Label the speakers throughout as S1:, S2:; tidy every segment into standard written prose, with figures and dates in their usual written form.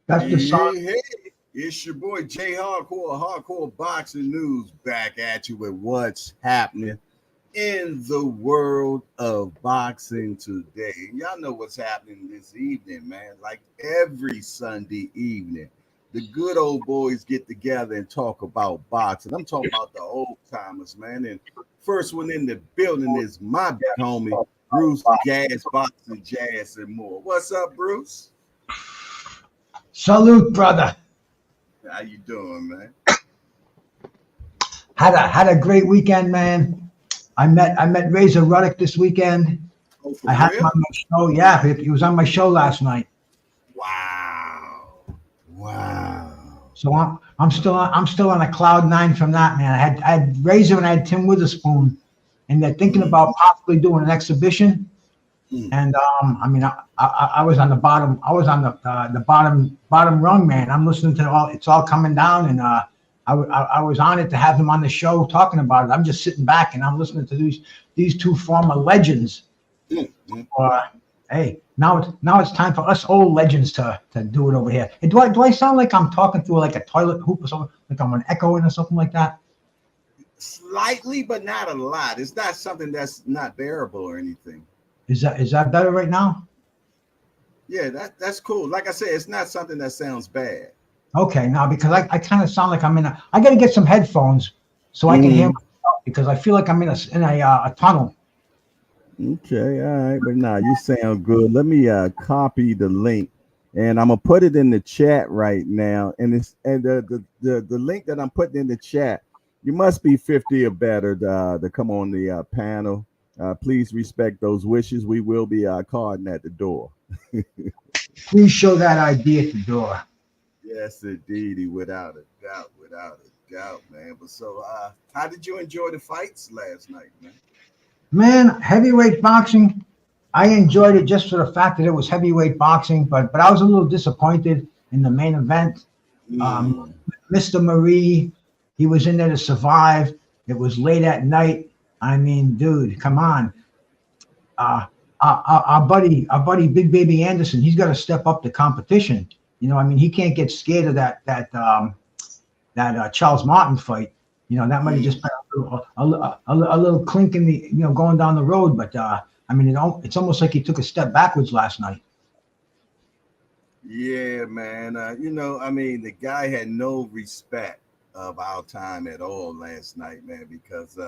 S1: That's the song.
S2: Hey, hey, it's your boy Jay Hardcore, Hardcore Boxing News, back at you with what's happening in the world of boxing today. Y'all know what's happening this evening, man. Like every Sunday evening, the good old boys get together and talk about boxing. I'm talking about the old timers, man. And first one in the building is my big homie, Bruce Gas, Boxing, Jazz, and more. What's up, Bruce?
S1: Salute, brother.
S2: How you doing, man?
S1: Had a great weekend, man. I met Razor Ruddock this weekend.
S2: Oh, for
S1: I had him
S2: real?
S1: on my show. Yeah, he was on my show last night.
S2: Wow. Wow.
S1: So I'm still on a cloud nine from that, man. I had Razor and I had Tim Witherspoon, and they're thinking
S2: Mm,
S1: about possibly doing an exhibition.
S2: mm.
S1: And I mean, I was on the bottom. I was on the bottom rung, man. I'm listening to all. It's all coming down, and I was honored to have him on the show talking about it. I'm just sitting back and I'm listening to these two former legends.
S2: Mm, mm,
S1: Uh, hey, now it's time for us old legends to do it over here. And do I sound like I'm talking through like a toilet hoop or something? Like I'm an echoing or something like that?
S2: Slightly, but not a lot. It's not something that's not bearable or anything.
S1: Is that better right now?
S2: Yeah, that's cool. Like I said, it's not something that sounds bad.
S1: Okay, now because I kind of sound like I'm in a. I got to get some headphones so I can hear
S2: Mm,
S1: myself because I feel like I'm in a tunnel.
S2: okay, all right, but nah, you sound good. Let me copy the link and I'm gonna put it in the chat right now. And the link that I'm putting in the chat, you must be 50 or better to come on the panel. Please respect those wishes. We will be carding at the door.
S1: Please show that ID at the door.
S2: Yes, indeedy, without a doubt, man. But so, how did you enjoy the fights last night, man?
S1: Man, heavyweight boxing. I enjoyed it just for the fact that it was heavyweight boxing, but I was a little disappointed in the main event. Um,
S2: Mm,
S1: Mr. Marie, he was in there to survive. It was late at night. I mean, dude, come on. uh, our buddy Big Baby Anderson, he's got to step up the competition. I mean, he can't get scared of that Charles Martin fight. That might have just
S2: mm.
S1: been a little clink in the going down the road. But I mean, it's almost like he took a step backwards last night.
S2: Yeah, man. I mean, the guy had no respect of our time at all last night, man, because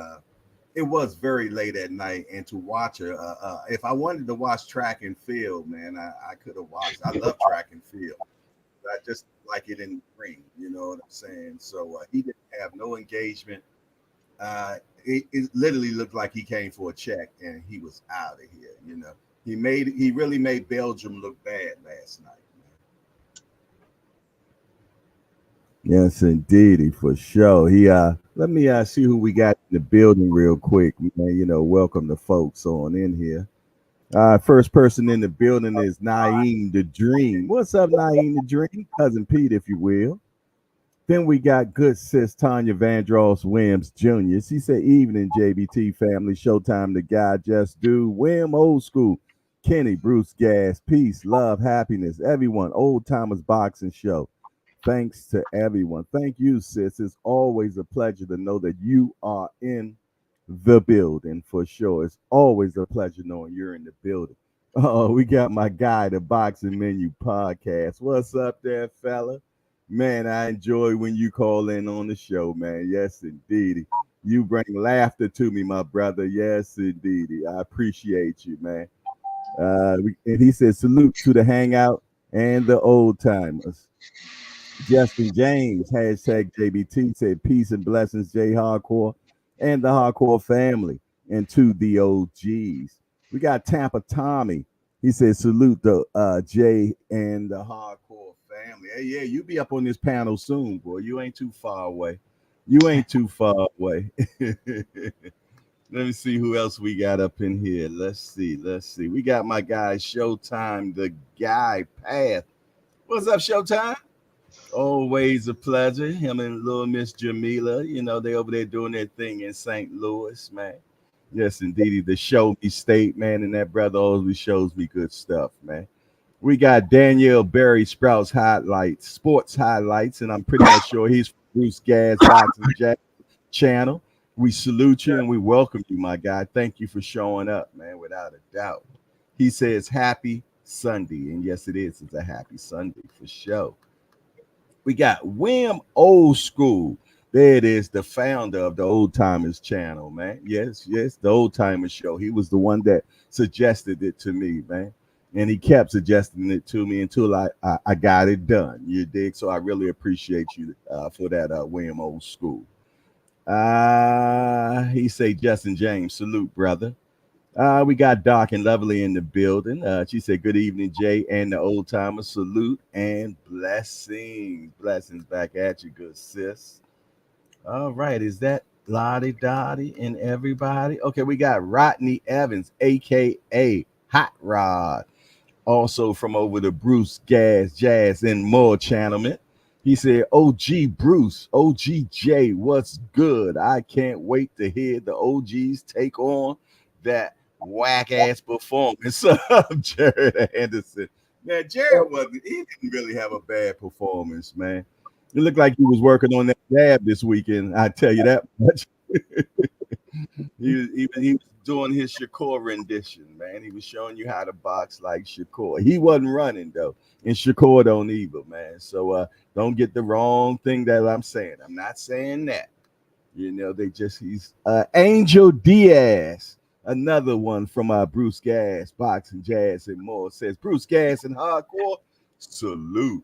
S2: it was very late at night, and to watch if I wanted to watch track and field, man, I could have watched. I love track and field. I just like it in the ring. You know what I'm saying? So he didn't have no engagement. It literally looked like he came for a check and he was out of here. He really made Belgium look bad last night. Yes, indeedy, for sure. He let me see who we got in the building real quick, man. Welcome the folks on in here. First person in the building is Naeem the Dream. What's up, Naeem the Dream? Cousin Pete, if you will. Then we got good sis Tanya Vandross Williams Jr. She said, "Evening, JBT family. Showtime, the guy just do. Wim old school. Kenny, Bruce Gas, peace, love, happiness. Everyone, old timers boxing show. Thanks to everyone. Thank you, sis. It's always a pleasure to know that you are in the building for sure. It's always a pleasure knowing you're in the building. Oh, we got my guy, the Boxing Menu Podcast. What's up there, fella? Man, I enjoy when you call in on the show, man. Yes, indeed. You bring laughter to me, my brother. Yes, indeed. I appreciate you, man. And he said, salute to the hangout and the old timers. Justin James, hashtag JBT, said peace and blessings, J Hardcore and the Hardcore family, and to the OGs. We got Tampa Tommy. He said salute the Jay and the Hardcore family. Hey, yeah, you be up on this panel soon, boy. You ain't too far away. You ain't too far away. Let me see who else we got up in here. Let's see. We got my guy Showtime, the guy Path. What's up, Showtime? Always a pleasure. Him and little Miss Jamila, they over there doing their thing in St. Louis, man. Yes, indeed. The show me state, man, and that brother always shows me good stuff, man. We got Danielle Berry Sprouts highlights, sports highlights, and I'm pretty much sure he's from Bruce Gas Boxing Jack channel. We salute you and we welcome you, my guy. Thank you for showing up, man, without a doubt. He says happy Sunday. And yes, it is. It's a happy Sunday for sure. We got Wim Old School. There it is, the founder of the Old Timers channel, man. Yes, the Old Timers show. He was the one that suggested it to me, man. And he kept suggesting it to me until I got it done. You dig? So I really appreciate you for that, William Old School. He say Justin James, salute, brother. We got Doc and Lovely in the building. She said, good evening, Jay and the Old Timer. Salute and blessings. Blessings back at you, good sis. All right, is that Lottie Dottie and everybody? Okay, we got Rodney Evans, a.k.a. Hot Rod. Also from over the Bruce Gas Jazz and More channel. He said, OG Bruce, OG J, what's good? I can't wait to hear the OGs take on that whack ass performance of Jared Anderson. Man, Jared he didn't really have a bad performance, man. It looked like he was working on that jab this weekend. I tell you that much. he was doing his Shakur rendition, man. He was showing you how to box like Shakur. He wasn't running though, and Shakur don't either, man. So don't get the wrong thing that I'm saying. I'm not saying that. You know, he's Angel Diaz, another one from Bruce Gas, Boxing Jazz and More, says Bruce Gas and Hardcore, salute.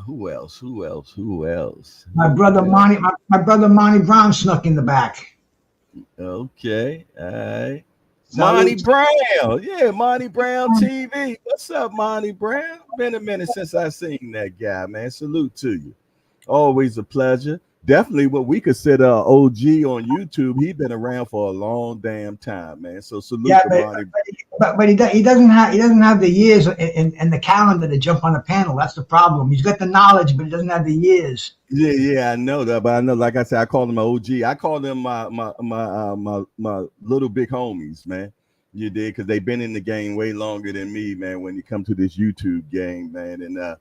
S2: Who else?
S1: My brother Monty, my brother Monty Brown snuck in the back.
S2: Okay, all right. Monty Brown, yeah, Monty Brown TV. What's up, Monty Brown? Been a minute since I seen that guy, man. Salute to you. Always a pleasure. Definitely what we consider OG on YouTube. He's been around for a long damn time, man. So salute to Monty.
S1: But he doesn't have the years and the calendar to jump on a panel. That's the problem. He's got the knowledge, but he doesn't have the years.
S2: Yeah, I know that. But I know, like I said, I call him an OG. I call them my little big homies, man. You did, because they've been in the game way longer than me, man. When you come to this YouTube game, man, and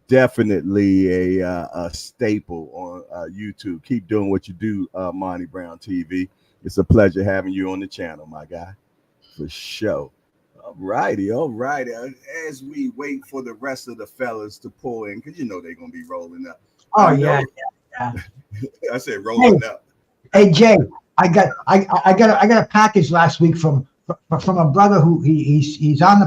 S2: definitely a staple on YouTube. Keep doing what you do, Monty Brown TV. It's a pleasure having you on the channel, my guy, for sure. All righty. As we wait for the rest of the fellas to pull in, because you know they're gonna be rolling up.
S1: Oh yeah.
S2: I said rolling up.
S1: Hey Jay, I got a package last week from a brother who he's on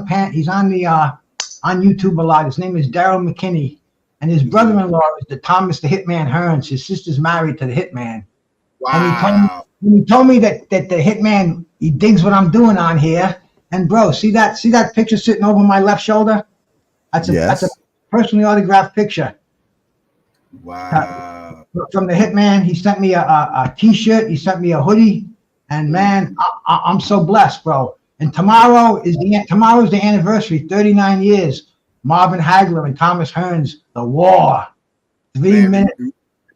S1: YouTube a lot. His name is Daryl McKinney, and his brother-in-law is the Thomas the Hitman Hearns. His sister's married to the Hitman.
S2: Wow.
S1: And he told me that the Hitman, he digs what I'm doing on here. And bro, see that picture sitting over my left shoulder? That's a personally autographed picture.
S2: Wow.
S1: From the Hitman. He sent me a t-shirt. He sent me a hoodie. And man, I'm so blessed, bro. And tomorrow's the anniversary, 39 years. Marvin Hagler and Thomas Hearns, the war. 3 minutes.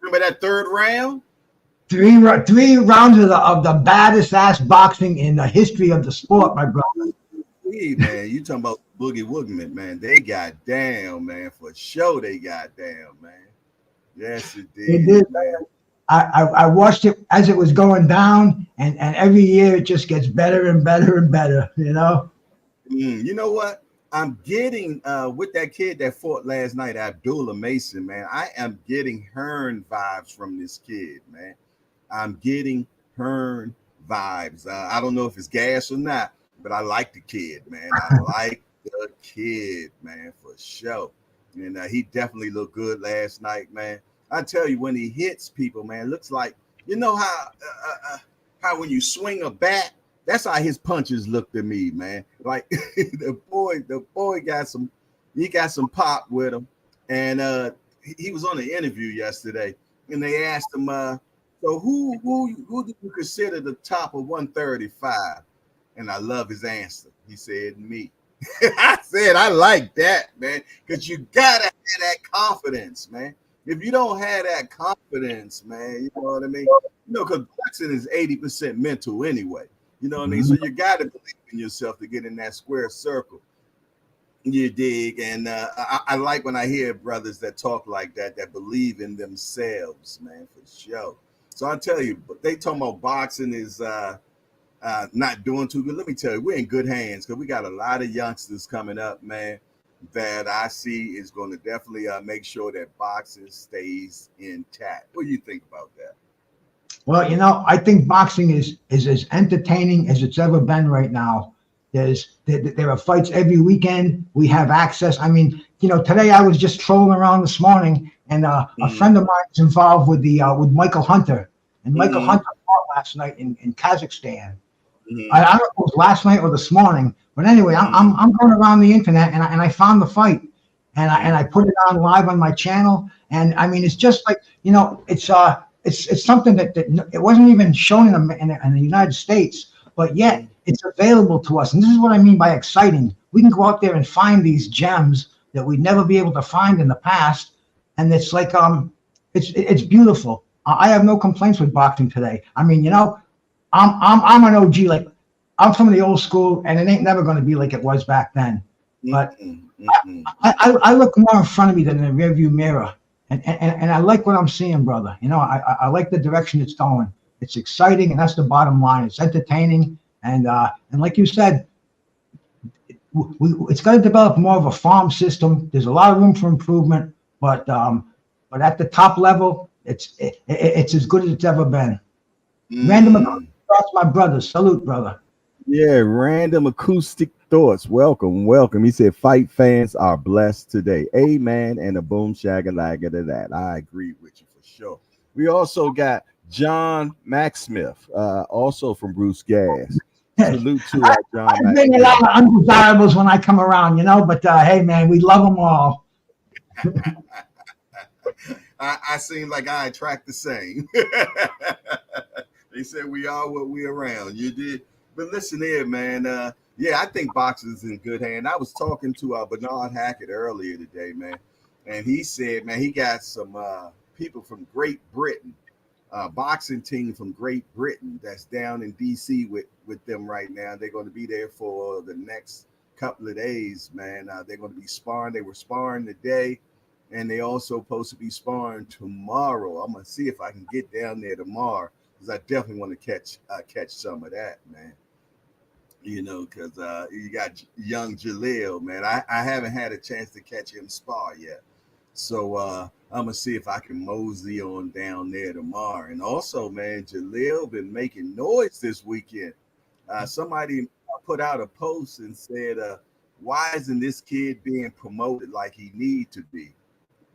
S2: Remember that third round?
S1: Three rounds of the baddest ass boxing in the history of the sport, my brother.
S2: Hey, man, you talking about Boogie Woogie, man. They got down, man. For sure they got down, man. Yes, it did.
S1: It did, man. I watched it as it was going down, and every year it just gets better and better and better, you know?
S2: You know what? I'm getting, with that kid that fought last night, Abdullah Mason, man, I am getting Hearn vibes from this kid, man. I'm getting Hearn vibes. I don't know if it's gas or not, but I like the kid, man. I like the kid, man, for sure. And he definitely looked good last night, man. I tell you, when he hits people, man, it looks like, you know how when you swing a bat, that's how his punches look to me, man. Like the boy got some pop with him. And he was on an interview yesterday, and they asked him, so who do you consider the top of 135? And I love his answer. He said, me. I said, I like that, man, because you gotta have that confidence, man. If you don't have that confidence, man, you know what I mean? You know, because boxing is 80% mental anyway. You know what I mean? So you got to believe in yourself to get in that square circle. You dig? And I like when I hear brothers that talk like that believe in themselves, man, for sure. So I tell you, but they talking about boxing is not doing too good. Let me tell you, we're in good hands because we got a lot of youngsters coming up, man, that I see is going to definitely make sure that boxing stays intact. What do you think about that?
S1: Well, I think boxing is as entertaining as it's ever been right now. There are fights every weekend. We have access. I mean, today I was just trolling around this morning, and a friend of mine is involved with Michael Hunter, and Michael Hunter fought last night in Kazakhstan. I don't know if it was last night or this morning, but anyway, I'm going around the internet and I found the fight, and I put it on live on my channel, and I mean it's just like it's something that it wasn't even shown in the United States, but yet it's available to us, and this is what I mean by exciting. We can go out there and find these gems that we'd never be able to find in the past, and it's like it's beautiful. I have no complaints with boxing today. I mean, I'm an OG. Like I'm from the old school, and it ain't never going to be like it was back then. But I look more in front of me than in the rearview mirror, and I like what I'm seeing, brother. I like the direction it's going. It's exciting, and that's the bottom line. It's entertaining, and like you said, it's got to develop more of a farm system. There's a lot of room for improvement, but at the top level, it's as good as it's ever been. Random thoughts, my brother. Salute, brother.
S2: Yeah, random acoustic thoughts. Welcome. He said, "Fight fans are blessed today." Amen. And a boom shagalaga to that. I agree with you for sure. We also got John Macksmith, also from Bruce Gas. Salute to John.
S1: I bring a lot of undesirables when I come around, but hey, man, we love them all.
S2: I seem like I attract the same. They said we are what we around. You did. But listen here, man. I think boxing is in good hand. I was talking to Bernard Hackett earlier today, man. And he said, man, he got some people from Great Britain, boxing team from Great Britain that's down in D.C. with them right now. They're going to be there for the next couple of days, man. They're going to be sparring. They were sparring today, and they also supposed to be sparring tomorrow. I'm going to see if I can get down there tomorrow, because I definitely want to catch some of that, man. Because you got young Jaleel, man. I haven't had a chance to catch him spar yet. So I'm going to see if I can mosey on down there tomorrow. And also, man, Jaleel been making noise this weekend. Somebody put out a post and said, why isn't this kid being promoted like he need to be?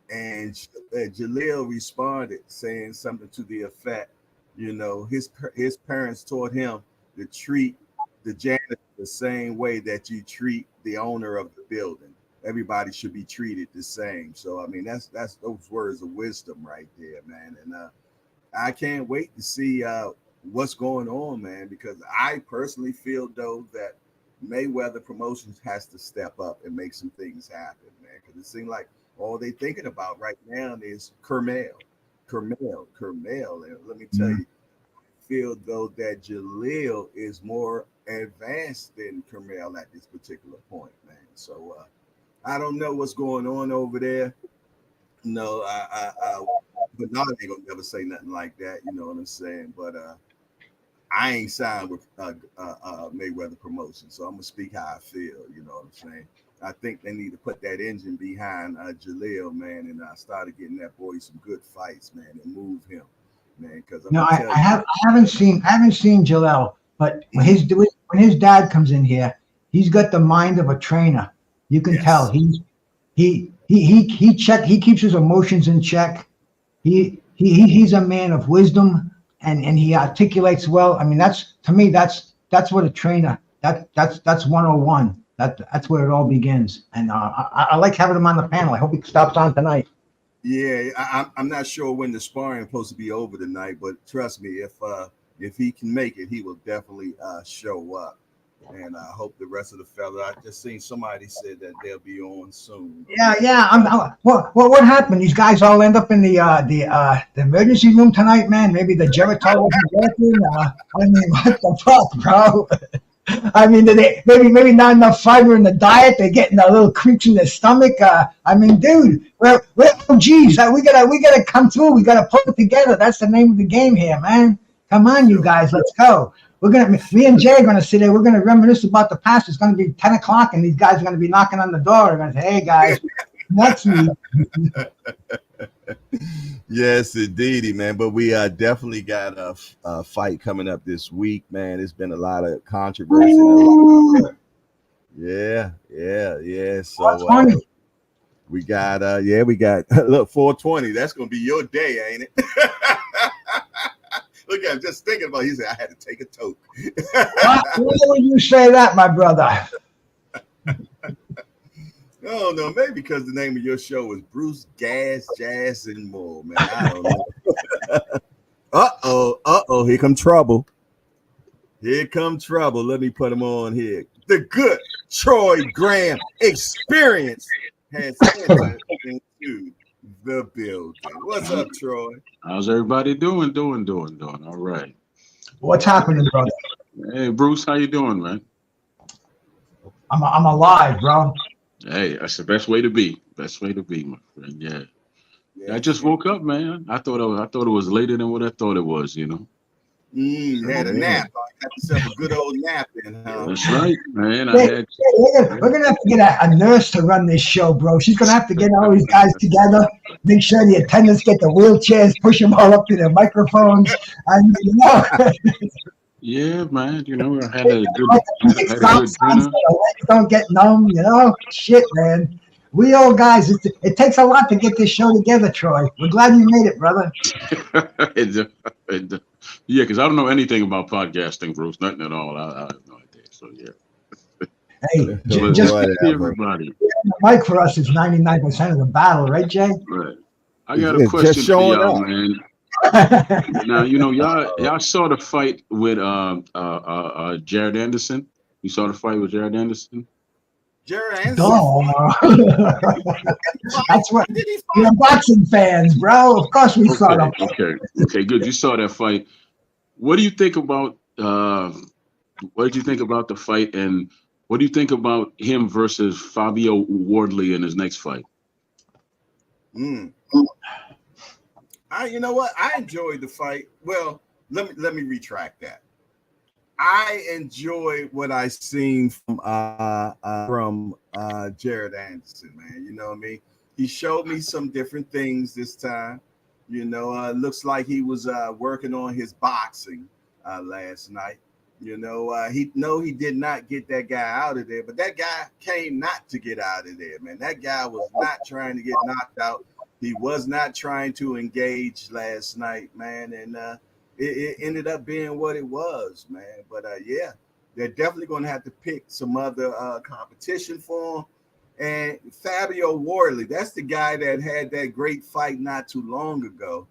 S2: And Jaleel responded saying something to the effect, his parents taught him to treat the janitor the same way that you treat the owner of the building. Everybody should be treated the same. So I mean, that's those words of wisdom right there, man. And I can't wait to see what's going on, man, because I personally feel though that Mayweather Promotions has to step up and make some things happen, man. Because it seems like all they thinking about right now is Kermel. And let me tell you, I feel though that Jaleel is more advanced than Kermel at this particular point, man. So I don't know what's going on over there. No, but no, ain't gonna never say nothing like that. You know what I'm saying? But I ain't signed with Mayweather Promotion, so I'm gonna speak how I feel. You know what I'm saying? I think they need to put that engine behind Jaleel, man, and I started getting that boy some good fights, man, and move him, man. Because
S1: I haven't seen Jaleel, but when his dad comes in here, he's got the mind of a trainer. You can tell he keeps his emotions in check. He's a man of wisdom, and he articulates well. I mean, that's what a trainer. That's 101. That's where it all begins. And I like having him on the panel. I hope he stops on tonight.
S2: Yeah, I'm not sure when the sparring is supposed to be over tonight, but trust me, if he can make it, he will definitely show up. And I hope the rest of the fellas. I just seen somebody said that they'll be on soon.
S1: Yeah. What happened? These guys all end up in the emergency room tonight, man. Maybe the geritol wasn't working. I mean, what the fuck, bro? I mean, maybe not enough fiber in the diet. They're getting a little creaks in their stomach. I mean, dude, geez, we gotta come through. We gotta pull it together. That's the name of the game here, man. Come on, you guys, let's go. Me and Jay are gonna sit there. We're gonna reminisce about the past. It's gonna be 10 o'clock, and these guys are gonna be knocking on the door. They're gonna say, "Hey, guys, next week."
S2: Yes, indeedy, man. But we definitely got a fight coming up this week, man. It's been a lot of controversy. Yeah. So we got look, 420. That's gonna be your day, ain't it? Look at him just thinking about it. He said, I had to take a toke.
S1: Why would you say that, my brother?
S2: Oh, no, maybe because the name of your show is Bruce Gas, Jazz, and More, man. I don't know. Uh-oh, here come trouble. Here come trouble. Let me put him on here. The good Troy Graham experience has entered into the building. What's up, Troy?
S3: How's everybody doing? All right.
S1: What's happening, brother?
S3: Hey, Bruce, how you doing, man?
S1: I'm alive, bro.
S3: Hey, that's the best way to be. Best way to be, my friend. Yeah. I just woke up, man. I thought it was later than what I thought it was, you know.
S2: Had a nap. Got yourself a good old nap in, huh?
S3: That's right, man.
S1: We're gonna have to get a nurse to run this show, bro. She's gonna have to get all these guys together, make sure the attendants get the wheelchairs, push them all up to their microphones, and
S3: Yeah, man. You know, I had a good dinner.
S1: Don't get numb, you know. Shit, man. We old guys. It takes a lot to get this show together, Troy. We're glad you made it, brother.
S3: Yeah, because I don't know anything about podcasting, Bruce. Nothing at all. I have no idea. So yeah.
S1: Hey, just
S3: everybody.
S1: The mic for us is 99% of the battle, right, Jay?
S3: Right. I got a question for y'all, man. Now, you know, y'all saw the fight with Jared Anderson. You saw the fight with Jared Anderson?
S2: Jared Anderson.
S1: Oh. That's what you're boxing fans, bro. Of course we saw them.
S3: Okay, good. You saw that fight. What do you think about what did you think about the fight, and what do you think about him versus Fabio Wardley in his next fight?
S2: You know what? I enjoyed the fight. Well, let me retract that. I enjoy what I seen from Jared Anderson, man. You know what I mean? He showed me some different things this time. You know, looks like he was working on his boxing last night. You know, he did not get that guy out of there, but that guy came not to get out of there, man. That guy was not trying to get knocked out. He was not trying to engage last night, man, and it ended up being what it was, man. But yeah, they're definitely going to have to pick some other competition for him. And Fabio Wardley, that's the guy that had that great fight not too long ago.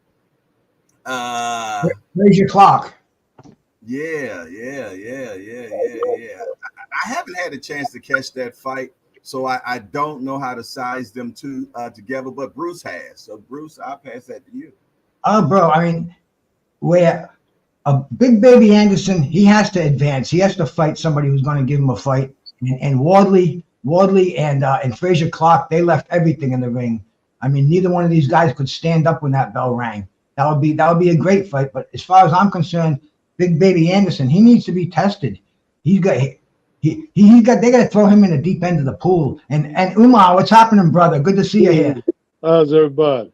S1: Raise your clock.
S2: Yeah. I haven't had a chance to catch that fight, so I don't know how to size them two together, but Bruce has. So, Bruce, I'll pass that to you.
S1: Bro, I mean, where a Big Baby Anderson, he has to advance. He has to fight somebody who's going to give him a fight. And Wardley and Frazier Clark, they left everything in the ring. I mean, neither one of these guys could stand up when that bell rang. That would be a great fight. But as far as I'm concerned, Big Baby Anderson, he needs to be tested. They got to throw him in the deep end of the pool. And Umar, what's happening, brother? Good to see you here.
S4: How's everybody?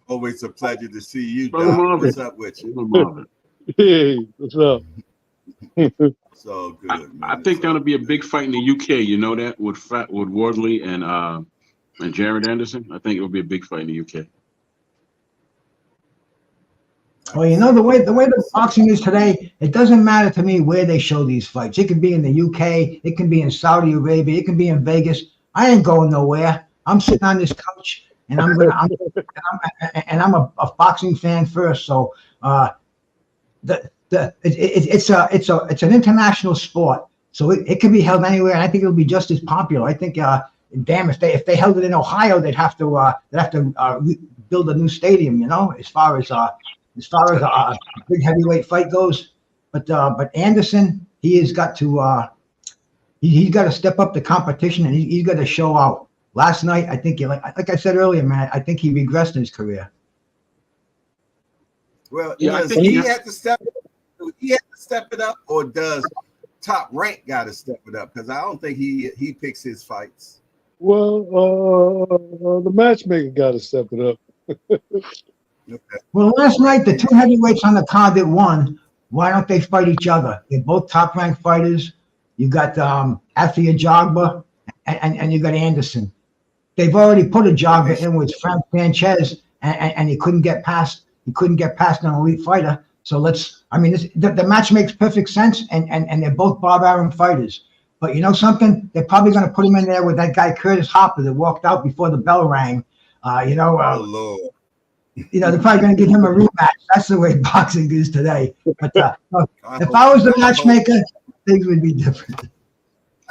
S2: Always a pleasure to see you, Doc. What's up with you?
S4: Hey, what's up?
S2: So good, man.
S3: I think that'll be a big fight in the UK. You know that with Wardley and Jared Anderson. I think it will be a big fight in the UK.
S1: Well, you know, the way the boxing is today, it doesn't matter to me where they show these fights. It could be in the UK, it can be in Saudi Arabia, it can be in Vegas. I ain't going nowhere. I'm sitting on this couch, and I'm a boxing fan first. So it's an international sport, So it could be held anywhere, and I think it'll be just as popular. I think, damn, if they held it in Ohio, they'd have to build a new stadium. You know, as far as a big heavyweight fight goes. But Anderson, he has got to he's got to step up the competition, and he's got to show out. Last night, I think, like I said earlier, man, I think he regressed in his career.
S5: Well,
S3: Yeah, I
S5: does
S3: think
S5: he
S3: he-
S5: have to step? Do he have to step it up, or does Top Rank got to step it up? Because I don't think he picks his fights.
S4: Well, the matchmaker got to step it up.
S5: Okay.
S1: Well, last night, the two heavyweights on the card that won, why don't they fight each other? They're both top-ranked fighters. You got Afia Jogba and you got Anderson. They've already put a Jogba in with Frank Sanchez, and he couldn't get past an elite fighter. So the match makes perfect sense, and they're both barbarian fighters. But you know something? They're probably going to put him in there with that guy Curtis Hopper that walked out before the bell rang.
S5: Oh Lord.
S1: They're probably going to give him a rematch. That's the way boxing is today. But if I was the matchmaker, things would be different.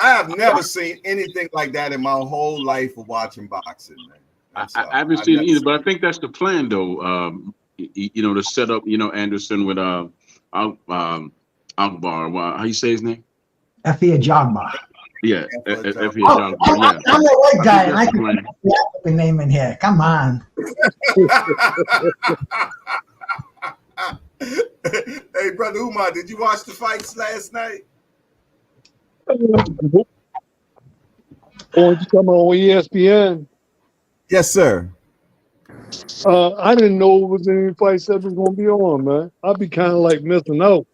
S5: I have never seen anything like that in my whole life of watching boxing, man.
S3: I haven't seen it either, but I think that's the plan, though. To set up, Anderson with Akbar. How you say his name?
S1: Afia Jogba.
S3: Yeah,
S5: F.A.
S3: Jogba. Yeah.
S1: I'm the white guy, and I
S3: that's the
S1: can
S3: plan.
S1: put the name in here. Come on.
S5: Hey, brother Umar, did you watch the fights last night?
S4: Oh, you talking about on ESPN?
S5: Yes, sir.
S4: I didn't know it was any fights that was going to be on, man. I'd be kind of like missing out,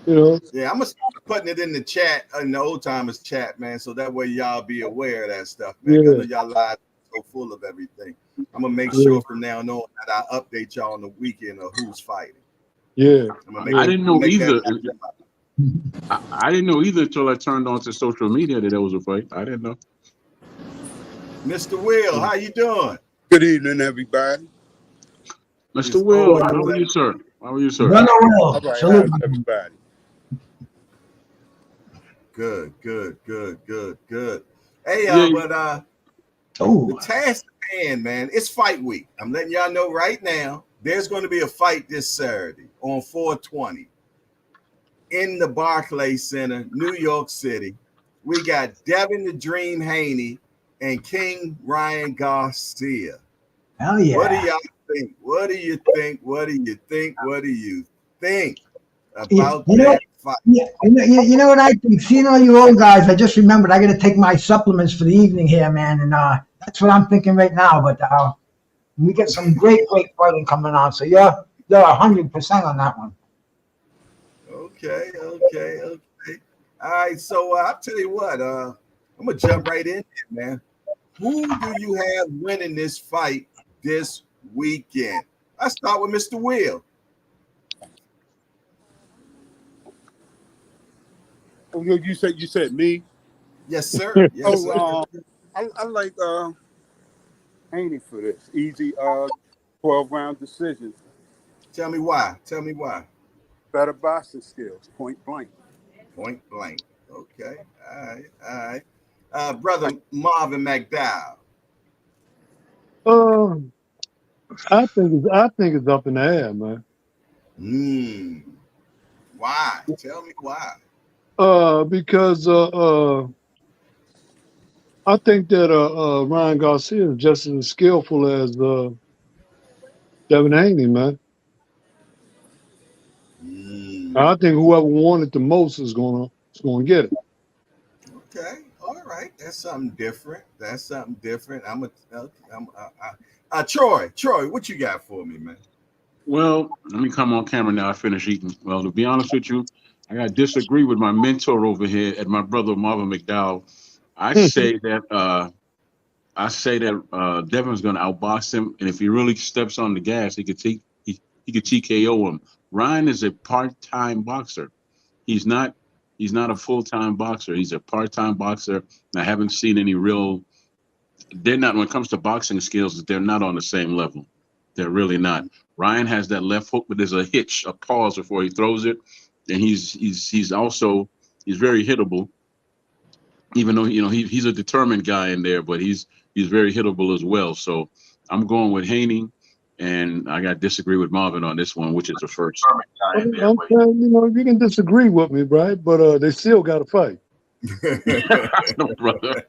S4: you know.
S5: Yeah, I'm gonna start putting it in the chat, in the old timers chat, man, so that way y'all be aware of that stuff, man.
S4: Yeah.
S5: Because y'all lives are so full of everything. I'm gonna make sure from now on that I update y'all on the weekend of who's fighting.
S4: Yeah.
S5: I'm gonna make
S3: I didn't know
S5: make
S3: either.
S5: that-
S3: I didn't know either until I turned on to social media that there was a fight. I didn't know.
S5: Mr. Will, how you doing?
S6: Good evening, everybody.
S3: Mr. Will, how are you, sir? How are you, sir?
S1: Brother Will,
S6: All right,
S1: salute.
S6: how's everybody?
S5: Good. Hey,
S3: Yeah, you-
S5: the
S1: Oh,
S5: task at hand, man, it's fight week. I'm letting y'all know right now, there's going to be a fight this Saturday on 420 in the Barclays Center, New York City. We got Devin the Dream Haney and King Ryan Garcia.
S1: hell yeah.
S5: What do y'all think? What do you think about
S1: You know-
S5: that fight?
S1: Yeah, you know what I think? Seeing all you old guys, I just remembered I got to take my supplements for the evening here, man, and that's what I'm thinking right now. But we get some great fighting coming on, so you're 100% on that one.
S5: Okay. All right, so I'll tell you what, I'm gonna jump right in there, man. Who do you have winning this fight this weekend? Let's start with Mr. Will.
S6: Oh, you said me.
S5: Yes, sir. Yes, sir.
S6: I like Haney for this easy 12-round decision.
S5: Tell me why.
S6: Better boxing skills, point blank.
S5: Point blank. Okay. All right. Brother Marvin McDowell.
S4: I think it's up in the air, man.
S5: Why? Tell me why.
S4: Because I think that Ryan Garcia is just as skillful as Devin Haney, man. I think whoever won it the most is gonna get it.
S5: Okay, all right. That's something different. Troy, what you got for me, man?
S3: Well, let me come on camera now. I finished eating. Well, to be honest with you, I got to disagree with my mentor over here and my brother Marvin McDowell. I say that Devin's going to outbox him, and if he really steps on the gas, he could TKO him. Ryan is a part-time boxer. He's not a full-time boxer. He's a part-time boxer. I haven't seen any real. They're not, when it comes to boxing skills, they're not on the same level. They're really not. Ryan has that left hook, but there's a hitch, a pause before he throws it, and he's also He's very hittable. Even though he's a determined guy in there, but he's very hittable as well. So I'm going with Haney, and I got to disagree with Marvin on this one, which is the first.
S4: I'm saying, you can disagree with me, right? But they still got to fight.
S3: No, brother.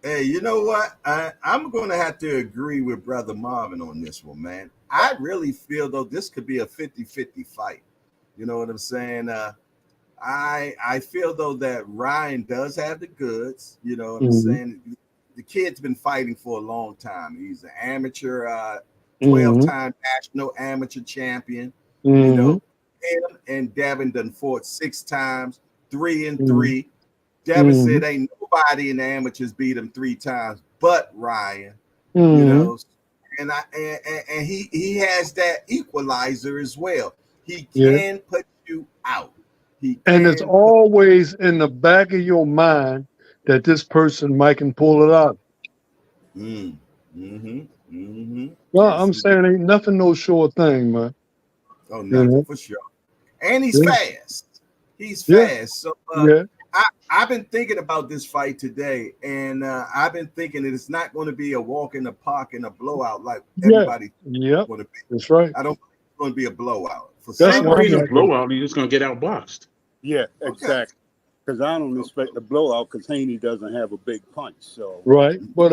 S5: Hey, you know what? I'm going to have to agree with Brother Marvin on this one, man. I really feel, though, this could be a 50-50 fight. You know what I'm saying? I feel, though, that Ryan does have the goods. You know what I'm saying? The kid's been fighting for a long time. He's an amateur, 12-time national amateur champion. You know, him and Devin done fought 6 times, 3-3. Devin said ain't nobody in the amateurs beat him 3 times but Ryan. You know, and he has that equalizer as well. He can put you out.
S4: And it's always in the back of your mind that this person might can pull it out. Well, I'm saying ain't nothing no sure thing, man.
S5: Oh, nothing for sure. And he's fast. He's fast. So I've been thinking about this fight today, and I've been thinking that it's not going to be a walk in the park and a blowout like everybody going to be.
S4: That's right.
S5: I don't think it's going to be a blowout.
S3: That's not a blowout. He's just going to get outboxed.
S6: Yeah, exactly. Because I don't expect a blowout because Haney doesn't have a big punch. So
S4: right, but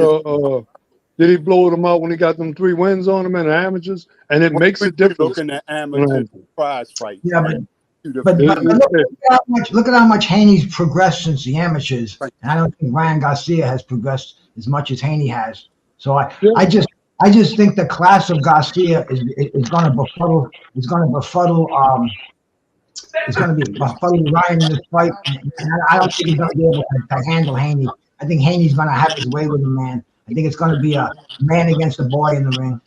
S4: did he blow them out when he got them 3 wins on him in the amateurs? And it makes a difference.
S6: Looking at amateur prize fights.
S1: Yeah, but look at how much Haney's progressed since the amateurs. And I don't think Ryan Garcia has progressed as much as Haney has. So I just think the class of Garcia is going to befuddle. It's going to befuddle. It's going to be befuddling Ryan in this fight. And I don't think he's going to be able to handle Haney. I think Haney's going to have his way with him, man. I think it's going to be a man against a boy in the ring.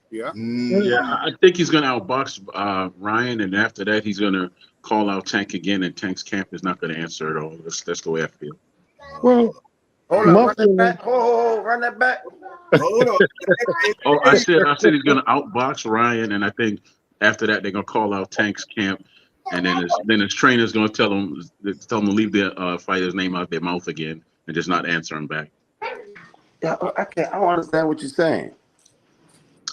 S3: Yeah, I think he's going to outbox Ryan, and after that, he's going to call out Tank again, and Tank's camp is not going to answer at all. That's the way I feel.
S4: Well,
S7: hold on, run that back. Run that back.
S5: Hold on.
S3: I said he's going to outbox Ryan, and I think after that, they're going to call out Tank's camp, and then his trainer's going to tell him to leave the fighter's name out their mouth again and just not answer him back.
S7: Yeah, I don't understand what you're saying.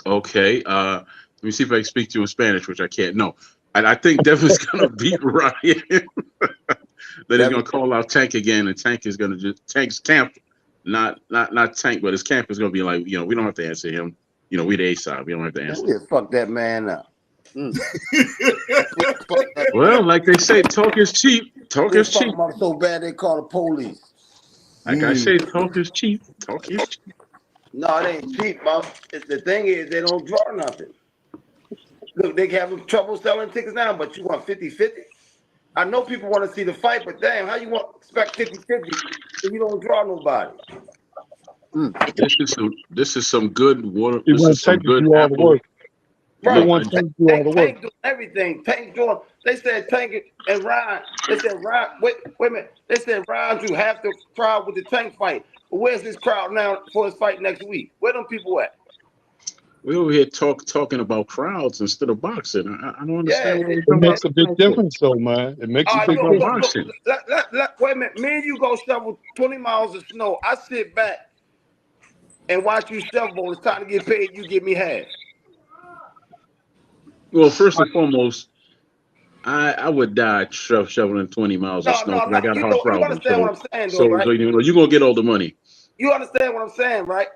S3: Okay, let me see if I can speak to you in Spanish, which I can't. No, I think Devin's going to beat Ryan. Then he's going to call out Tank again, and Tank is going to just Tank's camp, not Tank, but his camp is going to be like, we don't have to answer him. We the A side, we don't have to answer.
S7: Yeah, fuck that man up.
S3: Well, like they say, talk is cheap. Talk is cheap.
S7: So bad they call the police.
S3: Like I say, talk is cheap. Talk is cheap.
S7: No, it ain't cheap, bro. The thing is, they don't draw nothing. Look, they have trouble selling tickets now, but you want 50-50? I know people want to see the fight, but damn, how you expect 50-50 if you don't draw nobody?
S3: This is some good water.
S4: This is some good apple.
S7: Bro, Tank doing everything. Tank doing. They said Tank and Ryan. They said Ryan. Wait a minute. They said Ryan drew half the crowd with the Tank fight. But where's this crowd now for his fight next week? Where them people at?
S3: We over here talking about crowds instead of boxing. I don't understand.
S4: Yeah, it makes a big difference, though, man. It makes a big difference.
S3: Boxing.
S7: Wait a minute. Me and you go shovel 20 miles of snow. I sit back and watch you shovel. It's time to get paid. You give me half.
S3: Well, first and foremost, I would die shoveling 20 miles of snow. I got heart problems.
S7: You understand what I'm saying, though, right?
S3: So you're gonna get all the money.
S7: You understand what I'm saying, right?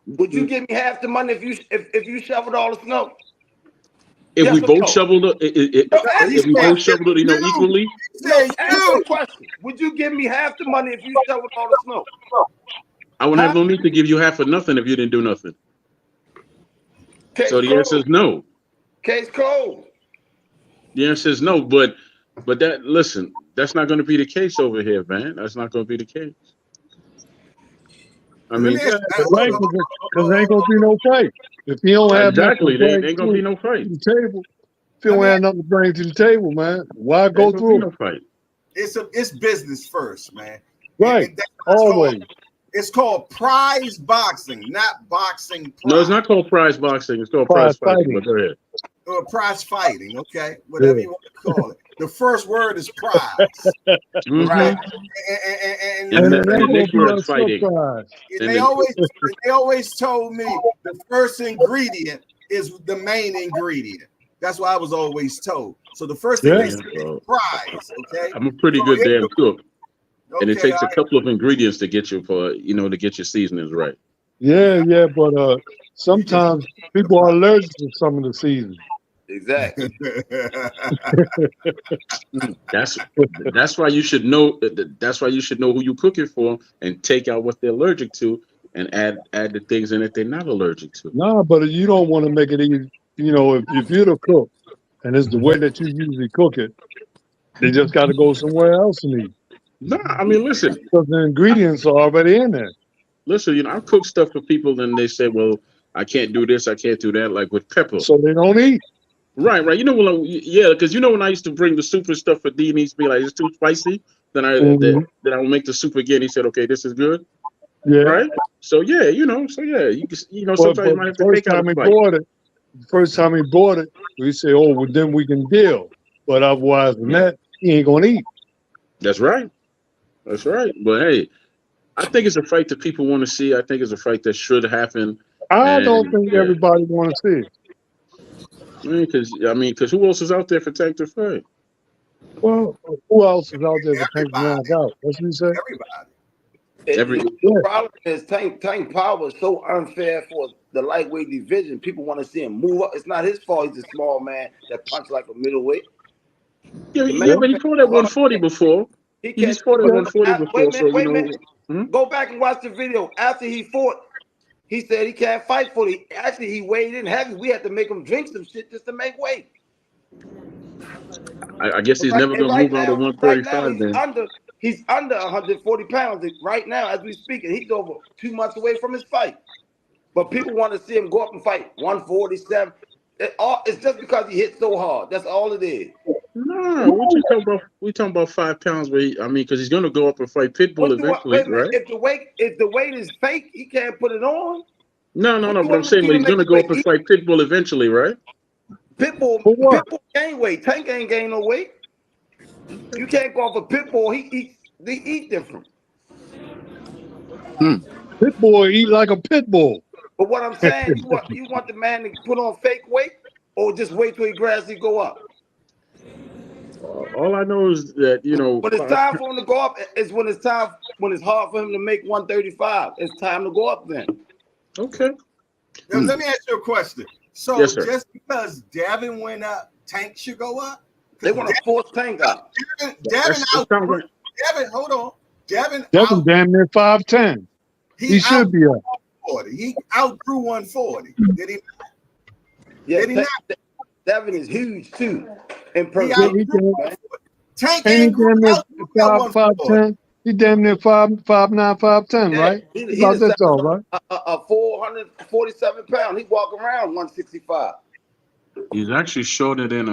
S7: Would you give me half the money if you shoveled all the snow?
S3: If we both shoveled it, if we both shoveled it, equally.
S7: Answer the question. Would you give me half the money if you shoveled all the snow?
S3: I wouldn't have no need to give you half of nothing if you didn't do nothing. So the answer is no.
S7: Case closed.
S3: The answer is no, but that's not going to be the case over here, man. That's not going to be the case. I mean,
S4: because there ain't going to be no fight. If you don't have
S3: exactly, there ain't going to be no fight.
S4: If you don't have nothing to bring to the table, man, why go through
S3: no fight?
S5: It's business first, man.
S4: Right, always.
S5: It's called prize boxing, not boxing.
S3: No, it's not called prize boxing. It's called prize fighting. But go ahead.
S5: Or prize fighting, okay, whatever you want to call it. the first word is prize,
S3: Mhm.
S5: right?
S3: And
S4: And
S3: the
S4: then
S3: next
S4: gonna
S3: word
S4: be
S3: is fighting.
S4: surprise.
S5: And they always told me the first ingredient is the main ingredient. That's what I was always told. So the first thing
S4: Yeah.
S5: they said is prize. Okay.
S3: I'm a pretty
S5: So
S3: good
S5: here
S3: damn cook, and it
S5: okay,
S3: takes a couple of ingredients to get you to get your seasonings right.
S4: Yeah, but sometimes people are allergic to some of the seasons.
S7: Exactly.
S3: That's why you should know. That's why you should know who you cooking for, and take out what they're allergic to, and add the things in that they're not allergic to.
S4: Nah, but you don't want to make it easy. You know, if you're the cook and it's the way that you usually cook it, they just got to go somewhere else and eat
S3: No, I mean, listen,
S4: because the ingredients are already in there.
S3: I cook stuff for people, and they say, well, I can't do this, I can't do that, like with pepper.
S4: So they don't eat.
S3: Right. Because when I used to bring the soup and stuff for D, and he'd be like, it's too spicy. Then I would make the soup again. He said, okay, this is good.
S4: Yeah.
S3: Right. So yeah, you can, sometimes you might have to
S4: First
S3: take out
S4: time
S3: a
S4: he
S3: fight.
S4: bought it, we say, oh, well, then we can deal. But otherwise than that, he ain't gonna eat.
S3: That's right. That's right. But hey, I think it's a fight that people want to see. I think it's a fight that should happen.
S4: I don't think everybody want to see it.
S3: Because who else is out there for Tank to fight?
S4: Well, who else is out there for Tank to knock out? That's what you said.
S5: Everybody.
S7: The problem is Tank Power is so unfair for the lightweight division. People want to see him move up. It's not his fault. He's a small man that punches like a middleweight.
S3: Yeah, but he fought at 140 before. He's fought at 140 before.
S7: Wait a minute. Go back and watch the video. After he fought, he said he can't fight for it. Actually, he weighed in heavy. We had to make him drink some shit just to make weight.
S3: I guess he's never going to move out of 135 then.
S7: He's under 140 pounds right now as we speak, and he's over 2 months away from his fight. But people want to see him go up and fight 147. It's just because he hit so hard. That's all it is.
S3: No, we talking about 5 pounds. Because he's going to go up and fight Pitbull eventually, right?
S7: If the weight is fake, he can't put it on.
S3: No. But I'm saying, he's going to go up and fight Pitbull eventually, right?
S7: Pitbull gain weight. Tank ain't gain no weight. You can't go off a Pitbull. They eat different.
S4: Pitbull eat like a pit bull.
S7: But what I'm saying, you want the man to put on fake weight, or just wait till he gradually go up.
S3: All I know is that
S7: when it's time for him to go up is when it's hard for him to make 135. It's time to go up then.
S3: Okay.
S5: Now, let me ask you a question. So
S3: yes, sir.
S5: Just because Devin went up, Tank should go up?
S7: They want to force Tank up.
S5: Devin, hold on. Devin
S4: damn near 5'10". He should be up.
S5: 140. He outgrew 140. Did he?
S7: Yeah,
S5: did he not?
S7: Devin is huge too. In
S5: Tank ain't
S4: damn near 5'10". He damn near 5'9", 5'10", right?
S7: He's
S4: about that tall, right?
S7: A 447 pound. He walk around 165.
S3: He's actually shorter than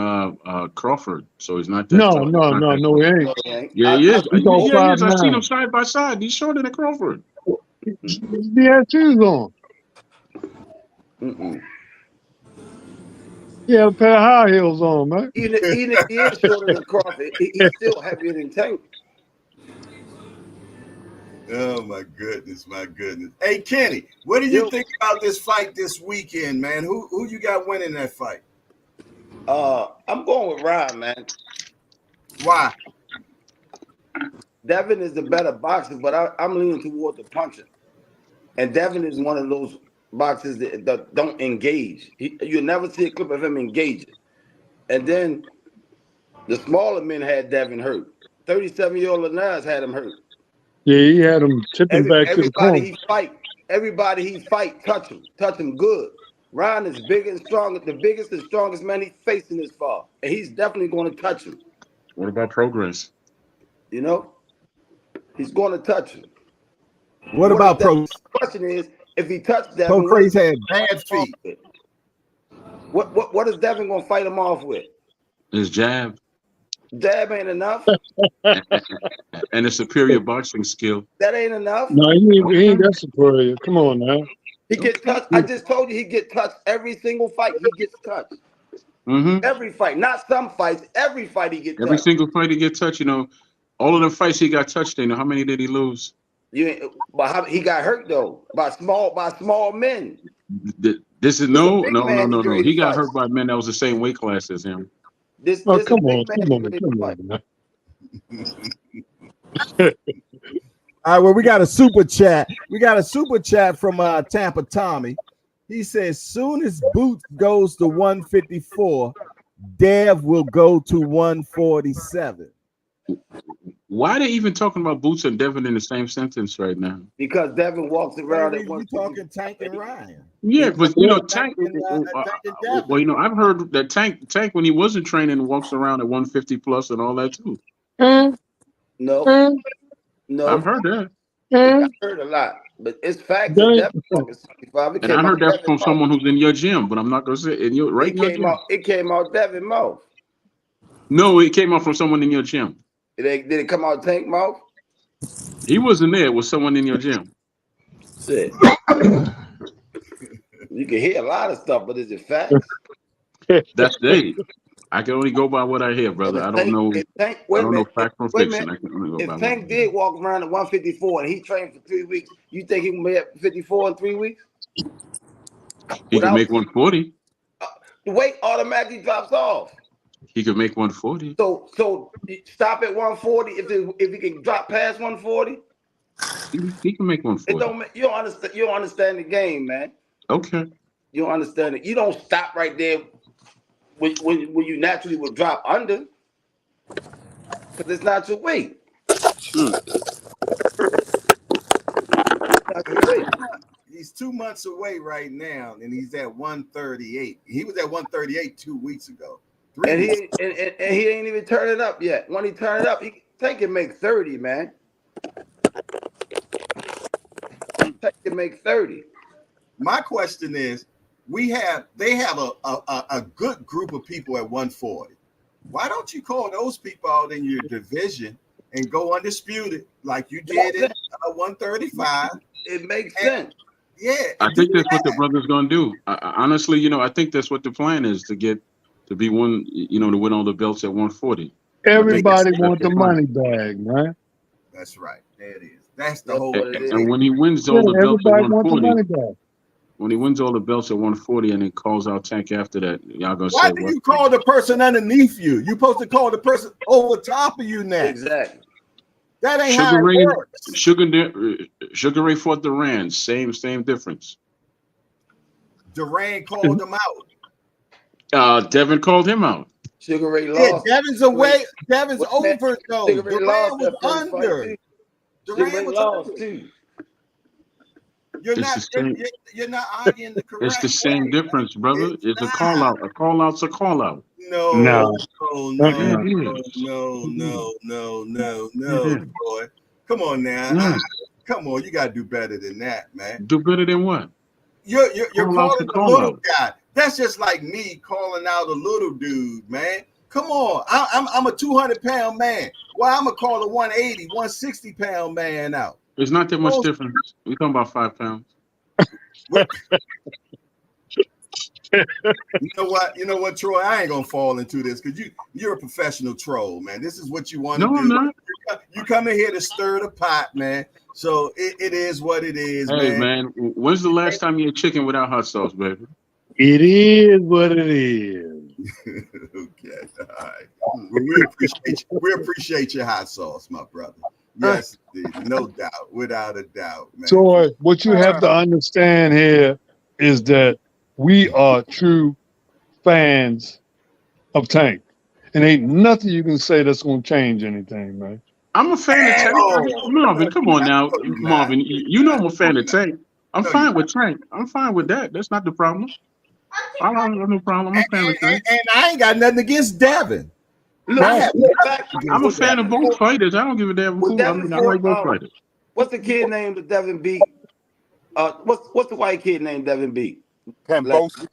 S3: Crawford, so he's not that
S4: No,
S3: tall.
S4: he ain't.
S3: Yeah, he is.
S4: He's all
S3: I've
S4: 5'9".
S3: seen him side by side. He's shorter than Crawford.
S4: He had shoes on. He had a pair of high heels on, man.
S7: Even if he is shorter than Crawford, he's still heavier than Tank.
S5: Oh my goodness. Hey Kenny, what do you think about this fight this weekend, man? Who you got winning that fight?
S7: I'm going with Ryan, man.
S5: Why?
S7: Devin is the better boxer, but I'm leaning toward the puncher. And Devin is one of those boxers that don't engage. You'll never see a clip of him engaging. And then the smaller men had Devin hurt. 37-year-old Linares had him hurt.
S4: Yeah, he had him tipping back to the corner.
S7: Everybody he fight, touch him good. Ryan is big and strong, the biggest and strongest man he's facing this far. And he's definitely going to touch him.
S3: What about Progress?
S7: He's going to touch him.
S2: What about Progress?
S7: The question is, if he touched Devin,
S2: Progress had
S5: bad feet.
S7: What is Devin going to fight him off with?
S3: His jab.
S7: Jab ain't enough.
S3: And a superior boxing skill.
S7: That ain't enough.
S4: No, he ain't that superior. Come on now.
S7: He gets touched. I just told you he gets touched every single fight. He gets touched.
S3: Mm-hmm.
S7: Every fight, not some fights. Every fight he get
S3: Every
S7: touched.
S3: single fight he get touched, you know, all of the fights he got touched in. How many did he lose?
S7: But he got hurt though by small men.
S3: This is
S7: This a
S3: no.
S7: big man he's ready
S3: He
S7: to
S3: got
S7: fight.
S3: hurt by men that was the same weight class as him.
S7: This
S4: Oh,
S7: a
S4: come
S7: big
S4: on,
S7: man
S4: come
S7: he's
S4: on,
S7: ready
S4: come
S7: to fight.
S4: on, man.
S2: All right, well, we got a super chat. We got a super chat from Tampa Tommy. He says, soon as Boots goes to 154, Dev will go to 147.
S3: Why are they even talking about Boots and Devin in the same sentence right now?
S7: Because Devin walks around at
S2: You
S7: 150.
S2: talking Tank and Ryan?
S3: Yeah, but you know, Tank.
S2: Tank and Devin.
S3: Well, you know, I've heard that Tank when he wasn't training walks around at 150 plus and all that too.
S7: No, no.
S3: I've heard that,
S7: I heard a lot, but it's facts that Devin walking 65.
S3: and I heard that from someone who's in your gym. But I'm not gonna say in your right in your gym.
S7: It came out Devin mouth.
S3: No, it came out from someone in your gym.
S7: Did it come out Tank mouth?
S3: He wasn't there. It was someone in your gym.
S7: Shit. You can hear a lot of stuff, but is it facts?
S3: That's they. I can only go by what I hear, brother. I don't know. I don't know fact from fiction. I can only go by.
S7: If Tank did walk around at 154 and he trained for 3 weeks, you think he can be at 54 in 3 weeks?
S3: He can make 140.
S7: The weight automatically drops off.
S3: He could make 140.
S7: So stop at 140 if he can drop past 140.
S3: He can make 140.
S7: You don't understand the game, man.
S3: Okay.
S7: You don't understand it. You don't stop right there when you naturally would drop under, because it's not your weight.
S5: He's 2 months away right now, and he's at 138. He was at 138 2 weeks ago.
S7: And he ain't even turned it up yet. When he turn it up, Tank can make 30, man. Tank can make 30.
S5: My question is, they have a good group of people at 140. Why don't you call those people out in your division and go undisputed like you did at 135?
S7: It makes sense.
S5: Yeah,
S3: I think that's what the brother's gonna do. Honestly, you know, I think that's what the plan is, to be one, you know, to win all the belts at 140.
S4: Everybody wants the money bag, man.
S5: That's right. There it is. That's the whole.
S3: And when he wins all the belts at 140, when he wins all the belts at 140 and then calls out Tank after that, y'all gonna
S5: Why
S3: say,
S5: do you call the person underneath you? You're supposed to call the person over top of you now.
S7: Exactly.
S5: That ain't how it works.
S3: Sugar Ray fought Duran. Same difference.
S5: Duran called him out.
S3: Devin called him out.
S7: Sugar Ray lost.
S5: Yeah, Devin's away. Devin's over though.
S7: Sugar Ray
S5: Duran
S7: lost
S5: was under.
S7: Sugar Ray lost too.
S5: You're not arguing the correct.
S3: It's the same difference, brother. It's a call out. A call out's a call out.
S5: No, boy. Come on now. Come on, you gotta do better than that, man.
S3: Do better than what?
S5: You're calling the little guy. That's just like me calling out a little dude, man. Come on. I'm a 200-pound man. Well, I'm gonna call a 180, 160-pound man out.
S3: It's not that much difference. We're talking about 5 pounds.
S5: You know what, Troy? I ain't gonna fall into this because you're a professional troll, man. This is what you want to do.
S3: I'm not.
S5: You come in here to stir the pot, man. So it is what it is,
S3: hey, man. When's the last time you ate chicken without hot sauce, baby?
S4: It is what it is.
S5: Okay, all right. We appreciate your hot sauce, my brother. Yes, indeed. No doubt, without a doubt, man.
S4: So what you have to understand here is that we are true fans of Tank, and ain't nothing you can say that's gonna change anything, man.
S3: I'm a fan of Tank. Marvin, come on now, Marvin. You know I'm a fan of Tank. I'm fine with Tank. I'm fine with that. That's not the problem. I don't have no problem. I'm a fan of Tank.
S5: And I ain't got nothing against Devin.
S3: I'm a fan of both fighters. I don't give a damn who. I like both fighters.
S7: What's the kid name that Devin beat? What's the white kid named Devin beat?
S6: Kambosos.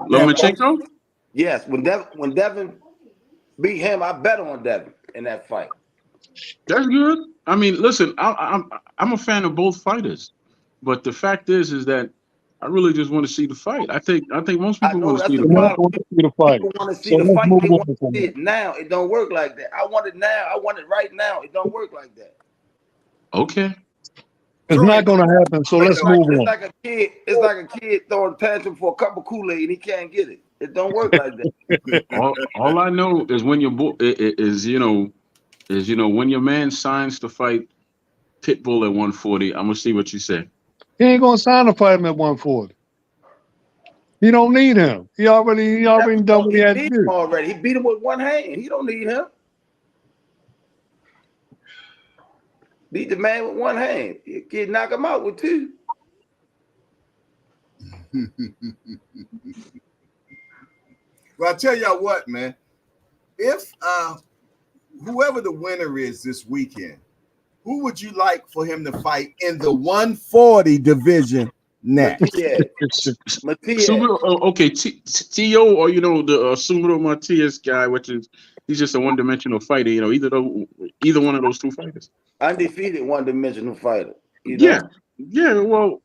S3: Lomachenko?
S7: Yes. When Devin beat him, I bet on Devin in that fight.
S3: That's good. I mean, listen, I'm a fan of both fighters, but the fact is that I really just want to see the fight. I think most
S7: I
S3: people
S7: know
S3: want to
S7: that's
S3: see
S7: the
S3: the
S4: We're
S3: fight.
S4: not going to see the fight.
S7: People want to see
S4: So
S7: the
S4: let's
S7: fight.
S4: move
S7: They want
S4: on
S7: to
S4: from
S7: see
S4: that.
S7: it now. It don't work like that. I want it now. I want it right now. It don't work like that.
S3: Okay.
S4: It's
S5: Troy,
S4: not going to happen. So let's
S7: It's like,
S4: move
S7: it's
S4: on.
S7: like a kid. It's like a kid throwing a tantrum for a cup of Kool-Aid and he can't get it. It don't work like that.
S3: All I know is when your when your man signs to fight Pitbull at 140, I'm gonna see what you say.
S4: He ain't going to sign to fight him at 140. He don't need him. He already done what he had to
S7: beat him
S4: do.
S7: already. He beat him with one hand. He don't need him. Beat the man with one hand. You can knock him out with two.
S5: Well, I tell y'all what, man. If whoever the winner is this weekend, who would you like for him to fight in the 140 division next?
S7: Matias.
S3: Okay, T.O. or the Sumero Matias guy, which is he's just a one-dimensional fighter. Either one of those two fighters.
S7: Undefeated one-dimensional fighter. You know?
S3: Yeah. Well,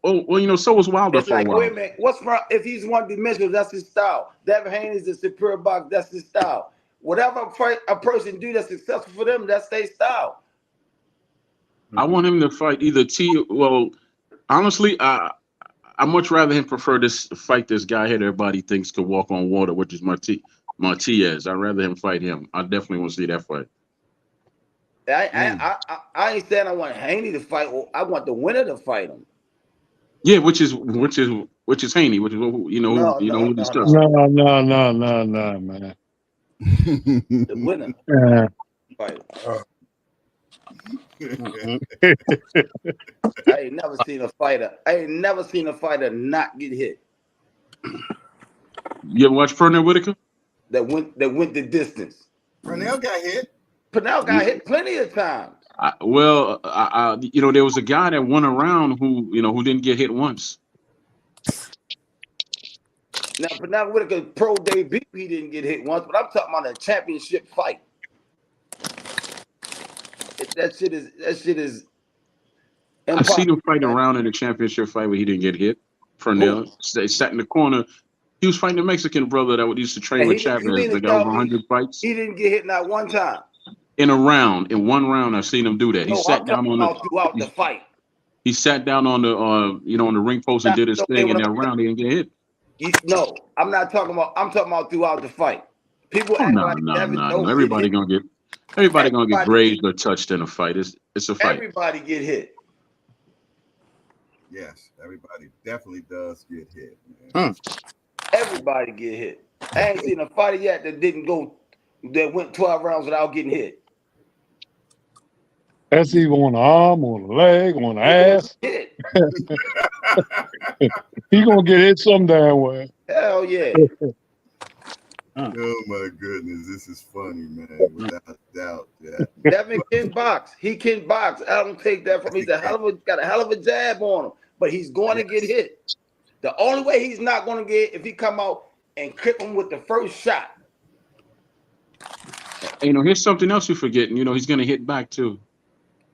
S3: so was Wilder
S7: It's
S3: for a
S7: like,
S3: while.
S7: wait a minute, what's wrong? If he's one-dimensional, that's his style. Devin Haney is a superior boxer, that's his style. Whatever a person do that's successful for them, that's their style.
S3: I want him to fight either Well, honestly, I much rather him prefer this guy here. Everybody thinks could walk on water, which is Matias. I'd rather him fight him. I definitely want to see that fight.
S7: I ain't saying I want Haney to fight. I want the winner to fight him.
S3: Yeah, which is Haney, which is who discussed.
S4: No, man.
S7: The winner.
S4: Yeah.
S7: Fight. I ain't never seen a fighter not get hit.
S3: You ever watch Pernell Whitaker?
S7: That went the distance.
S5: Pernell got hit.
S7: Pernell got hit plenty of times.
S3: There was a guy that won a round who didn't get hit once.
S7: Now, Pernell Whitaker pro debut, he didn't get hit once, but I'm talking about a championship fight. That shit is.
S3: I seen him fight around in a championship fight where he didn't get hit. Pernell sat in the corner. He was fighting a Mexican brother that used to train with Chavez. They got over 100 fights.
S7: He didn't get hit not one time.
S3: In one round, I've seen him do that. He sat down
S7: throughout the fight.
S3: He sat down on the on the ring post and did his thing in that round. He didn't get hit.
S7: No, I'm not talking about. I'm talking about throughout the fight. People
S3: No. Everybody gonna get grazed or touched in a fight. It's a fight.
S7: Everybody get hit.
S5: Yes, everybody definitely does get hit.
S3: Man.
S7: Everybody get hit. I ain't seen a fighter yet that went 12 rounds without getting hit.
S4: That's either on the arm, on the leg, on the ass. He gonna get hit some damn way.
S7: Hell yeah.
S5: Oh my goodness, this is funny, man. Without a doubt. Yeah.
S7: Devin can box. He can box. I don't take that from him. He's got a hell of a jab on him, but he's going to get hit. The only way he's not going to get if he come out and clip him with the first shot.
S3: Here's something else you're forgetting. He's going to hit back too.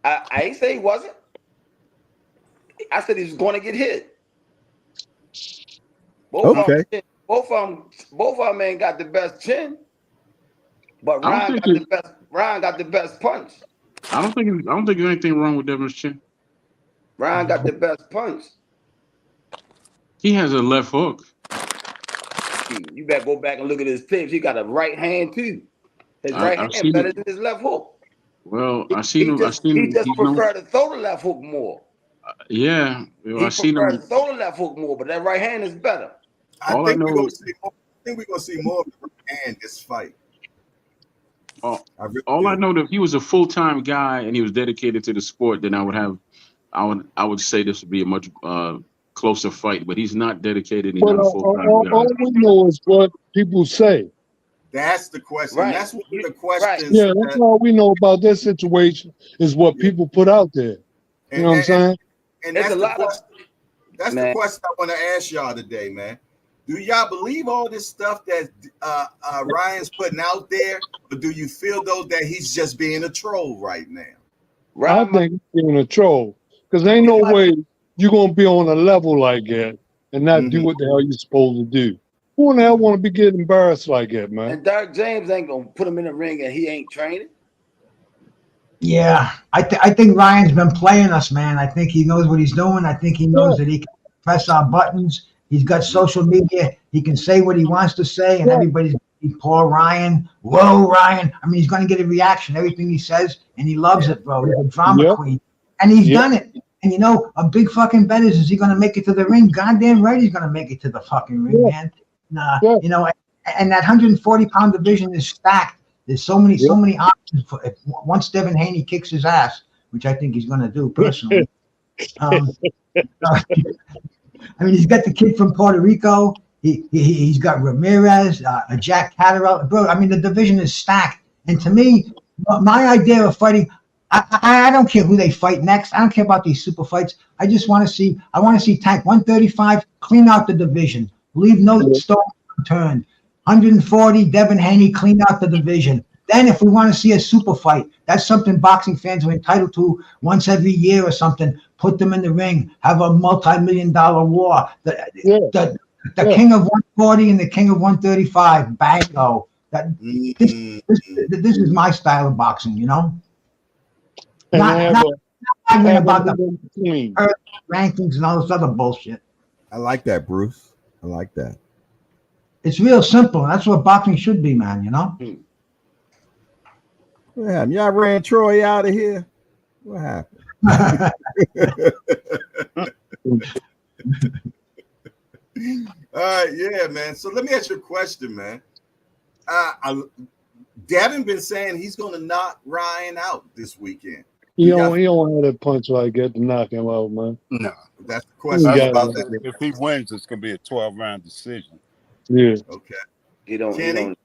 S7: I ain't say he wasn't. I said he was going to get hit. Both of them ain't got the best chin, but Ryan got the best punch.
S3: I don't think there's anything wrong with Devin's chin.
S7: Ryan got the best punch.
S3: He has a left hook.
S7: You better go back and look at his tapes. He got a right hand too. His right hand better than his left hook.
S3: Well, he just
S7: prefer to throw the left hook more.
S3: Yeah,
S7: I seen him throw the left hook more, but that right hand is better.
S5: I think we're gonna see more of the right hand this fight.
S3: I know that if he was a full-time guy and he was dedicated to the sport, then I would say this would be a much closer fight. But he's not dedicated. He's not a full-time guy.
S4: All we know is what people say.
S5: That's the question.
S7: Right.
S5: That's what the question.
S7: Right.
S4: Yeah, that's all we know about this situation is what people put out there. You know what I'm saying?
S5: And that's the question. That's the question I want to ask y'all today, man. Do y'all believe all this stuff that Ryan's putting out there, or do you feel though that he's just being a troll right now?
S4: I think he's being a troll because ain't no way you're gonna be on a level like that and not do what the hell you're supposed to do. Who in the hell want to be getting embarrassed like that, man?
S7: And Derek James ain't gonna put him in the ring and he ain't training.
S1: Yeah, I think Ryan's been playing us, man. I think he knows what he's doing. I think he knows that he can press our buttons. He's got social media. He can say what he wants to say, and everybody's poor Ryan. Whoa, Ryan. I mean, he's going to get a reaction. Everything he says, and he loves it, bro. He's a drama queen. And he's done it. And, you know, a big fucking bet is he going to make it to the ring? Goddamn right he's going to make it to the fucking ring, man. You know, and that 140-pound division is stacked. There's so many options for once Devin Haney kicks his ass, which I think he's going to do personally. I mean, he's got the kid from Puerto Rico. He's got Ramirez, Jack Catterall. Bro, I mean, the division is stacked. And to me, my idea of fighting, I don't care who they fight next. I don't care about these super fights. I just want to see. I want to see Tank 135 clean out the division, leave no stone unturned. 140, Devin Haney clean out the division. Then if we want to see a super fight, that's something boxing fans are entitled to once every year or something. Put them in the ring, have a multi-million-dollar war. The king of 140 and the king of 135, bango. This is my style of boxing, you know? Not about the rankings and all this other bullshit.
S2: I like that, Bruce. I like that.
S1: It's real simple. That's what boxing should be, man, you know?
S2: What happened? Y'all ran Troy out of here? What happened?
S5: All right, yeah, man. So let me ask you a question, man. Devin been saying he's going to knock Ryan out this weekend.
S4: He don't have that punch like that to knock him out, man.
S6: No.
S5: That's the question.
S6: If he wins, it's going to be a 12-round decision.
S4: Yeah.
S5: Okay.
S7: He don't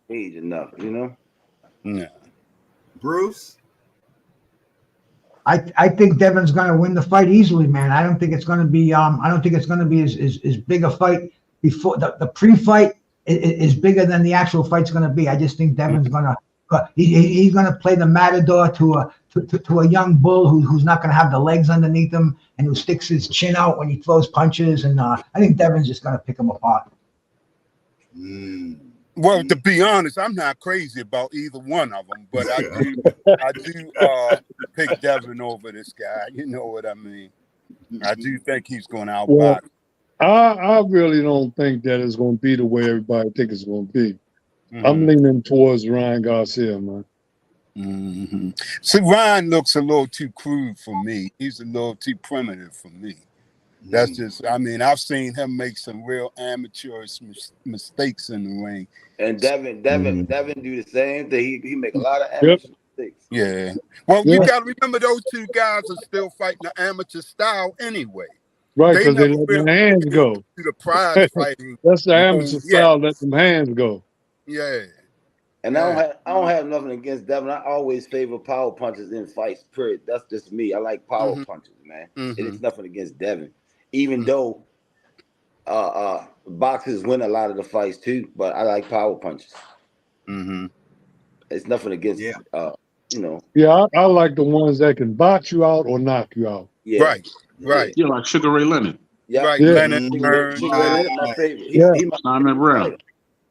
S7: age enough, you know?
S6: No.
S5: Bruce?
S1: I think Devin's going to win the fight easily, man. I don't think it's going to be as big a fight before the pre-fight is bigger than the actual fight's going to be. I just think Devin's going to he's going to play the matador to a young bull who's not going to have the legs underneath him and who sticks his chin out when he throws punches. And I think Devin's just going to pick him apart.
S6: Well, to be honest, I'm not crazy about either one of them, but I do pick Devin over this guy. You know what I mean? I do think he's going to outbox.
S4: I really don't think that it's going to be the way everybody thinks it's going to be. I'm leaning towards Ryan Garcia, man.
S6: See, Ryan looks a little too crude for me. He's a little too primitive for me. That's just, I mean, I've seen him make some real amateurish mistakes in the ring.
S7: And Devin do the same thing. He make a lot of amateur mistakes.
S6: Yeah. Well, you got to remember those two guys are still fighting the amateur style anyway.
S4: Right, because they let their hands go.
S6: To the prize fighting.
S4: That's the amateur style, let them hands go.
S6: Yeah.
S7: And I don't have nothing against Devin. I always favor power punches in fights, period. That's just me. I like power punches, man. It's nothing against Devin. Even though boxers win a lot of the fights too, but I like power punches. It's nothing against you know.
S4: Yeah, I like the ones that can box you out or knock you out.
S7: Yeah.
S3: Right. Yeah, like Sugar Ray Leonard.
S7: Yeah.
S6: Right.
S4: Yeah.
S6: Leonard
S7: Leonard, my favorite.
S3: Simon Brown.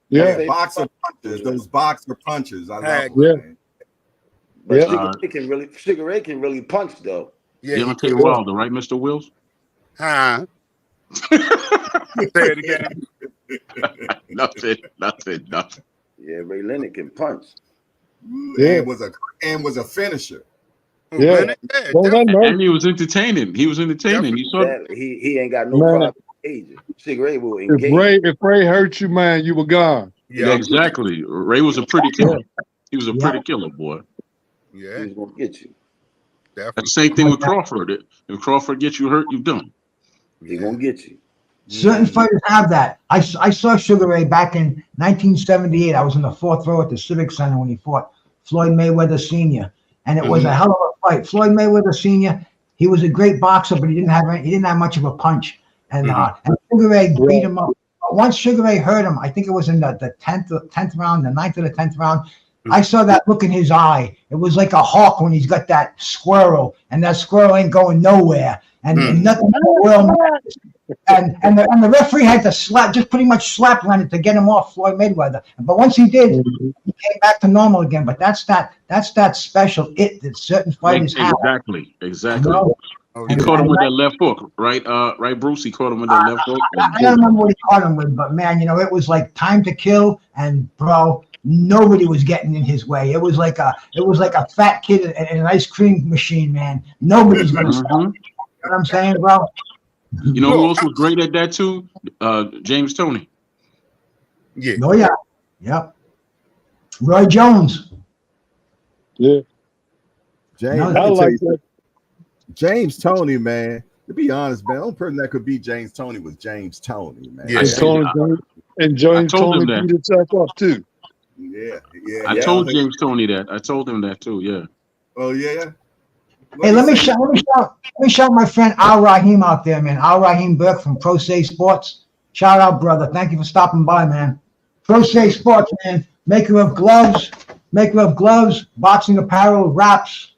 S4: Yeah.
S5: Boxer punches. Those boxer punches. I love
S4: them.
S7: But Sugar Ray can really punch though.
S3: Yeah. You want to tell you Wilder, right, Mr. Wills?
S6: Huh? Say it again.
S3: Nothing.
S7: Yeah, Ray Leonard can punch.
S5: Yeah, was a finisher.
S4: Yeah.
S3: And he was entertaining. He saw
S7: he ain't got no problem engaging. Sugar Ray will engage.
S4: If Ray hurt you, man, you were gone.
S3: Yeah, exactly. Ray was a pretty killer. He was a pretty killer, boy.
S6: Yeah.
S7: He was gonna get you.
S3: Definitely. The same thing with Crawford. If Crawford gets you hurt, you're done.
S7: He's gonna get you.
S1: Certain fighters have that. I saw Sugar Ray back in 1978. I was in the fourth row at the Civic Center when he fought Floyd Mayweather Sr. And it was a hell of a fight. Floyd Mayweather Sr., he was a great boxer, but he didn't have much of a punch. And Sugar Ray beat him up. Once Sugar Ray hurt him, I think it was in the 10th round, the 9th or the 10th round. I saw that look in his eye. It was like a hawk when he's got that squirrel, and that squirrel ain't going nowhere. And nothing in the world matters. and the referee had to just pretty much slap Leonard to get him off Floyd Mayweather. But once he did, he came back to normal again. But that's that special it that certain fighters have.
S3: Exactly.
S1: You know?
S3: He caught him with that left hook, right? Right, Bruce. He caught him with that left hook.
S1: I don't remember what he caught him with, but man, it was like time to kill, and bro, nobody was getting in his way. It was like a fat kid in an ice cream machine, man. Nobody's gonna stop. You know what I'm saying, bro?
S3: You know who else was great at that too? James Toney.
S6: Yeah.
S1: Oh yeah, yep. Roy Jones.
S4: Yeah.
S2: James,
S1: No,
S2: let
S4: I
S2: me tell
S4: like
S2: you,
S4: that.
S2: James Toney, man. To be honest, man, the only person that could beat James Toney was James Toney, man.
S6: Yeah.
S4: And James
S3: told him
S4: Toney
S3: that.
S4: beat himself up too.
S5: Yeah.
S3: I told James Toney that. I told him that too. Yeah.
S5: Oh yeah.
S1: Hey, let me shout my friend Al Rahim out there, man. Al Rahim Burke from Pro Se Sports. Shout out, brother. Thank you for stopping by, man. Pro Se Sports, man. Maker of gloves, boxing apparel, wraps,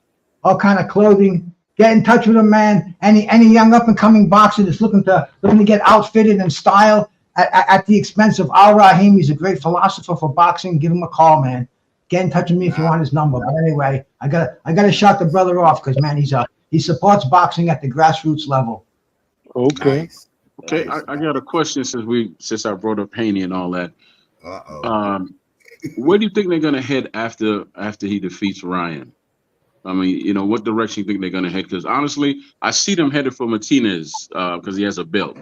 S1: all kind of clothing. Get in touch with him, man. Any young up and coming boxer that's looking to get outfitted in style at the expense of Al Rahim. He's a great philosopher for boxing. Give him a call, man. Get in touch with me if you want his number. But anyway, I gotta shut the brother off because man, he supports boxing at the grassroots level.
S4: Okay.
S5: Nice.
S3: Okay.
S5: Nice.
S3: I got a question since I brought up Haney and all that.
S5: Uh-oh.
S3: Where do you think they're gonna head after he defeats Ryan? I mean, what direction you think they're gonna head? Because honestly, I see them headed for Martinez because he has a belt.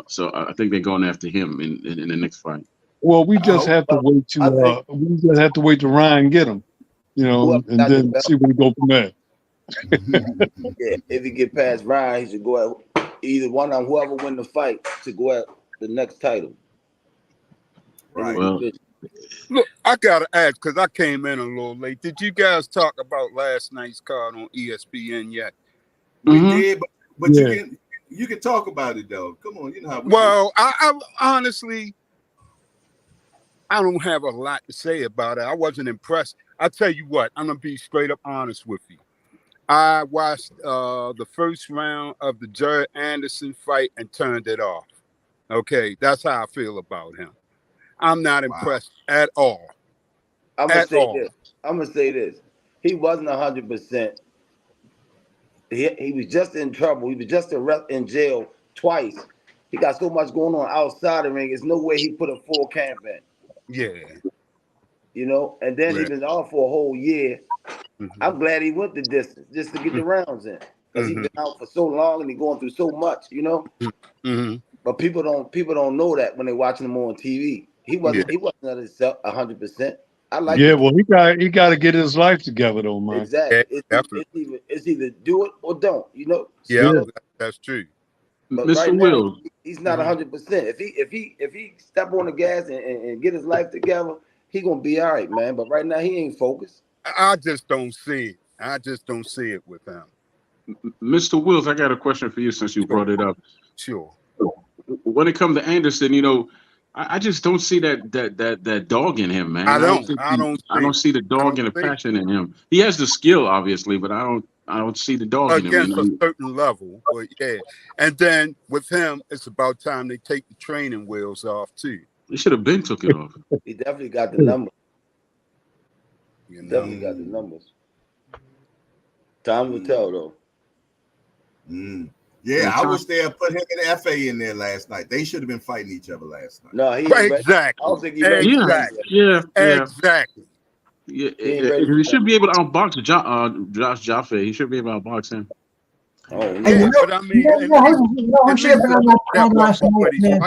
S3: So I think they're going after him in the next fight.
S4: Well, we just have to wait to Ryan get him, and then see where we go from there.
S7: Yeah, if he get past Ryan, he should go at either one of whoever win the fight to go at the next title.
S5: Right.
S3: Well,
S6: Look, I gotta ask because I came in a little late. Did you guys talk about last night's card on ESPN yet?
S5: We
S3: Mhm.
S5: did, but
S4: Yeah.
S5: you can talk about it though. Come on, you know how we
S6: Well, I honestly, I don't have a lot to say about it. I wasn't impressed. I tell you what, I'm gonna be straight up honest with you. I watched the first round of the Jared Anderson fight and turned it off. Okay, that's how I feel about him. I'm not impressed at all.
S7: I'm gonna
S6: At
S7: say
S6: all.
S7: this. I'm gonna say this. He wasn't 100%. He was just in trouble. He was just in jail twice. He got so much going on outside the ring. There's no way he put a full camp in.
S6: Yeah.
S7: And then he
S6: Right.
S7: been off for a whole year.
S6: Mhm.
S7: I'm glad he went the distance just to get the rounds in. Because he's been out for so long and he's going through so much,
S6: Mhm.
S7: But people don't know that when they're watching him on TV. He wasn't at himself 100%. I like
S4: Yeah,
S7: it.
S4: well, he got to get his life together, though, man.
S7: Exactly.
S6: Yeah,
S7: It's either do it or don't,
S6: Yeah,
S4: Yeah.
S6: that's true.
S7: But
S3: Mr.
S7: right now,
S3: Will,
S7: he's not 100%. If he step on the gas and get his life together, he gonna be all right, man. But right now he ain't focused.
S6: I just don't see it. I just don't see it with him.
S3: Mr. Wills, I got a question for you since you brought it up.
S6: Sure.
S3: When it comes to Anderson, I just don't see that dog in him, man.
S6: I don't
S3: see the dog and the passion in him. He has the skill, obviously, but I don't see the dog in him.
S6: Against a certain level, but yeah. And then with him, it's about time they take the training wheels off too.
S3: He should have been took it off.
S7: He definitely got the numbers.
S6: You know?
S7: Definitely got the numbers. Time will tell, though.
S5: Yeah, I wish they had put him and FA in there last night. They should have been fighting each other last night.
S7: No, he
S6: Right,
S7: ain't ready.
S6: exactly.
S7: I don't think he's ready.
S3: Yeah.
S6: Exactly.
S3: Yeah,
S7: He ain't ready for
S3: he should
S7: that.
S3: be able to outbox Josh Jaffe. He should be able to outbox him.
S7: Oh,
S1: Hey,
S6: Yeah, but I mean,
S1: who should have been on that card last night, man?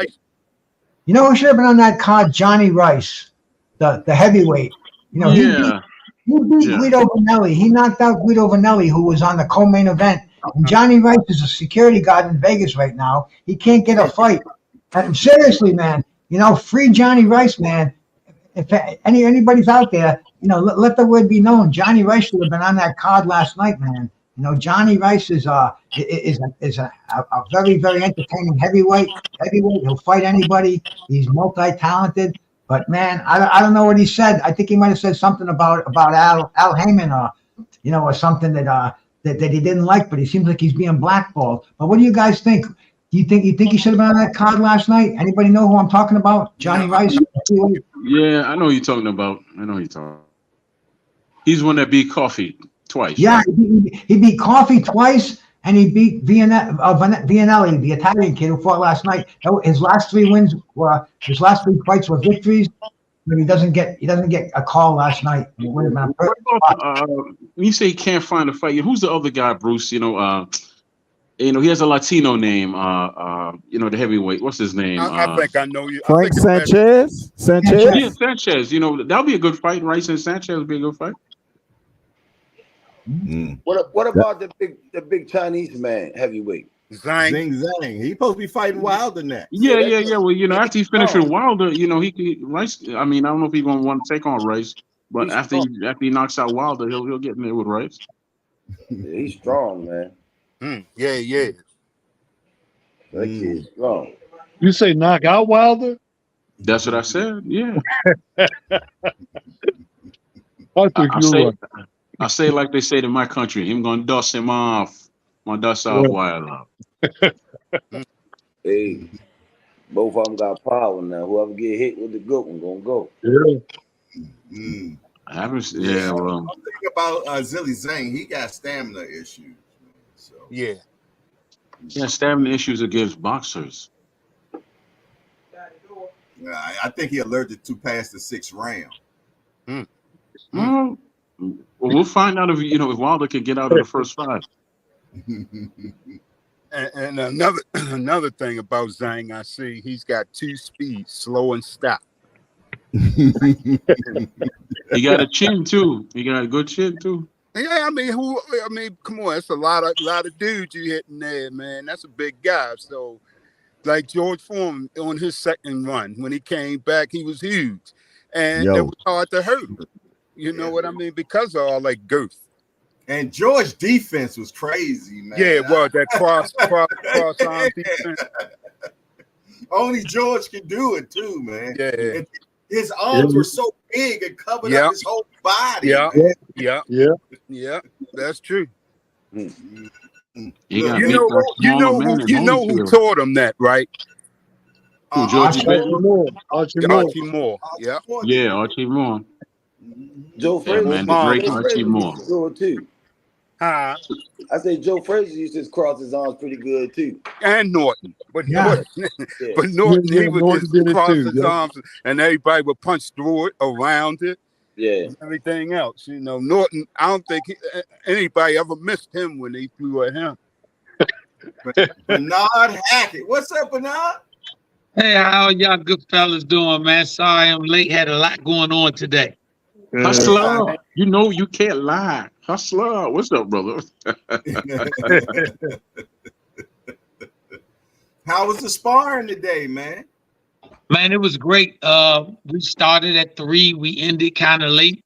S1: You know who should have been on that card? Johnny Rice, the heavyweight. He beat Guido Vanelli. He knocked out Guido Vanelli, who was on the co-main event. And Johnny Rice is a security guard in Vegas right now. He can't get a fight. And seriously, man, free Johnny Rice, man. If anybody's out there, let the word be known. Johnny Rice should have been on that card last night, man. Johnny Rice is a very, very entertaining heavyweight. He'll fight anybody. He's multi-talented. But man, I don't know what he said. I think he might have said something about Al Heyman or something that he didn't like. But he seems like he's being blackballed. But what do you guys think? Do you think he should have been on that card last night? Anybody know who I'm talking about? Johnny
S5: No.
S1: Rice?
S3: Yeah, I know who you're talking about. He's one that beat Coffee twice.
S1: Yeah,
S3: Right?
S1: he beat Coffee twice, and he beat Vianelli, the Italian kid who fought last night. His last 3 fights were victories. But he doesn't get a call last night. It would have been a
S3: What
S1: perfect spot.
S3: about, when you say he can't find a fight, who's the other guy, Bruce? He has a Latino name. The heavyweight. What's his name?
S6: I think I know you.
S2: Frank Sanchez.
S3: Yeah, Sanchez. That'll be a good fight. Rice and Sanchez would be a good fight.
S7: What about the big Chinese man heavyweight?
S6: Zhang.
S5: Zing. He supposed to be fighting Wilder next.
S3: Yeah. Well, after he finishes with Wilder, he could Rice. I mean, I don't know if he's gonna want to take on Rice, but after he knocks out Wilder, he'll get in there with Rice.
S7: Yeah, he's strong, man.
S6: Yeah.
S7: That kid's strong.
S4: You say knock out Wilder?
S3: That's what I said. Yeah.
S4: I think you're right.
S3: I say like they say in my country. Him gonna dust him off. My dust off Wilder.
S7: Hey, both of them got power now. Whoever get hit with the good one gonna go.
S4: Yeah.
S3: I haven't. Yeah. Well.
S5: I'm thinking about Zilly Zhang. He got stamina issues. So
S6: Yeah.
S3: Yeah, stamina issues against boxers.
S5: yeah, I think he allergic to past the 6th round.
S3: Well, we'll find out if Wilder can get out of the first 5.
S6: And another thing about Zhang, I see he's got 2 speeds, slow and stop.
S3: He got a chin too. He got a good chin too.
S6: Yeah, I mean, come on, that's a lot of dudes you hitting there, man. That's a big guy. So, like George Foreman on his second run, when he came back, he was huge, and it was hard to hurt him. You know what I mean? Because of all that girth.
S5: And George's defense was crazy, man.
S6: Yeah, it was that cross arm defense.
S5: Only George can do it too, man.
S6: Yeah.
S5: And his arms were so big and covered up his whole body.
S6: Yeah. That's true.
S3: He
S6: You
S3: got
S6: know who taught him that, right?
S3: Georgie Benton?
S6: Archie Moore. Yeah.
S3: Yeah, Archie Moore.
S7: Joe Frazier,
S3: man, the great Archie Moore.
S7: Good too.
S6: Huh?
S7: I say Joe Frazier used to cross his arms pretty good too.
S6: And Norton, but
S1: Yeah.
S6: Norton, he would
S4: Norton
S6: just
S4: did it
S6: cross
S4: too,
S6: his arms, and everybody would punch through it, around it,
S7: Yeah.
S6: and everything else. Norton, I don't think anybody ever missed him when they threw at him.
S5: Bernard Hackett. What's up, Bernard?
S8: Hey, how y'all good fellas doing, man? Sorry I'm late. Had a lot going on today.
S3: Hustler, you can't lie. Hustler, what's up, brother?
S5: How was the sparring today, man?
S8: Man, it was great. We started at 3. We ended kind of late.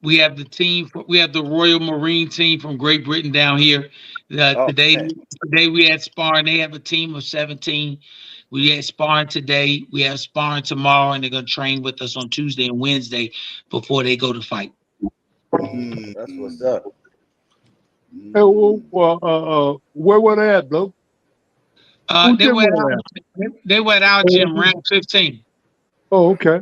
S8: We have the Royal Marine team from Great Britain down here. Today we had sparring. They have a team of 17. We had sparring today. We have sparring tomorrow, and they're gonna train with us on Tuesday and Wednesday before they go to fight.
S7: That's what's up.
S4: Hey, well, where were they at, though?
S8: They were at our gym, round 15.
S4: Oh, okay.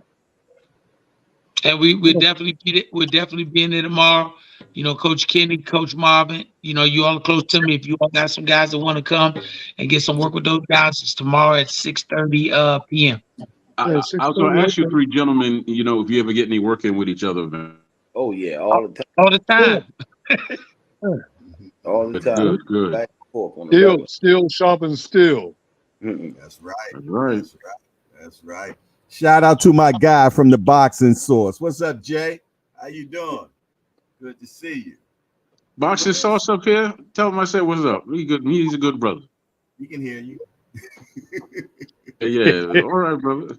S8: And we'll definitely be there. We'll definitely be in there tomorrow. Coach Kenny, Coach Marvin, you all are close to me. If you all got some guys that want to come and get some work with those guys, it's tomorrow at 6:30 p.m.
S3: I was going to ask you 3 gentlemen, if you ever get any work in with each other, man.
S7: Oh yeah, all the time.
S8: All the time.
S7: All the time.
S3: Good.
S7: Back and forth on the
S4: Still sharpen steel.
S5: That's right.
S3: That's right.
S5: That's right.
S2: Shout out to my guy from the Boxing Source. What's up, Jay?
S5: How you doing? Good to see you.
S3: Boxing Sauce up here. Tell him I said what's up. He's a good brother.
S5: He can hear you.
S3: Yeah. All right, brother.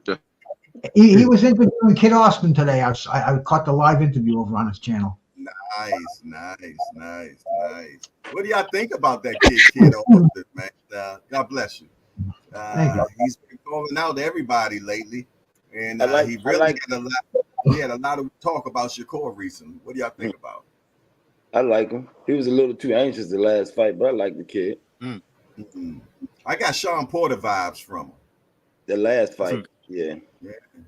S1: He was interviewing Kid Austin today. I caught the live interview over on his channel.
S5: Nice. What do y'all think about that kid Austin, man? God bless you. He's been calling out everybody lately, and he had a lot of talk about Shakur recently. What do y'all think about it?
S7: I like him. He was a little too anxious the last fight, but I like the kid.
S5: Mm-hmm. I got Sean Porter vibes from him.
S7: The last fight, yeah.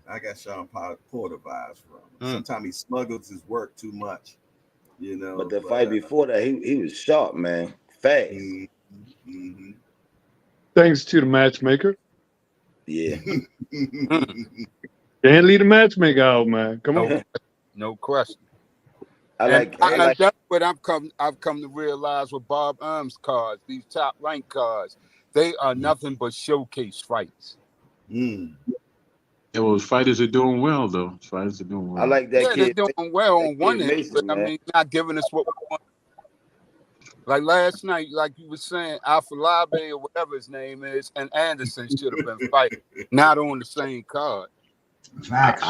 S5: I got Sean Porter vibes from him. Sometimes he smuggles his work too much, you know.
S7: But the fight before that, he was sharp, man, fast.
S5: Mm-hmm.
S4: Thanks to the matchmaker.
S7: Yeah.
S4: Can't leave the matchmaker out, man. Come on.
S6: No question.
S7: I like
S6: that's what I've come to realize with Bob Arms cards, these top rank cards, they are nothing but showcase fights.
S5: Mm.
S3: Yeah, well, fighters are doing well though. Fighters are doing well.
S7: I like that kid.
S6: They're doing well on one end,
S7: Mason,
S6: but I
S7: man.
S6: mean, not giving us what we want. Like last night, like you were saying, Afalabi or whatever his name is, and Anderson should have been fighting, not on the same card.
S1: Facts.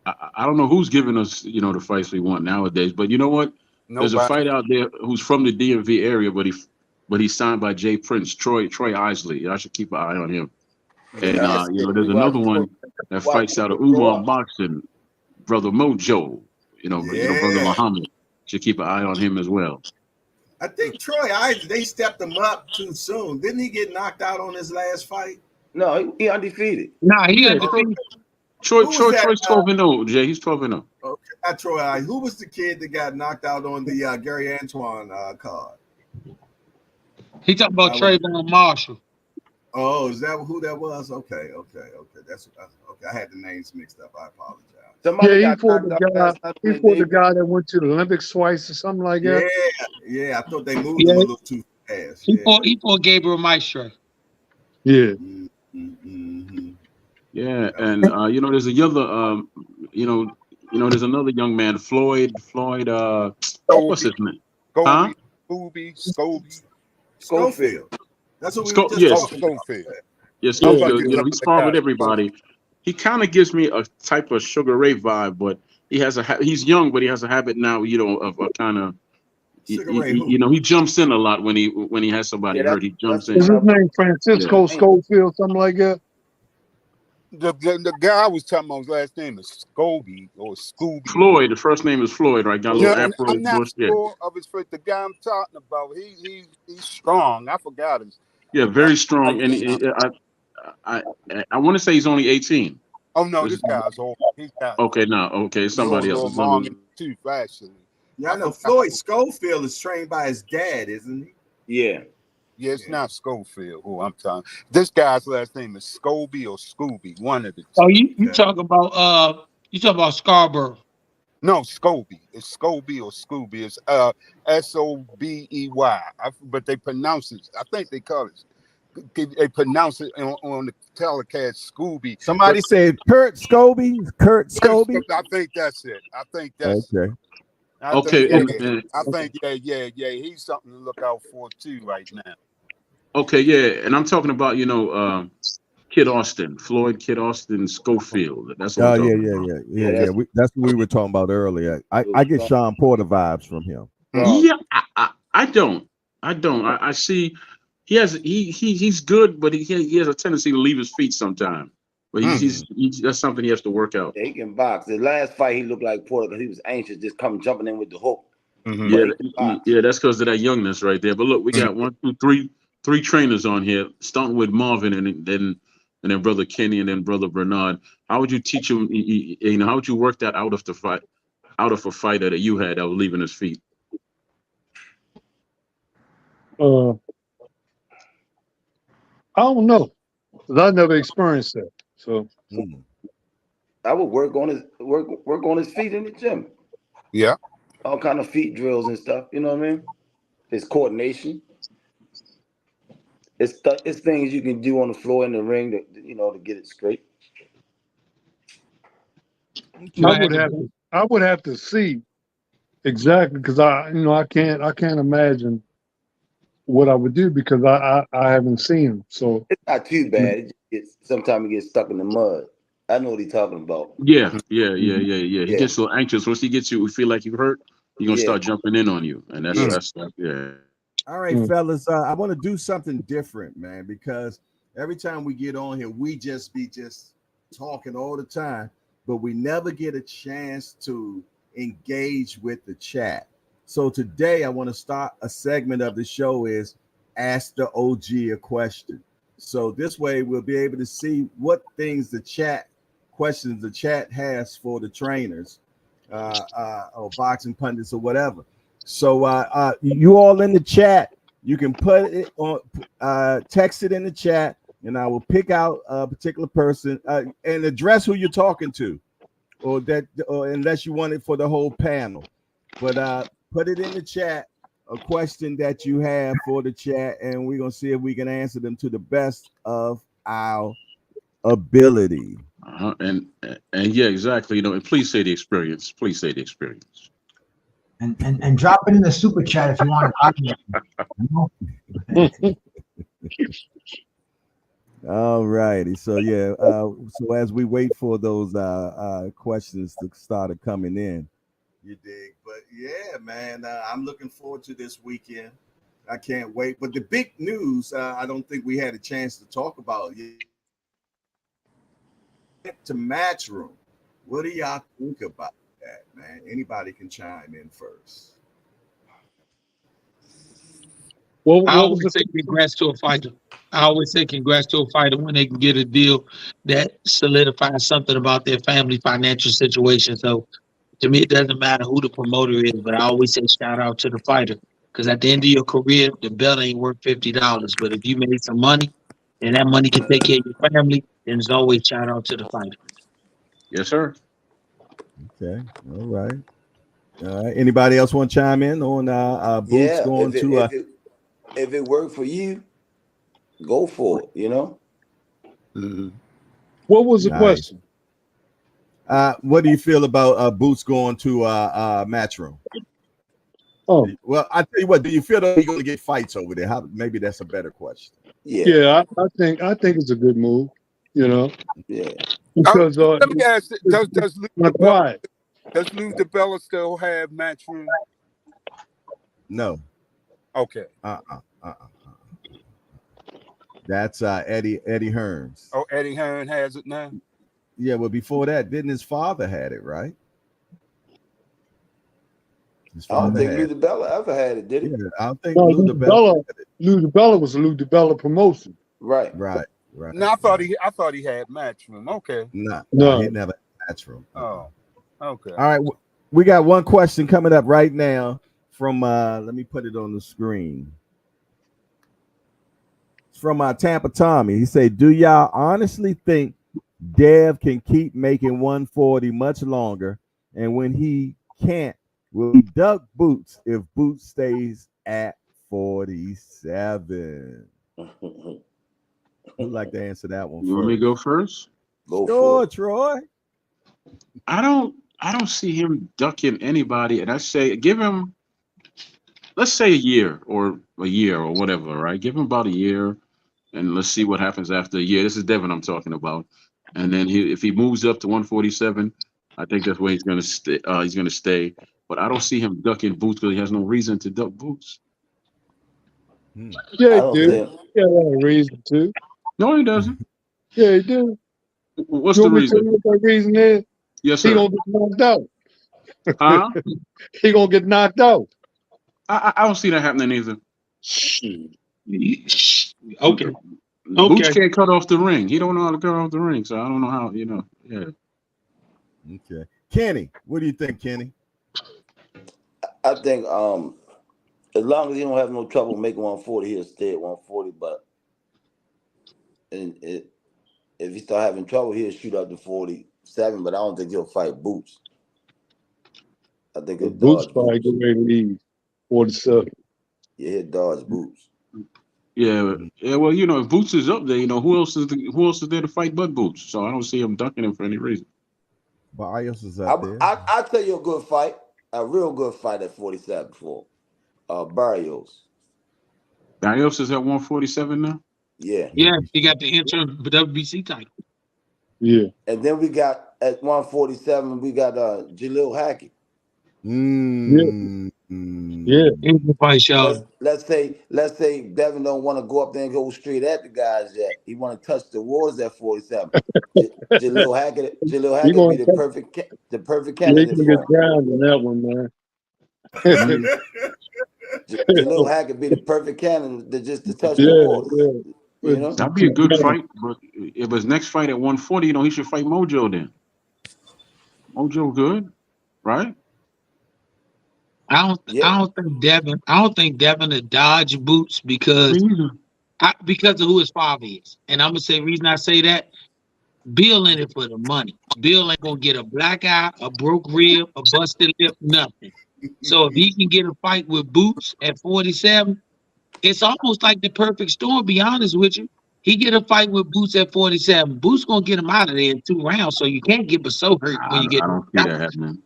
S3: I don't know who's giving us, you know, the fights we want nowadays, but you know what? There's a fight out there who's from the DMV area, but he's signed by Jay Prince, Troy Isley. I should keep an eye on him. And you know, there's another one that fights out of Uwan Boxing, brother Mojo. You know, brother Muhammad. Should keep an eye on him as well.
S5: I think Troy Isley, they stepped him up too soon. Didn't he get knocked out on his last fight?
S7: No, he undefeated.
S8: Nah, he undefeated.
S3: Troy's 12-0, Jay. He's 12-0.
S5: Okay, not Troy Isley. Who was the kid that got knocked out on the Gary Antoine card?
S8: He talking about Trayvon Marshall.
S5: Oh, is that who that was? Okay. That's okay. I had the names mixed up. I apologize.
S4: He fought the guy that went to the Olympics twice or something like that.
S5: Yeah. I thought they moved him a little too fast.
S8: He fought Gabriel Maestro.
S4: Yeah.
S5: Mm-hmm.
S3: Yeah, and you know, there's another there's another young man, Floyd. What's his name?
S5: Schofield. That's what we were just talking about.
S3: Yeah, Schofield. You know, he's sparring with everybody. He kind of gives me a type of Sugar Ray vibe, but he's young, but he has a habit now, you know, of a kind of, you know, he jumps in a lot when he has somebody hurt. He jumps in.
S4: Is his name Francisco Schofield, something like that?
S6: The guy I was talking about, his last name is Scooby or Scooby.
S3: Floyd. The first name is Floyd, right? Got a little afro.
S6: I'm not sure of his first. The guy I'm talking about, he's strong. I forgot him.
S3: Yeah, very strong, and I want to say he's only 18.
S6: Oh no, this guy's old.
S3: Okay, somebody else.
S6: Too fast.
S5: Yeah, I know Floyd Schofield is trained by his dad, isn't he?
S7: Yeah.
S6: Yeah, it's not Schofield who I'm talking. This guy's last name is Scooby or Scooby, one of the two.
S8: Oh, you talk about Scarborough.
S6: No, Scooby. It's Scooby or Scooby. It's Sobey. But they pronounce it. I think they call it. They pronounce it on the telecast Scooby.
S2: Somebody said Kurt Scobie.
S6: I think that's it.
S2: Okay.
S6: I think he's something to look out for too right now.
S3: Okay, yeah, and I'm talking about Kid Austin, Floyd Kid Austin Schofield. That's what
S2: yeah. That's what we were talking about earlier. I get Sean Porter vibes from him.
S3: Yeah, I don't. I see he's good, but he has a tendency to leave his feet sometimes. But he's that's something he has to work out.
S7: He can box. The last fight, he looked like Porter because he was anxious, just jumping in with the hook.
S3: Mm-hmm. Yeah, that's because of that youngness right there. But look, we got 1, 2, 3 trainers on here, starting with Marvin and then brother Kenny and then brother Bernard. How would you teach him? How would you work that out of a fighter that you had that was leaving his feet?
S4: I don't know, because I never experienced that. So
S7: I would work on his feet in the gym.
S6: Yeah,
S7: all kind of feet drills and stuff. You know what I mean? His coordination. It's things you can do on the floor in the ring to get it straight.
S4: I would have to see exactly, because I can't imagine what I would do because I haven't seen him. So
S7: it's not too bad. Sometimes he gets stuck in the mud. I know what he's talking about.
S3: Yeah. He gets so anxious once he gets you. We feel like you hurt. He's gonna start jumping in on you, and that's yeah.
S2: All right, fellas. I want to do something different, man, because every time we get on here, we just be talking all the time, but we never get a chance to engage with the chat. So today I want to start a segment of the show is Ask the OG a Question. So this way we'll be able to see what things questions the chat has for the trainers, or boxing pundits or whatever. So you all in the chat, you can put it on, text it in the chat, and I will pick out a particular person and address who you're talking to, or unless you want it for the whole panel. But put it in the chat, a question that you have for the chat, and we're gonna see if we can answer them to the best of our ability.
S3: And yeah, exactly. And please say the experience. Please say the experience.
S1: And drop it in the super chat if you want to.
S2: All righty. So yeah. So as we wait for those questions to start coming in,
S5: you dig? But yeah, man, I'm looking forward to this weekend. I can't wait. But the big news, I don't think we had a chance to talk about yet. To Matchroom. What do y'all think about that, man? Anybody can chime in first.
S8: I always say congrats to a fighter. I always say congrats to a fighter when they can get a deal that solidifies something about their family financial situation. So to me, it doesn't matter who the promoter is, but I always say shout out to the fighter. Because at the end of your career, the belt ain't worth $50. But if you made some money and that money can take care of your family, then it's always shout out to the fighter.
S3: Yes, sir.
S2: Okay. All right. All right. Anybody else want to chime in on Boots going to?
S7: If it worked for you, go for it. You know.
S4: Mm-hmm. What was the question?
S2: What do you feel about Boots going to Matchroom?
S4: Oh,
S2: well, I tell you what. Do you feel that he's going to get fights over there? Maybe that's a better question.
S7: Yeah.
S4: I think it's a good move. You know.
S7: Yeah.
S6: Because let me ask: does Lou DiBella still have Matchroom?
S2: No.
S6: Okay.
S2: That's Eddie Hearns.
S6: Oh, Eddie Hearn has it now.
S2: Yeah, well, before that, didn't his father had it, right?
S7: I don't think Lou DiBella ever had it, did he?
S2: Yeah, I don't think Lou DiBella.
S4: Lou DiBella was a Lou DiBella promotion.
S7: Right.
S6: No, I thought he had Matchroom. Okay.
S2: No, he never had Matchroom.
S6: Oh, okay.
S2: All right, we got one question coming up right now from let me put it on the screen. It's from Tampa Tommy. He said, "Do y'all honestly think Dev can keep making 140 much longer, and when he can't, will he duck Boots if Boots stays at 47?" Who'd like to answer that one?
S3: You want me to go first?
S7: Go
S2: for it, Troy.
S3: I don't see him ducking anybody, and I say give him, let's say a year or whatever, right? Give him about a year, and let's see what happens after a year. This is Devin I'm talking about. And then if he moves up to 147, I think that's where he's going to stay. He's going to stay, but I don't see him ducking Boots because he has no reason to duck Boots.
S4: Yeah, he do. Yeah, a reason to.
S3: No, he doesn't.
S4: Yeah, he do.
S3: What's the reason?
S4: What that reason is?
S3: Yes, sir.
S4: He gonna get knocked out.
S3: Huh?
S4: He gonna get knocked out.
S3: I don't see that happening either.
S8: Okay.
S3: Boots can't cut off the ring. He don't know how to cut off the ring, so I don't know how. Yeah.
S2: Okay, Kenny, what do you think, Kenny?
S7: I think as long as he don't have no trouble making 140, he'll stay at 140. But if he start having trouble, he'll shoot up to 47. But I don't think he'll fight Boots. I think he'll
S4: Boots
S7: dodge
S4: probably get ready to leave 47.
S7: Yeah, he'll dodge Boots.
S3: Yeah. Well, if Boots is up there, who else is there to fight but Boots? So I don't see him ducking him for any reason.
S2: Barrios is up there.
S7: I'll tell you a good fight, a real good fight at 47 for Barrios.
S3: Barrios is at 147 now?
S7: Yeah.
S8: Yeah, he got the interim WBC title.
S4: Yeah.
S7: And then we got at 147, we got Jalil Hackett.
S4: Yeah.
S7: Let's say Devin don't want to go up there and go straight at the guys yet. He want to touch the walls at 47. Jalil Hackett be the perfect candidate.
S4: Yeah, get down in that one, man.
S7: Jalil Hackett be the perfect candidate to touch the walls. You know,
S3: That'd be a good fight. But if his next fight at 140, he should fight Mojo then. Mojo good, right?
S8: I don't think Devin would dodge Boots because of who his father is. And I'm gonna say the reason I say that, Bill in it for the money. Bill ain't gonna get a black eye, a broke rib, a busted lip, nothing. So if he can get a fight with Boots at 47, it's almost like the perfect storm, be honest with you. He get a fight with Boots at 47. Boots gonna get him out of there in 2 rounds, so you can't get so hurt when you get.
S3: I don't see that happening.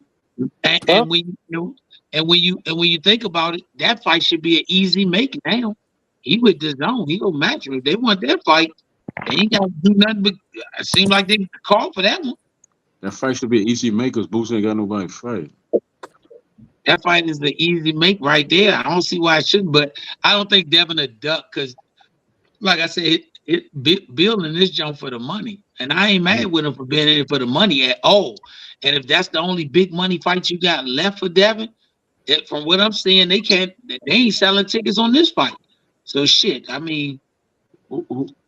S8: And when you think about it, that fight should be an easy make now. He with the zone, he gonna match him. If they want that fight, they ain't gotta do nothing but it seems like they call for that one.
S3: That fight should be an easy make because Boots ain't got nobody to fight.
S8: That fight is the easy make right there. I don't see why it shouldn't, but I don't think Devin a duck because, like I said, Bill in this jump for the money, and I ain't mad with him for being in it for the money at all. And if that's the only big money fight you got left for Devin, from what I'm seeing, they ain't selling tickets on this fight. So shit, I mean,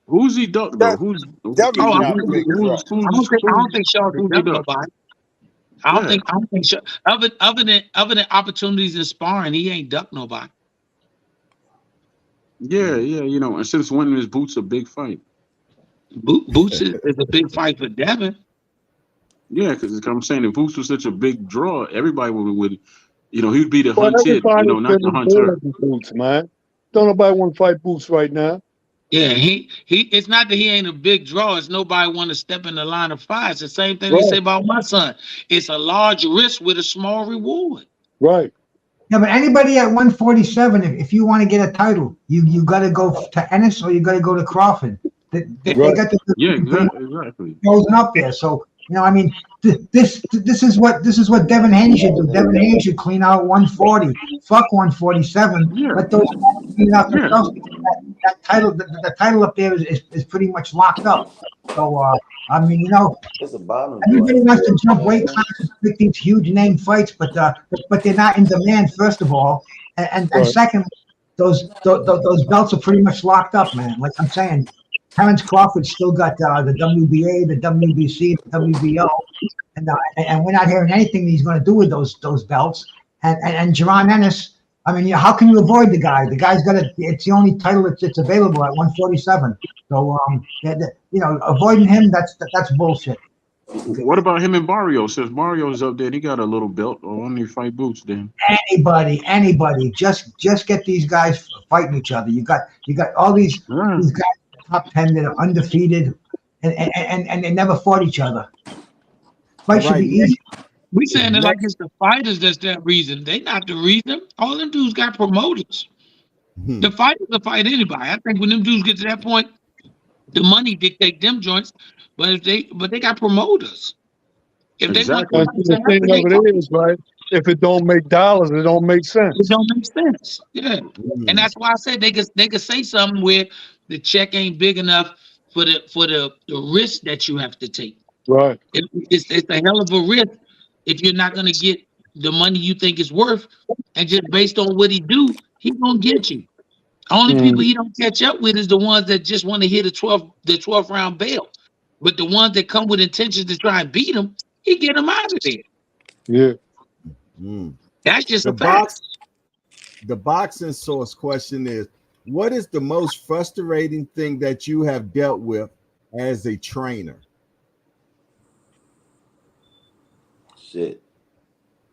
S3: who's he duck though? Who's
S6: Devin's
S8: I
S6: not a big draw.
S8: I don't think Shaw can duck nobody. I don't think Shaw, other than opportunities in sparring, he ain't duck nobody.
S3: Yeah, and since when is Boots a big fight?
S8: Boots is a big fight for Devin.
S3: Yeah, because I'm saying if Boots was such a big draw, everybody would he'd be the hunted, not the hunter.
S4: Boots, man. Don't nobody want to fight Boots right now.
S8: Yeah, he. It's not that he ain't a big draw. It's nobody want to step in the line of fire. It's the same thing they say about my son. It's a large risk with a small reward.
S4: Right.
S1: Yeah, but anybody at 147, if you want to get a title, you got to go to Ennis or you got to go to Crawford. They got the
S3: exactly
S1: frozen up there. So I mean, this is what Devin Haney should do. Devin Haney should clean out 140. Fuck 147.
S3: Yeah.
S1: Let those guys clean out the stuff. That title, the title up there is pretty much locked up. So I mean, everybody wants to jump weight classes, pick these huge name fights, but they're not in demand. First of all, and second, those belts are pretty much locked up, man. Like I'm saying, Terrence Crawford still got the WBA, the WBC, the WBO, and we're not hearing anything he's going to do with those belts. And Jaron Ennis, I mean, how can you avoid the guy? The guy's got it's the only title that's available at 147. So, avoiding him, that's bullshit.
S3: What about him and Barrios? Since Barrios up there, he got a little belt. Or only fight Boots then.
S1: Anybody, just get these guys fighting each other. You got all these guys top 10 that are undefeated, and they never fought each other. Fight should be easy.
S8: We saying it like it's the fighters that's that reason. They not the reason. All them dudes got promoters. The fighters will fight anybody. I think when them dudes get to that point, the money dictate them joints. But they got promoters. If
S3: exactly.
S4: The thing of it is, right? If it don't make dollars, it don't make sense.
S8: It don't make sense. Yeah, and that's why I said they could say something where the check ain't big enough for the risk that you have to take.
S4: Right.
S8: It's a hell of a risk if you're not gonna get the money you think it's worth, and just based on what he do, he gonna get you. Only people he don't catch up with is the ones that just want to hit the 12th round bail. But the ones that come with intentions to try and beat him, he get them out of there.
S4: Yeah.
S8: That's just a fact.
S2: The boxing source question is, what is the most frustrating thing that you have dealt with as a trainer?
S7: Shit.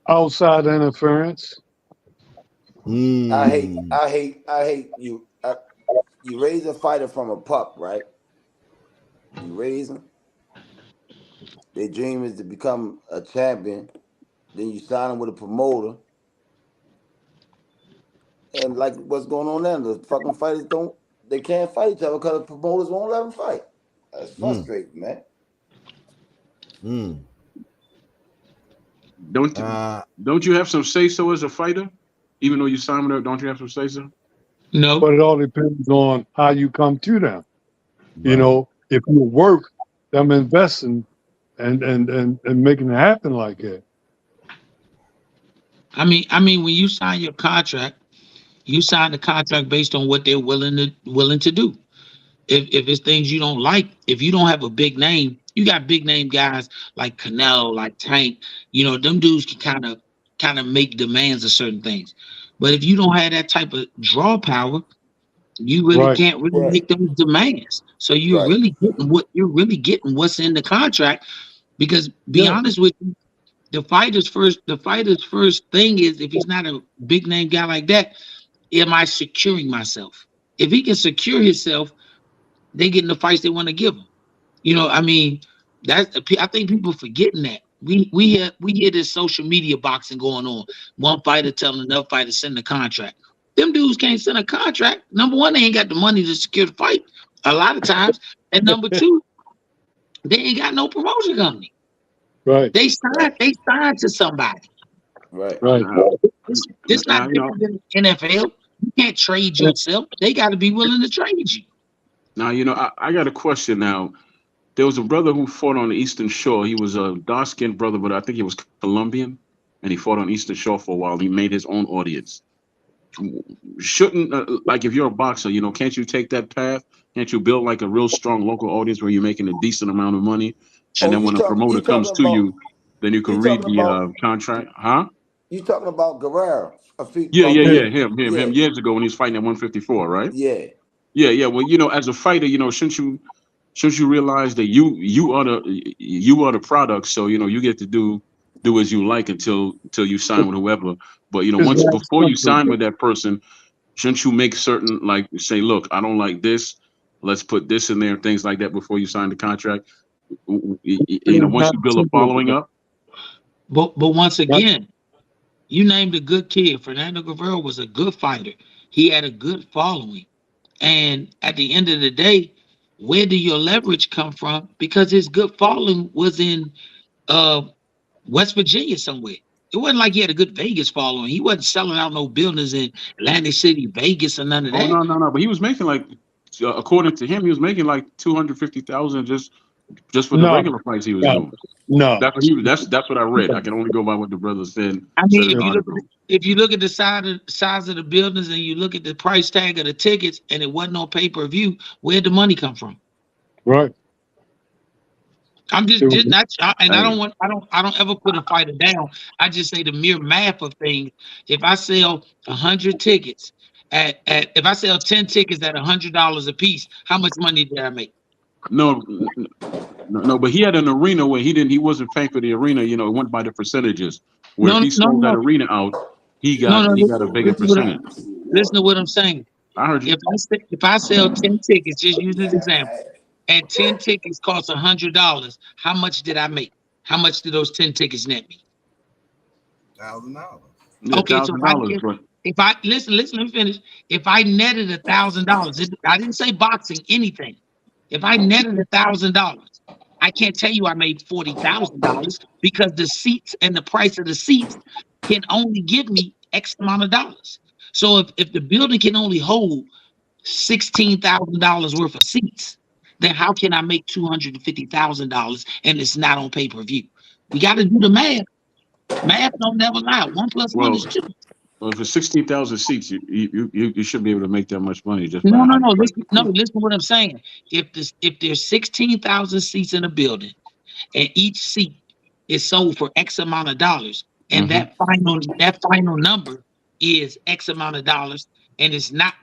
S4: Outside interference.
S7: I hate you. You raise a fighter from a pup, right? You raise them. Their dream is to become a champion. Then you sign them with a promoter. And like what's going on now, the fucking fighters they can't fight each other because the promoters won't let them fight. That's frustrating, man.
S3: Don't you have some say so as a fighter? Even though you sign them, don't you have some say so?
S8: No.
S4: But it all depends on how you come to them. Right. If you work them investing and making it happen like that.
S8: I mean, when you sign your contract, you sign the contract based on what they're willing to do. If it's things you don't like, if you don't have a big name, you got big name guys like Canelo, like Tank. You know, them dudes can kind of make demands of certain things. But if you don't have that type of draw power, you really
S4: Right.
S8: can't really make those demands. So you're
S7: Right.
S8: really getting what's in the contract. Because be
S4: Yeah.
S8: honest with you, the fighter's first thing is, if he's not a big name guy like that, am I securing myself? If he can secure himself, they get in the fights they want to give him. You know, I mean, I think people forgetting that. We hear this social media boxing going on. One fighter telling another fighter to send a contract. Them dudes can't send a contract. Number one, they ain't got the money to secure the fight a lot of times. And number two, they ain't got no promotion company.
S4: Right.
S8: They signed to somebody.
S7: Right.
S4: Right.
S8: It's not different than the NFL. You can't trade yourself. They got to be willing to trade you.
S3: Now, you know, I got a question now. There was a brother who fought on the Eastern Shore. He was a dark-skinned brother, but I think he was Colombian, and he fought on Eastern Shore for a while. He made his own audience. Shouldn't, like, if you're a boxer, you know, can't you take that path? Can't you build like a real strong local audience where you're making a decent amount of money? And then when a promoter comes to you, then you can read the contract, huh?
S7: You talking about Guerrero?
S3: Yeah, him years ago when he was fighting at 154, right?
S7: Yeah.
S3: Yeah. Well, you know, as a fighter, you know, shouldn't you realize that you are the product? So you know, you get to do as you like until you sign with whoever. But you know, before you sign with that person, shouldn't you make certain, like, say, look, I don't like this. Let's put this in there, things like that before you sign the contract. You know, once you build a following up.
S8: But once again, you named a good kid. Fernando Guerrero was a good fighter. He had a good following. And at the end of the day, where do your leverage come from? Because his good following was in West Virginia somewhere. It wasn't like he had a good Vegas following. He wasn't selling out no buildings in Atlantic City, Vegas, or none of that.
S3: Oh, no. But he was making like, according to him, he was making like $250,000 just for the regular fights he was doing.
S4: No,
S3: that's what I read. I can only go by what the brother said.
S8: I mean, if you look at the size of the buildings and you look at the price tag of the tickets, and it wasn't on pay-per-view, where'd the money come from?
S4: Right.
S8: I'm just not, and I don't ever put a fighter down. I just say the mere math of things. If I sell 100 tickets if I sell 10 tickets at $100 a piece, how much money did I make?
S3: No, but he had an arena where he wasn't paying for the arena. You know, it went by the percentages. Where if he sold that arena out, he got a bigger percentage.
S8: Listen to what I'm saying.
S3: I heard you.
S8: If I sell 10 tickets, just use this example, and 10 tickets cost $100, how much did I make? How much did those 10 tickets net me?
S5: $1,000.
S3: Yeah,
S8: Okay, so if I listen, let me finish. If I netted $1,000, I didn't say boxing, anything. If I netted $1,000, I can't tell you I made $40,000 because the seats and the price of the seats can only give me X amount of dollars. So if the building can only hold $16,000 worth of seats, then how can I make $250,000 and it's not on pay-per-view? We got to do the math. Math don't never lie. 1 + 1 is 2.
S3: Well, for 16,000 seats, you should be able to make that much money. Just
S8: No. Listen to what I'm saying. If there's 16,000 seats in a building, and each seat is sold for X amount of dollars, and that final number is X amount of dollars, and it's not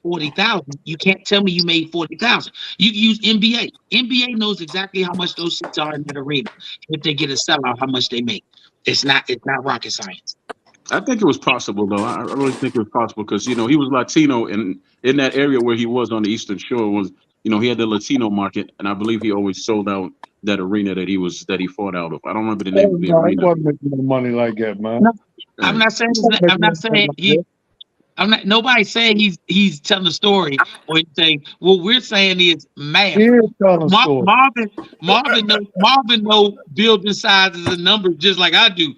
S8: 40,000, you can't tell me you made 40,000. You can use NBA. NBA knows exactly how much those seats are in that arena. If they get a sellout, how much they make. It's not rocket science.
S3: I think it was possible, though. I really think it was possible because, you know, he was Latino, and in that area where he was on the Eastern Shore was, you know, he had the Latino market, and I believe he always sold out that arena that he fought out of. I don't remember the name of the arena.
S4: He wasn't making no money like that, man.
S8: No, I'm not saying nobody saying he's telling the story or saying what we're saying is math. Marvin know building sizes and numbers just like I do.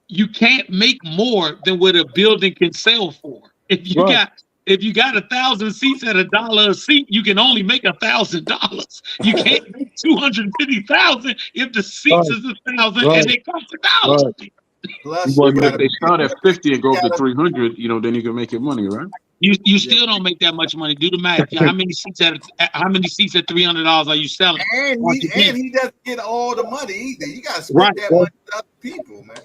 S8: You can't make more than what a building can sell for. If you got 1,000 seats at $1 a seat, you can only make $1,000. You can't make 250,000 if the seats is 1,000 and they cost $1.
S5: Plus,
S3: If they start at 50 and go up to 300, you know, then you can make your money, right?
S8: You still don't make that much money. Do the math. How many seats at $300 are you selling?
S5: And
S8: Once again.
S5: he doesn't get all the money either. You got to split
S8: Right.
S5: that money with other people, man.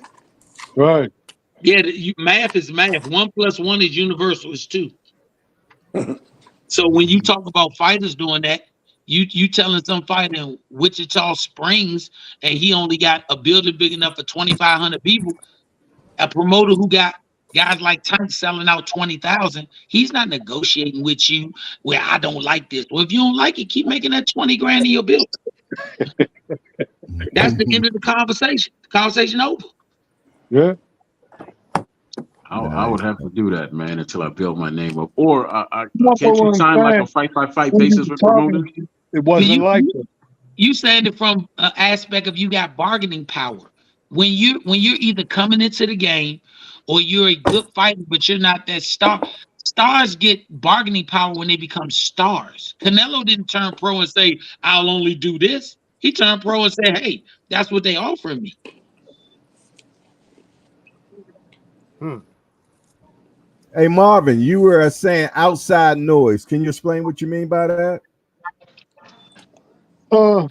S4: Right.
S8: Yeah, math is math. 1 + 1 is universal. It's 2. So when you talk about fighters doing that, you telling some fighter in Wichita Springs, and he only got a building big enough for 2,500 people. A promoter who got guys like Tank selling out 20,000, he's not negotiating with you where I don't like this. Well, if you don't like it, keep making that 20 grand in your bill. That's the end of the conversation. Conversation over.
S4: Yeah.
S3: I would have to do that, man, until I build my name up. Or can't
S4: That's
S3: you
S4: what
S3: sign
S4: I'm
S3: like
S4: saying.
S3: a fight-by-fight
S4: When you
S3: basis with
S4: talking,
S3: promoters?
S4: it wasn't like that.
S8: You saying it from an aspect of you got bargaining power. When you're either coming into the game or you're a good fighter, but you're not that star. Stars get bargaining power when they become stars. Canelo didn't turn pro and say, I'll only do this. He turned pro and said, hey, that's what they offering me.
S2: Hey Marvin, you were saying outside noise. Can you explain what you mean by that?
S4: What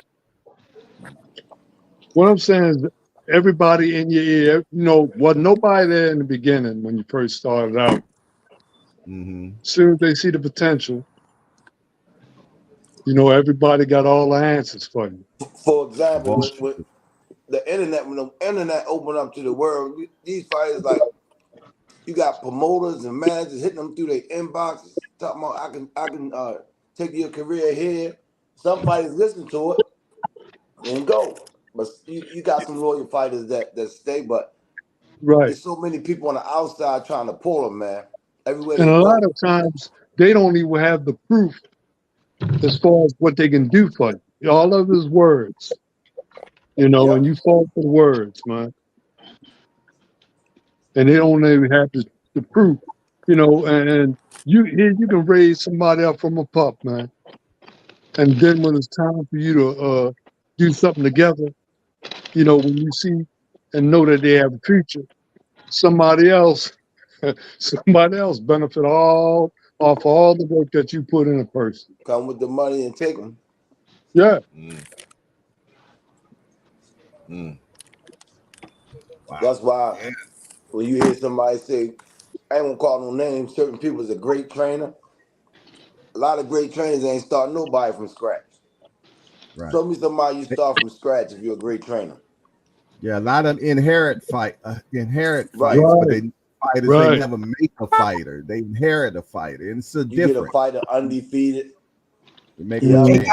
S4: I'm saying is everybody in your ear, wasn't nobody there in the beginning when you first started out.
S2: Mm-hmm.
S4: As soon as they see the potential, everybody got all the answers for you.
S7: For example, with the internet, when the internet opened up to the world, these fighters, like, you got promoters and managers hitting them through their inboxes, talking about I can take your career here. Some fighters listen to it and go. But you got some loyal fighters that stay, but
S4: Right.
S7: there's so many people on the outside trying to pull them, man. Everywhere
S4: And
S7: they
S4: a
S7: go.
S4: lot of times they don't even have the proof as far as what they can do for you. All of his words, and you fall for the words, man. And they don't even have the proof, and you can raise somebody up from a pup, man. And then when it's time for you to do something together, when you see and know that they have a future, somebody else benefit all off all the work that you put in a person.
S7: Come with the money and take them.
S4: Yeah.
S5: Wow.
S7: That's why when you hear somebody say, I ain't gonna call no names, certain people is a great trainer. A lot of great trainers ain't start nobody from scratch.
S2: Right.
S7: Show me somebody you start from scratch if you're a great trainer.
S2: Yeah, a lot of inherit fights,
S7: Right.
S2: but they fighters
S4: Right.
S2: they never make a fighter. They inherit a fighter, and it's a
S7: You get a
S2: different.
S7: fighter undefeated.
S2: They make
S7: Yeah,
S2: a
S1: Hey,
S2: name.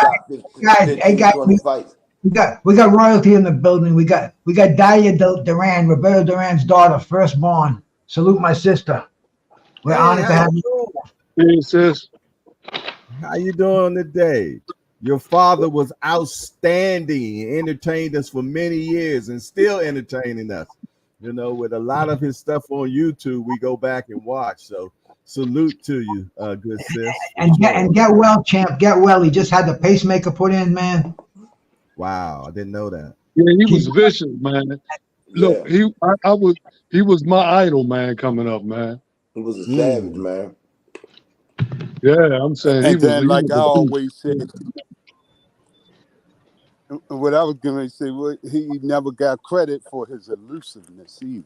S1: guys,
S7: 20 fights.
S1: we got royalty in the building. We got Dalia Duran, Roberto Duran's daughter, firstborn. Salute my sister. We're honored to have you.
S4: He says,
S2: How you doing today? Your father was outstanding, entertained us for many years, and still entertaining us. With a lot of his stuff on YouTube, we go back and watch. So salute to you, good sis.
S1: And get well, champ. Get well. He just had the pacemaker put in, man.
S2: Wow, I didn't know that.
S4: yeah, he was vicious, man. Look, he was my idol, man, coming up, man.
S7: He was a savage, man.
S4: Yeah, I'm saying he
S6: And
S4: was.
S6: then,
S4: he
S6: like
S4: was
S6: I
S4: a beast.
S6: always said, what I was gonna say, he never got credit for his elusiveness either.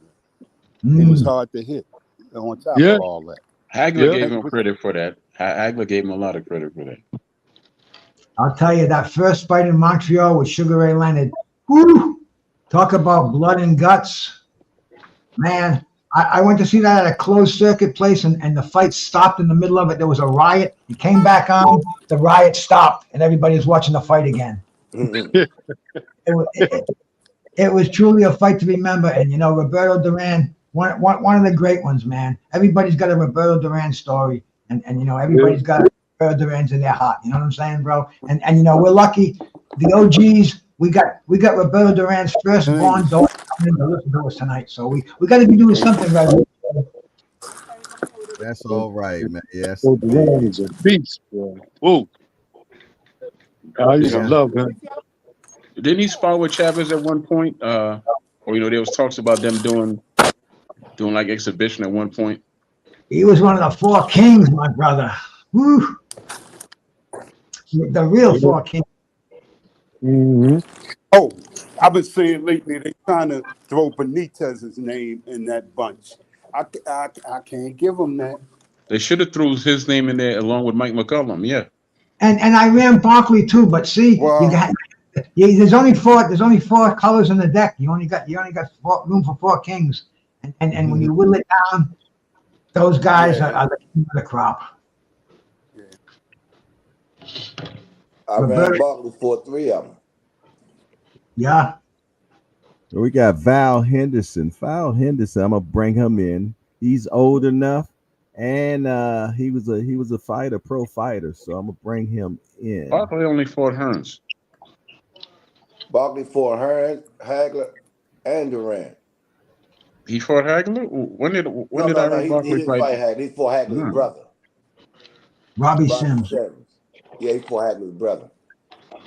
S6: He was hard to hit. On top
S4: Yeah.
S6: of all that,
S3: Hagler
S4: Yeah.
S3: gave him credit for that. Hagler gave him a lot of credit for that.
S1: I'll tell you, that first fight in Montreal with Sugar Ray Leonard, whoo, talk about blood and guts. Man, I went to see that at a closed circuit place, and the fight stopped in the middle of it. There was a riot. He came back on, the riot stopped, and everybody was watching the fight again. It was truly a fight to remember. And, Roberto Duran, one of the great ones, man. Everybody's got a Roberto Duran story, and everybody's got Roberto Duran's in their heart. You know what I'm saying, bro? And we're lucky. The OGs, we got Roberto Duran's firstborn daughter coming in to listen to us tonight. So we got to be doing something right.
S2: That's all right, man. Yes.
S4: Oh, Duran is a beast, bro. Whoa. I used to love him.
S3: Didn't he spar with Chavez at one point? Or there was talks about them doing like exhibition at one point.
S1: He was one of the four kings, my brother. Woo. The real four kings.
S4: Mm-hmm.
S6: Oh, I've been seeing lately they trying to throw Benitez's name in that bunch. I can't give them that.
S3: They should have threw his name in there along with Mike McCollum. Yeah.
S1: And I ran Barkley too, but see,
S6: Well,
S1: there's only four colors in the deck. You only got room for four kings. And when you whittle it down, those guys are the king of the crop.
S9: I ran Barkley for 3 of them.
S1: Yeah.
S2: We got Val Henderson. Val Henderson, I'm gonna bring him in. He's old enough, and he was a fighter, pro fighter. So I'm gonna bring him in.
S3: Barkley only fought Hearns.
S9: Barkley fought Hearns, Hagler, and Durant.
S3: He fought Hagler? When did
S9: No,
S3: Barkley
S9: he didn't
S3: fight?
S9: fight Hagler. He fought Hagler's brother.
S1: Robbie Sims.
S9: Yeah, he fought Hagler's brother.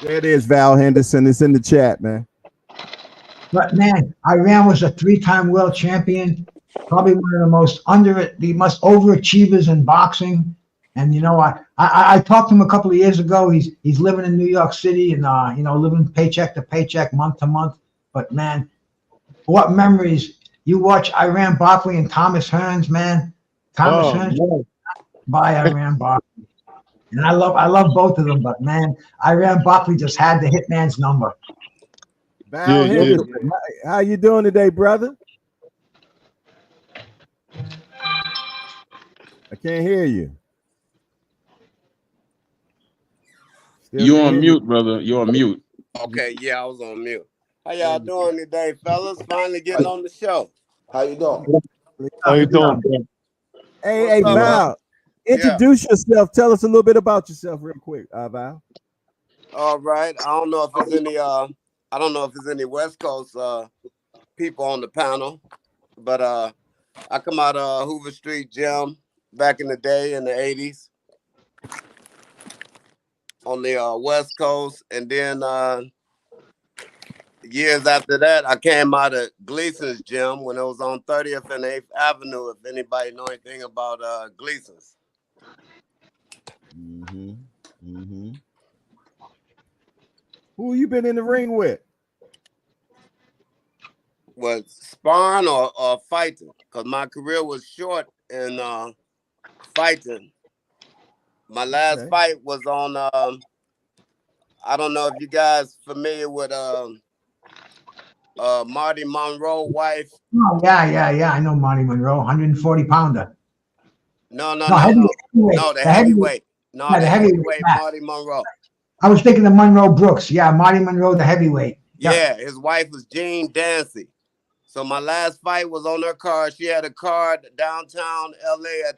S2: There it is, Val Henderson. It's in the chat, man.
S1: But man, Iran was a 3-time world champion, probably one of the most overachievers in boxing. And you know, I talked to him a couple of years ago. He's living in New York City and living paycheck to paycheck, month to month. But man, what memories! You watch Iran Barkley and Thomas Hearns, man. Thomas Hearns by Iran Barkley. And I love both of them, but man, Iran Barkley just had the hitman's number.
S2: Val Henderson, how you doing today, brother? I can't hear you.
S3: You on mute, brother. You're on mute.
S10: Okay, yeah, I was on mute. How y'all doing today, fellas? Finally getting on the show.
S9: How you doing?
S4: How you doing, bro?
S2: Hey, Val. Introduce yourself. Tell us a little bit about yourself, real quick, Val.
S10: All right. I don't know if there's any West Coast people on the panel, but I come out of Hoover Street Gym back in the day in the 80s on the West Coast, and then years after that, I came out of Gleason's Gym when it was on 30th and 8th Avenue. If anybody know anything about Gleason's.
S2: Who you been in the ring with?
S10: Was sparring or fighting? Because my career was short in fighting. My last fight was on, I don't know if you guys familiar with Marty Monroe wife.
S1: Oh, yeah. I know Marty Monroe, 140-pounder.
S10: No, the heavyweight. No, the heavyweight, Marty Monroe.
S1: I was thinking of Monroe Brooks. Yeah, Marty Monroe, the heavyweight.
S10: Yeah, his wife was Jean Dancy. So my last fight was on her card. She had a card downtown LA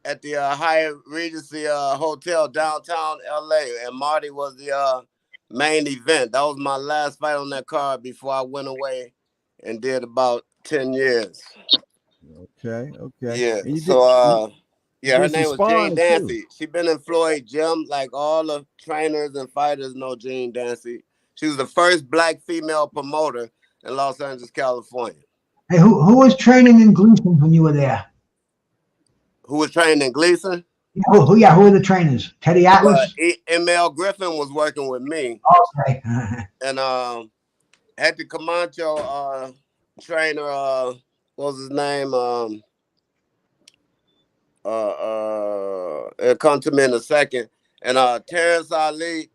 S10: at the Hyatt Regency Hotel downtown LA, and Marty was the main event. That was my last fight on that card before I went away and did about 10 years.
S2: Okay.
S10: Yeah. So her name was Jean Dancy. She been in Floyd Gym, like all the trainers and fighters know Jean Dancy. She was the first black female promoter in Los Angeles, California.
S1: Hey, who was training in Gleason when you were there?
S10: Who was training in Gleason?
S1: Who were the trainers? Teddy Atlas?
S10: M.L. Griffin was working with me.
S1: Okay.
S10: And Hector Camacho trainer, what was his name? It'll come to me in a second. And Terrence Ali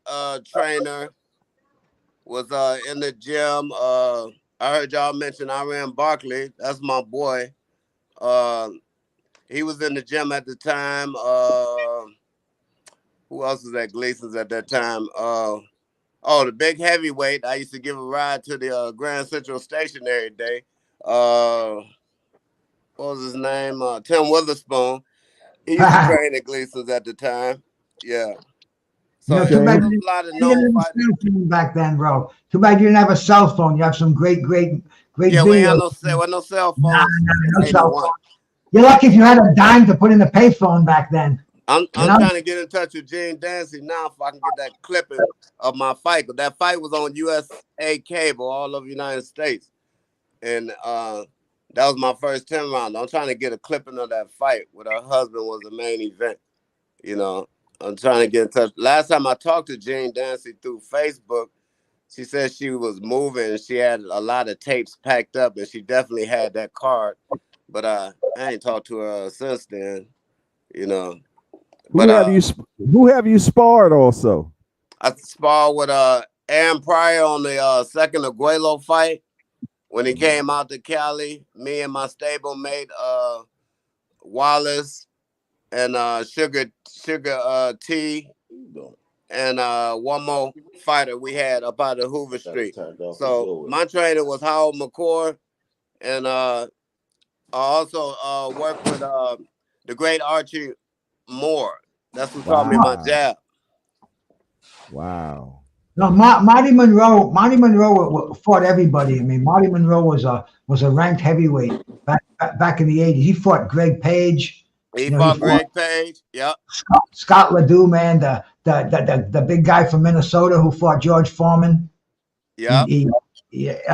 S10: trainer was in the gym. I heard y'all mention Iran Barkley. That's my boy. He was in the gym at the time. Who else was at Gleason's at that time? The big heavyweight. I used to give a ride to the Grand Central Station every day. What was his name? Tim Witherspoon. He used to train at Gleason's at the time. Yeah. So
S1: too bad
S10: a lot of known fighters
S1: back then, bro. Too bad you didn't have a cell phone. You have some great
S10: Yeah,
S1: videos.
S10: we had no cell phones.
S1: No cell phone. You're lucky if you had a dime to put in the payphone back then.
S10: I'm trying to get in touch with Jean Dancy now if I can get that clipping of my fight. But that fight was on USA Cable all over the United States. And That was my first 10 round. I'm trying to get a clipping of that fight with her husband was the main event. You know, I'm trying to get in touch. Last time I talked to Jane Dancy through Facebook, she said she was moving and she had a lot of tapes packed up and she definitely had that card. But I ain't talked to her since then, you know. But
S2: who have you sparred also?
S10: I sparred with Aaron Pryor on the second Aguelo fight when he came out to Cali. Me and my stablemate Wallace and Sugar T and one more fighter we had up out of Hoover Street. So my trainer was Howard McCord, and I also worked with the great Archie Moore. That's who taught me my jab.
S2: Wow.
S1: No, Marty Monroe fought everybody. I mean, Marty Monroe was a ranked heavyweight back in the 80s. He fought Greg Page.
S10: He fought Greg Page. Yep.
S1: Scott Ledoux, man, the big guy from Minnesota who fought George Foreman.
S10: Yeah.
S1: I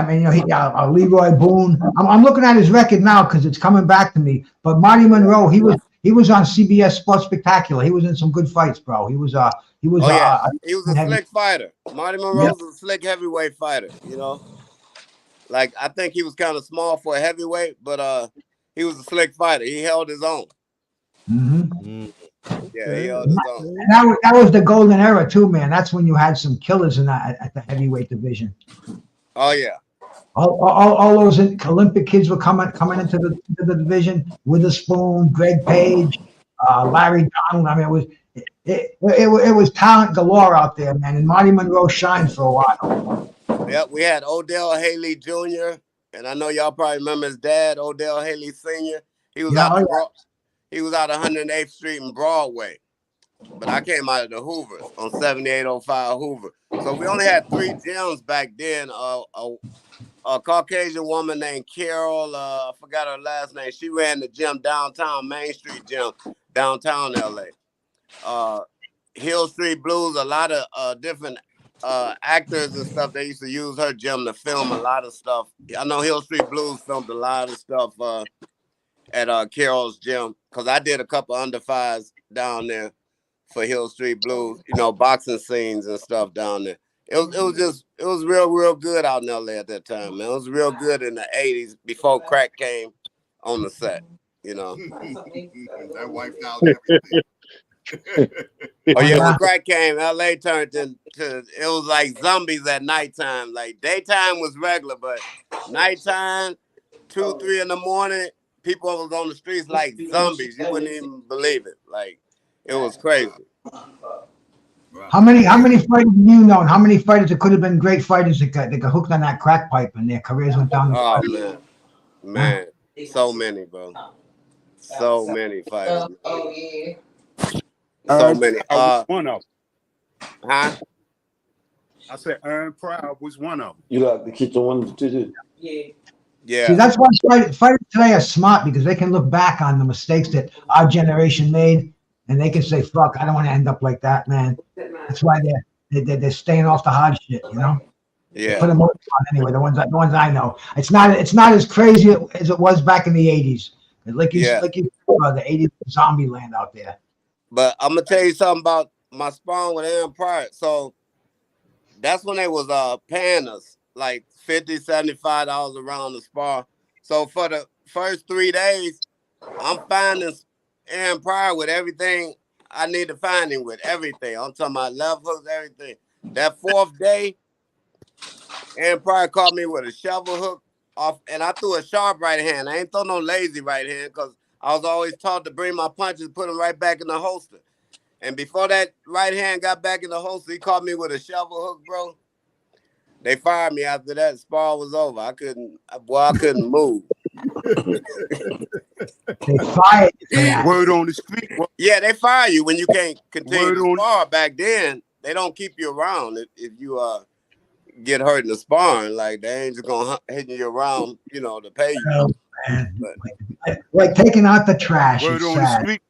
S1: mean, Leroy Boone. I'm looking at his record now because it's coming back to me. But Marty Monroe, he was on CBS Sports Spectacular. He was in some good fights, bro. He was a
S10: slick fighter. Marty Monroe's a slick heavyweight fighter. You know, like I think he was kind of small for a heavyweight, but he was a slick fighter. He held his own.
S1: Mm-hmm.
S10: Yeah, he held his own.
S1: And that was the golden era too, man. That's when you had some killers in that at the heavyweight division.
S10: Oh yeah.
S1: All those Olympic kids were coming into the division. Witherspoon, Greg Page, Larry Donald. I mean, it was talent galore out there, man. And Marty Monroe shined for a while.
S10: Yep, we had Odell Haley Jr. and I know y'all probably remember his dad, Odell Haley Sr. He was he was out 108th Street and Broadway, but I came out of the Hoover on 7805 Hoover. So we only had 3 gyms back then. A Caucasian woman named Carol, I forgot her last name. She ran the gym downtown, Main Street gym, downtown LA. Hill Street Blues, a lot of different actors and stuff. They used to use her gym to film a lot of stuff. I know Hill Street Blues filmed a lot of stuff at Carol's gym because I did a couple under fives down there for Hill Street Blues, you know, boxing scenes and stuff down there. It was real good out in LA at that time, man. It was real good in the 80s before crack came on the set, you know.
S5: That wiped out everything.
S10: Oh yeah, when crack came, LA turned into, it was like zombies at nighttime. Like daytime was regular, but nighttime, 2, 3 in the morning, people was on the streets like zombies. You wouldn't even believe it. Like it was crazy.
S1: How many fighters do you know? And how many fighters that could have been great fighters that got hooked on that crack pipe and their careers went down?
S10: Man, so many, bro. So many fighters.
S6: Oh
S10: yeah. So many.
S6: One of them.
S10: Huh?
S6: I said Aaron Pryor was one of them.
S9: You like the kitchen one too?
S10: Yeah.
S1: See, that's why fighters today are smart because they can look back on the mistakes that our generation made, and they can say, "Fuck, I don't want to end up like that, man." That's why they're staying off the hard shit, you know.
S10: Yeah.
S1: For the most part, anyway, the ones I know, it's not as crazy as it was back in the 80s. Like you the 80s zombie land out there.
S10: But I'm gonna tell you something about my sparring with Aaron Pryor. So that's when they was paying us like $50, $75 around the spar. So for the first 3 days, I'm finding Aaron Pryor with everything I need to find him with. Everything. I'm talking about left hooks, everything. That 4th day, Aaron Pryor caught me with a shovel hook off, and I threw a sharp right hand. I ain't throw no lazy right hand because I was always taught to bring my punches, put them right back in the holster. And before that right hand got back in the holster, he caught me with a shovel hook, bro. They fired me after that. Spar was over. I couldn't move.
S1: They fired you.
S6: Word on the street.
S10: Yeah, they fire you when you can't continue to spar. Back then, they don't keep you around if you get hurt in the sparring. Like they ain't just gonna hit you around, you know, to pay you.
S1: Oh, man. Like taking out the trash.
S6: Word on the street.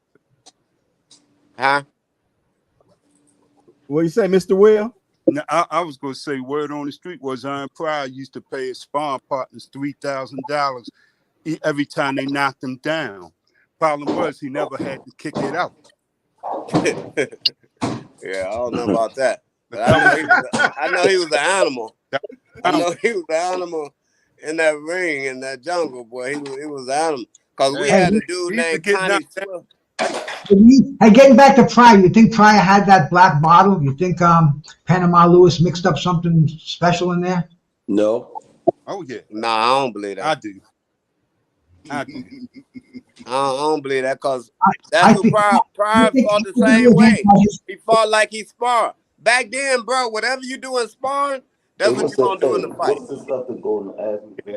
S10: Huh?
S2: What you say, Mr. Will?
S6: Now, I was going to say word on the street was Aaron Pryor used to pay his sparring partners $3,000 every time they knocked him down. Problem was he never had to kick it out.
S10: Yeah, I don't know about that. But I know he was an animal. I know he was an animal in that ring, in that jungle, boy. He was an animal. Because we had a dude named Connie Swift.
S1: Hey, getting back to Pryor, you think Pryor had that black bottle? You think Panama Lewis mixed up something special in there?
S9: No.
S6: Oh, yeah.
S10: Nah, I don't believe that.
S6: I do.
S10: I don't believe that because that's who Pryor fought the same way. He fought like he sparred. Back then, bro, whatever you do in sparring, that's what you're going to do in the fight.
S9: What's the stuff that's going to ask me?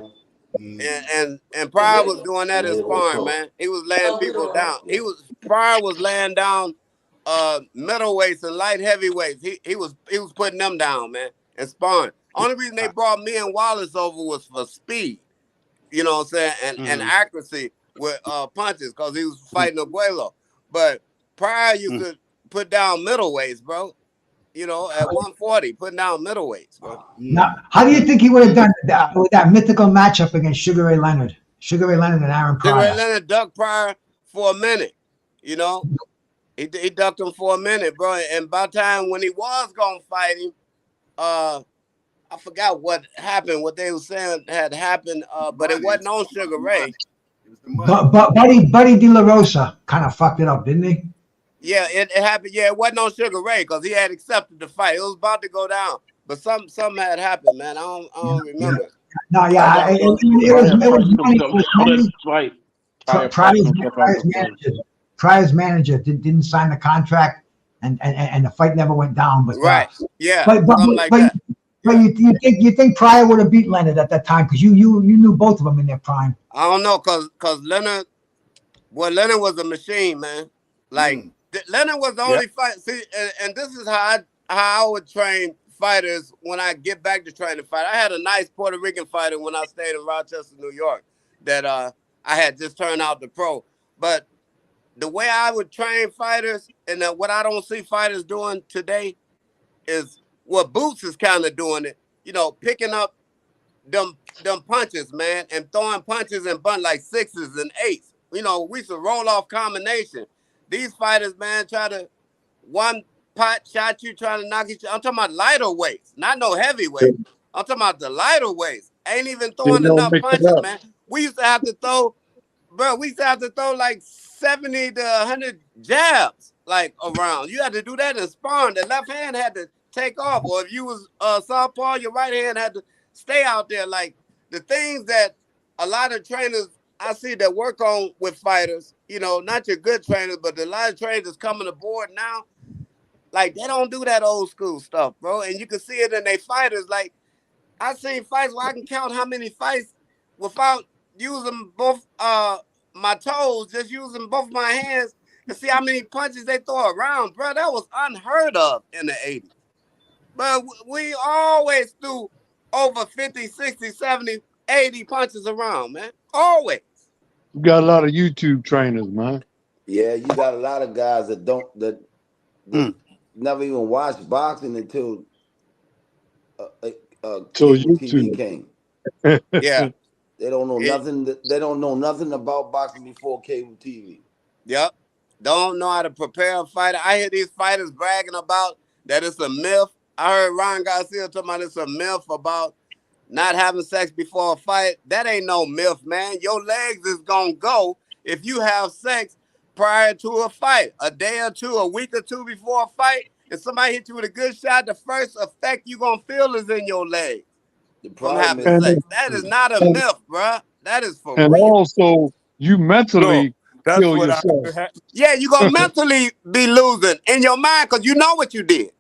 S10: And Pryor was doing that in sparring, man. He was laying people down. Pryor was laying down middleweights and light heavyweights. He was putting them down, man, and sparring. Only reason they brought me and Wallace over was for speed. You know what I'm saying? And accuracy with punches because he was fighting Aguero. But Pryor used to put down middleweights, bro. You know, at 140, putting down middleweights, bro.
S1: Now, how do you think he would have done with that mythical matchup against Sugar Ray Leonard? Sugar Ray Leonard and Aaron Pryor.
S10: Sugar Ray Leonard ducked Pryor for a minute, you know? He ducked him for a minute, bro. And by the time when he was going to fight him, I forgot what happened, what they were saying had happened, but it wasn't on Sugar Ray.
S1: But Buddy De La Rosa kind of fucked it up, didn't he?
S10: Yeah, it happened. Yeah, it wasn't on Sugar Ray because he had accepted the fight. It was about to go down, but something had happened, man. I don't remember.
S1: No, yeah, it was Pryor's manager didn't sign the contract, and the fight never went down. But
S10: right, yeah,
S1: but you think Pryor would have beat Leonard at that time because you knew both of them in their prime.
S10: I don't know because Leonard was a machine, man. Like Leonard was the only fight. See, and this is how I would train fighters when I get back to trying to fight. I had a nice Puerto Rican fighter when I stayed in Rochester, New York, that I had just turned out to pro. But the way I would train fighters and what I don't see fighters doing today is what Boots is kind of doing it, you know, picking up them punches, man, and throwing punches and bunt like 6s and 8s. You know, we used to roll off combination. These fighters, man, try to one pot shot you, trying to knock you. I'm talking about lighter weights, not no heavyweight. I'm talking about the lighter weights. Ain't even throwing enough punches, man. We used to have to throw, bro, like 70 to 100 jabs, like, around. You had to do that in sparring. The left hand had to take off, or if you was southpaw, your right hand had to stay out there. Like, the things that a lot of trainers I see that work on with fighters, you know, not your good trainers, but a lot of trainers coming aboard now, like, they don't do that old school stuff, bro. And you can see it in their fighters. Like, I've seen fights where I can count how many fights without using both my toes, just using both my hands and see how many punches they throw around, bro. That was unheard of in the 80s. But we always threw over 50, 60, 70, 80 punches around, man. Always.
S4: You got a lot of YouTube trainers, man.
S9: Yeah, you got a lot of guys that never even watched boxing until cable TV came.
S10: Yeah.
S9: They don't know nothing. They don't know nothing about boxing before cable TV.
S10: Yep. Don't know how to prepare a fighter. I hear these fighters bragging about that it's a myth. I heard Ryan Garcia talking about it's a myth about not having sex before a fight. That ain't no myth, man. Your legs is gonna go if you have sex prior to a fight, a day or two, a week or two before a fight. If somebody hit you with a good shot, the first effect you gonna feel is in your legs from having sex. That is not a myth, bro. That is for
S4: and
S10: real.
S4: Also, you mentally kill yourself.
S10: Yeah, you gonna mentally be losing in your mind because you know what you did.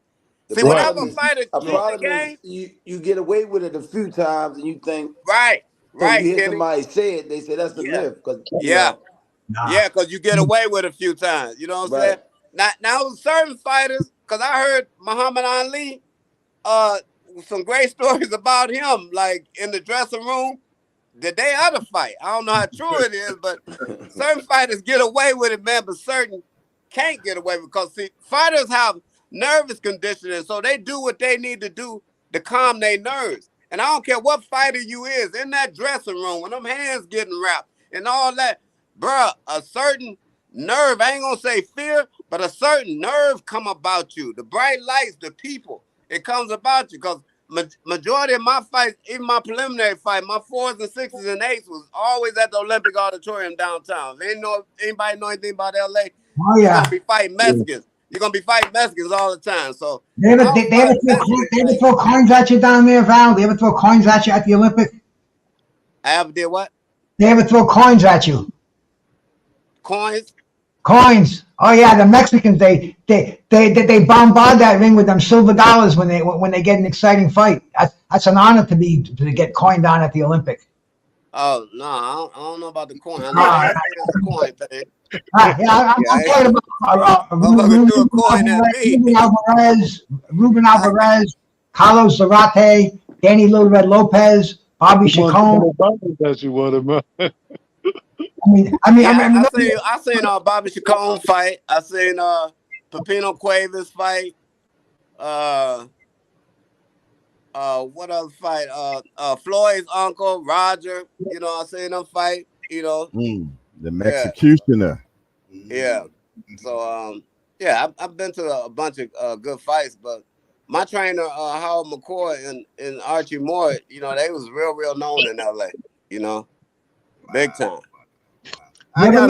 S10: See, whatever fighter cheat the game,
S9: you get away with it a few times, and you think
S10: right.
S9: You hear somebody say it, they say that's the myth.
S10: Because you get away with it a few times. You know what I'm saying? Now certain fighters, because I heard Muhammad Ali, some great stories about him, like in the dressing room the day of the fight. I don't know how true it is, but certain fighters get away with it, man, but certain can't get away with it because, see, fighters have nervous conditioning, so they do what they need to do to calm their nerves. And I don't care what fighter you is, in that dressing room, when them hands getting wrapped, and all that, bruh, a certain nerve, I ain't gonna say fear, but a certain nerve come about you. The bright lights, the people, it comes about you. Because majority of my fights, even my preliminary fight, my 4s and 6s and 8s was always at the Olympic Auditorium downtown. If anybody know anything about LA, you're gonna be fighting Mexicans. You're gonna be fighting Mexicans all the time. So
S1: they ever throw coins at you down there, Val? They ever throw coins at you at the Olympic?
S10: I ever did what?
S1: They ever throw coins at you?
S10: Coins?
S1: Coins. Oh yeah, the Mexicans they bombard that ring with them silver dollars when they get an exciting fight. That's an honor to get coined on at the Olympic.
S10: Oh no, I don't know about the coin. I know the coin thing.
S1: I'm talking about Ruben Alvarez, Carlos Zarate, Danny Little Red Lopez, Bobby Chacon.
S10: I seen Bobby Chacon fight. I seen Pepino Cuevas fight. What other fight? Floyd's uncle Roger. You know, I seen him fight. You know,
S2: the Mexicutioner.
S10: Yeah. So I've been to a bunch of good fights, but my trainer Howard McCoy and Archie Moore, you know, they was real known in LA. You know, big time.
S2: I got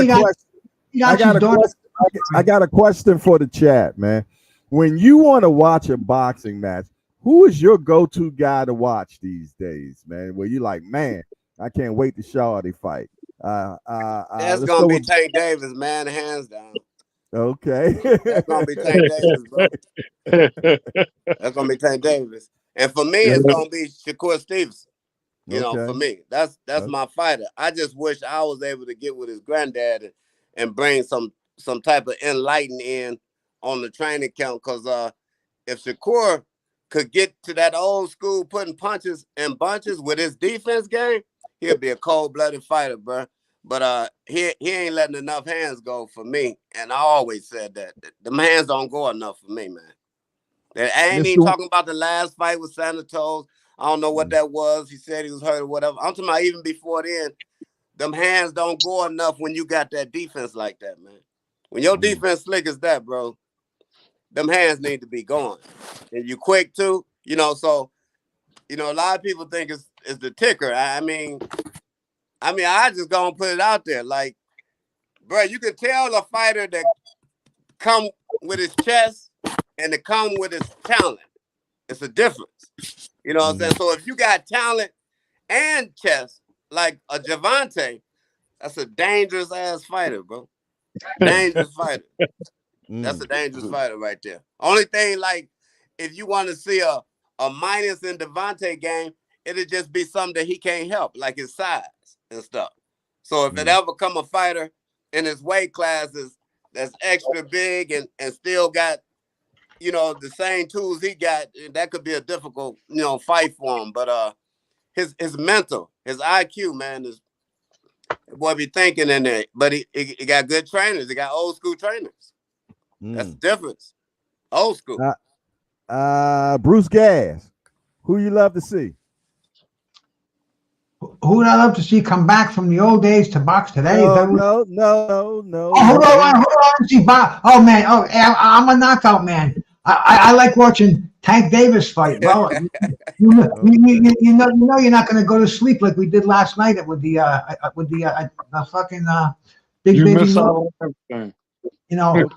S2: a question for the chat, man. When you want to watch a boxing match, who is your go-to guy to watch these days, man? Where you like, man, I can't wait to show how they fight.
S10: That's gonna be Tank Davis, man, hands down.
S2: Okay.
S10: That's gonna be Tank Davis, bro. That's gonna be Tank Davis. And for me, it's gonna be Shakur Stevenson. You know, for me, that's my fighter. I just wish I was able to get with his granddad and bring some type of enlighten in on the training camp. Because if Shakur could get to that old school putting punches and bunches with his defense game, he'll be a cold-blooded fighter, bro. But he ain't letting enough hands go for me. And I always said that. Them hands don't go enough for me, man. I ain't even talking about the last fight with Santos. I don't know what that was. He said he was hurt or whatever. I'm talking about even before then, them hands don't go enough when you got that defense like that, man. When your defense slick as that, bro, them hands need to be going. And you quick too, you know, so, you know, a lot of people think it's the ticker. I mean, I just gonna put it out there. Like, bro, you can tell a fighter that come with his chest and to come with his talent. It's a difference. You know what I'm saying? So if you got talent and chest, like a Javante, that's a dangerous ass fighter, bro. Dangerous fighter. That's a dangerous fighter right there. Only thing, like, if you want to see a minus in Devontae game, it'll just be something that he can't help, like his size and stuff. So if it ever come a fighter in his weight classes that's extra big and still got, you know, the same tools he got, that could be a difficult, you know, fight for him. But his mental, his IQ, man, is what be thinking in there. But he got good trainers. He got old school trainers. That's the difference. Old school.
S2: Bruce Gas, who you love to see?
S1: Who would I love to see come back from the old days to box today?
S2: No.
S1: Oh, hold on. See, oh man, I'm a knockout man. I like watching Tank Davis fight, bro. you know you're not going to go to sleep like we did last night with the fucking big
S4: you
S1: baby.
S4: Miss out on everything.
S1: You know,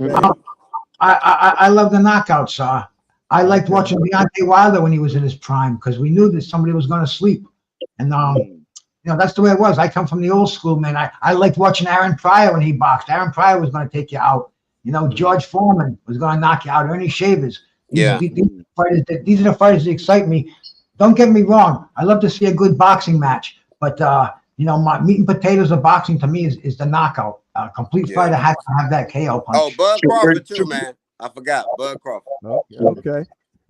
S1: I love the knockouts. I liked watching Deontay Wilder when he was in his prime because we knew that somebody was going to sleep, and you know, that's the way it was. I come from the old school, man. I liked watching Aaron Pryor when he boxed. Aaron Pryor was going to take you out. You know, George Foreman was going to knock you out. Ernie Shavers. These are the fighters that excite me. Don't get me wrong. I love to see a good boxing match, but you know, my meat and potatoes of boxing to me is the knockout. A complete fighter has to have that KO punch.
S10: Oh, Bud Crawford too, man. I forgot Bud Crawford.
S2: Okay.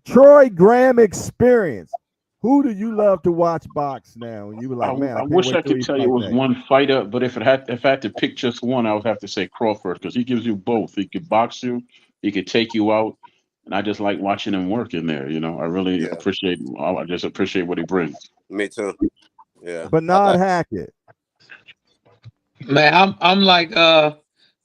S2: Troy Graham experience. Who do you love to watch box now? And you were like, man,
S3: I wish I could tell you it was one fighter, but if I had to pick just one, I would have to say Crawford because he gives you both. He could box you, he could take you out, and I just like watching him work in there. You know, I really appreciate. I just appreciate what he brings.
S10: Me too. Yeah.
S2: Bernard Hackett.
S8: Man, I'm like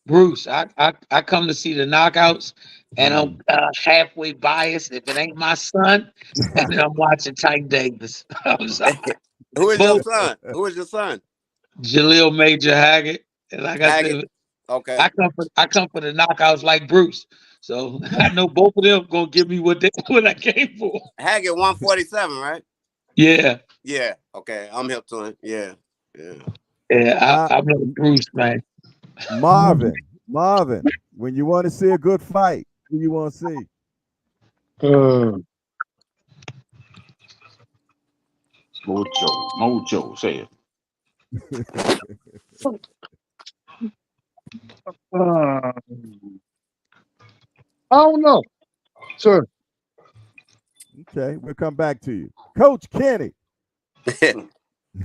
S8: Bruce. I come to see the knockouts, and I'm halfway biased if it ain't my son, and then I'm watching Tank Davis. I'm sorry.
S10: Who is your
S8: Both
S10: son? Who is your son?
S8: Jaleel Major Haggett, and like I
S10: Haggett.
S8: said,
S10: Okay.
S8: I come for the knockouts like Bruce. So I know both of them gonna give me what I came for.
S10: Haggett 147, right?
S8: Yeah,
S10: Yeah. Okay. I'm hip to him. Yeah. Yeah.
S8: yeah. I'm like Bruce, man.
S2: Marvin, when you want to see a good fight, who you want to see?
S3: Mojo, say it.
S4: I don't know, sir.
S2: Okay, we'll come back to you. Coach Kenny.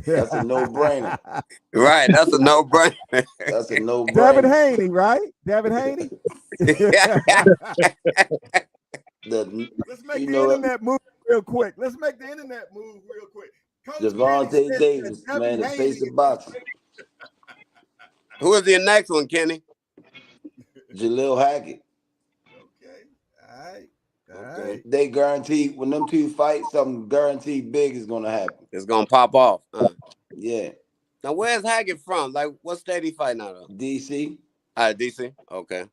S9: That's a no-brainer.
S10: Right. That's a no-brainer.
S9: That's a no-brainer.
S2: Devin Haney, right? Devin Haney.
S5: Let's make the internet move real quick. Let's make the internet move real quick.
S9: Javante Davis, man, the face of boxing.
S10: Who is your next one, Kenny?
S9: Jaleel Hackett.
S5: Okay. All right.
S9: Okay. They guaranteed when them two fight, something guaranteed big is gonna happen.
S10: It's gonna pop off.
S9: Yeah.
S10: Now, where's Haggett from? Like, what state he fighting out of?
S9: DC.
S10: DC. Okay.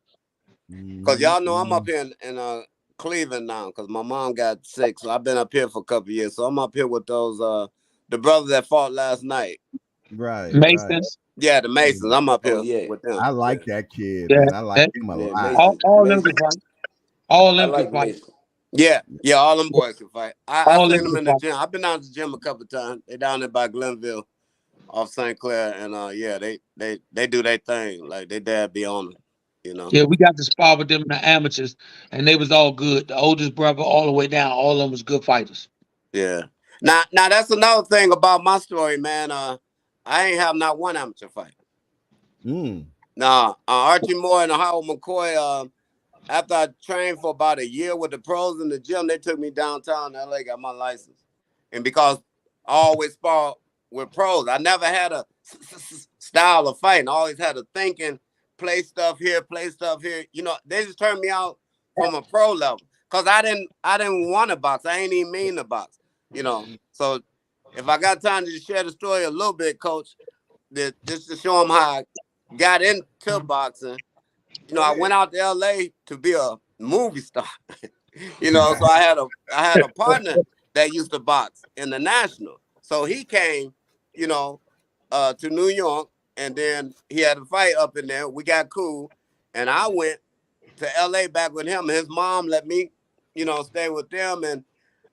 S10: Because y'all know I'm up here in Cleveland now. Because my mom got sick, so I've been up here for a couple of years. So I'm up here with those the brothers that fought last night.
S2: Right.
S8: Masons.
S2: Right.
S10: Yeah, the Masons. I'm up here with them.
S2: I like that kid.
S8: Yeah.
S2: Man. I like him a lot.
S8: All them can fight. All them can fight.
S10: Yeah, all them boys can fight. I
S8: All
S10: seen
S8: them
S10: them in
S8: can
S10: the gym. I've been down to the gym a couple of times. They down there by Glenville, off St. Clair, and yeah, they do their thing. Like they dad be on them, you know.
S8: Yeah, we got to spar with them in the amateurs, and they was all good. The oldest brother all the way down, all of them was good fighters.
S10: Yeah. Now that's another thing about my story, man. I ain't have not one amateur fight. Nah, Archie Moore and Howard McCoy. After I trained for about a year with the pros in the gym, they took me downtown LA, got my license. And because I always spar with pros, I never had a style of fighting. I always had a thinking, play stuff here. You know, they just turned me out from a pro level. Cause I didn't want to box. I ain't even mean to box. You know. So if I got time to share the story a little bit, Coach, just to show them how I got into boxing. You know, I went out to LA to be a movie star. You know, so I had a partner that used to box in the National. So he came, you know, to New York, and then he had a fight up in there. We got cool, and I went to LA back with him. And his mom let me, you know, stay with them, and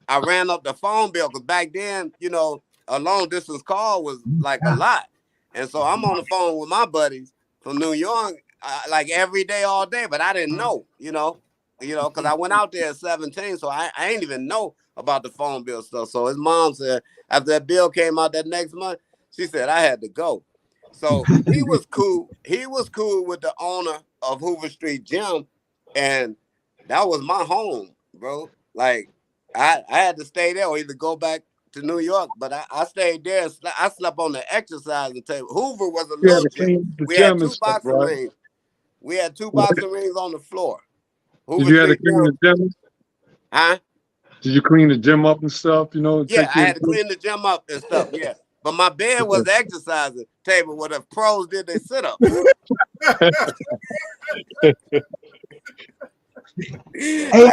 S10: I ran up the phone bill because back then, you know, a long distance call was like a lot, and so I'm on the phone with my buddies from New York. Like every day, all day, but I didn't know, you know, because I went out there at 17, so I ain't even know about the phone bill stuff. So his mom said after that bill came out that next month, she said I had to go. So he was cool. He was cool with the owner of Hoover Street Gym, and that was my home, bro. Like I had to stay there or either go back to New York, but I stayed there. I slept on the exercising table. Hoover was a little gym. We had two boxing rings. We had two boxing rings on the floor.
S4: Did you have to clean the gym?
S10: Huh?
S4: Did you clean the gym up and stuff? You know?
S10: Yeah, I had to clean the gym up and stuff. Yeah, but my bed was the exercising table where the pros did their sit up.
S1: Hey,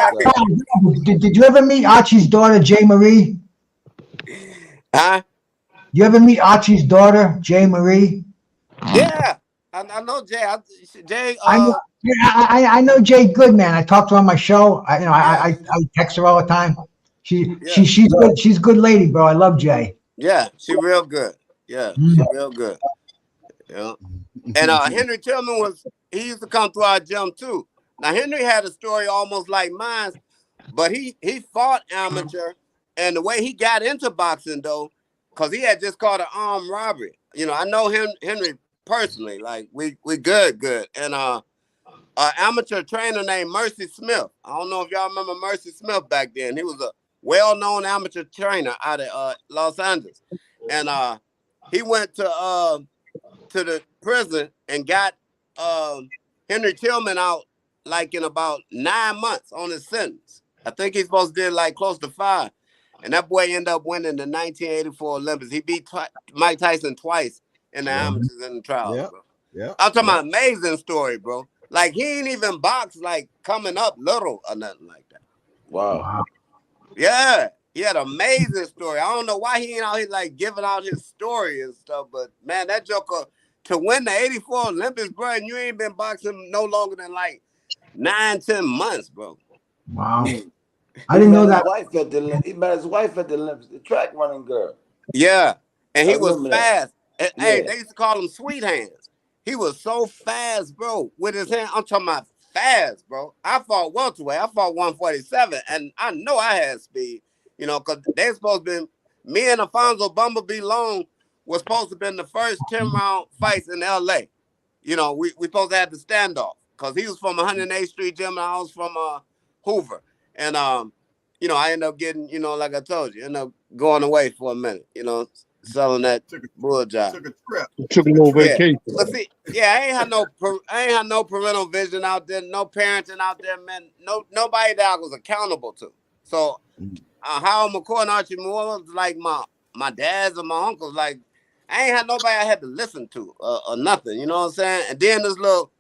S1: did you ever meet Archie's daughter, Jay Marie?
S10: Huh?
S1: You ever meet Archie's daughter, Jay Marie?
S10: Yeah. I know Jay. Jay.
S1: I know Jay good, man. I talk to her on my show. I text her all the time. She's good. She's a good lady, bro. I love Jay.
S10: Yeah, she real good. Yeah, she real good. Yeah. And Henry Tillman he used to come through our gym too. Now Henry had a story almost like mine, but he fought amateur, and the way he got into boxing though, because he had just caught an armed robbery. You know, I know Henry personally, like we good. And an amateur trainer named Mercy Smith. I don't know if y'all remember Mercy Smith back then. He was a well-known amateur trainer out of Los Angeles. And he went to prison and got Henry Tillman out like in about 9 months on his sentence. I think he's supposed to do like close to 5. And that boy ended up winning the 1984 Olympics. He beat Mike Tyson twice in the amateurs and the trials,
S2: Yep.
S10: bro.
S2: Yeah.
S10: I'm talking about amazing story, bro. Like he ain't even boxed like coming up little or nothing like that.
S9: Wow.
S10: Yeah, he had an amazing story. I don't know why he ain't out here like giving out his story and stuff, but man, that joker to win the 84 Olympics, bro, and you ain't been boxing no longer than like 9-10 months, bro.
S1: Wow. I didn't know that.
S9: He met his wife at the Olympics, the track running girl.
S10: Yeah, and
S9: I
S10: he was
S9: remember that.
S10: fast. And, Hey,
S9: Yeah.
S10: they used to call him Sweet Hands. He was so fast, bro, with his hand. I'm talking about fast, bro. I fought welterweight. I fought 147, and I know I had speed, you know, because they supposed to be, me and Alfonso Bumblebee Long was supposed to have been the first 10-round fights in L.A. You know, we supposed to have the standoff because he was from 108th Street Gym and I was from Hoover. And, you know, I ended up getting, you know, like I told you, ended up going away for a minute, you know, selling that bull job.
S5: Took a trip.
S4: Took a little
S10: Yeah.
S4: vacation.
S10: But see, I ain't had no parental vision out there, no parenting out there, man. Nobody that I was accountable to. So Howard McCoy and Archie Moore was like my dads and my uncles. Like I ain't had nobody I had to listen to or nothing. You know what I'm saying? And then this little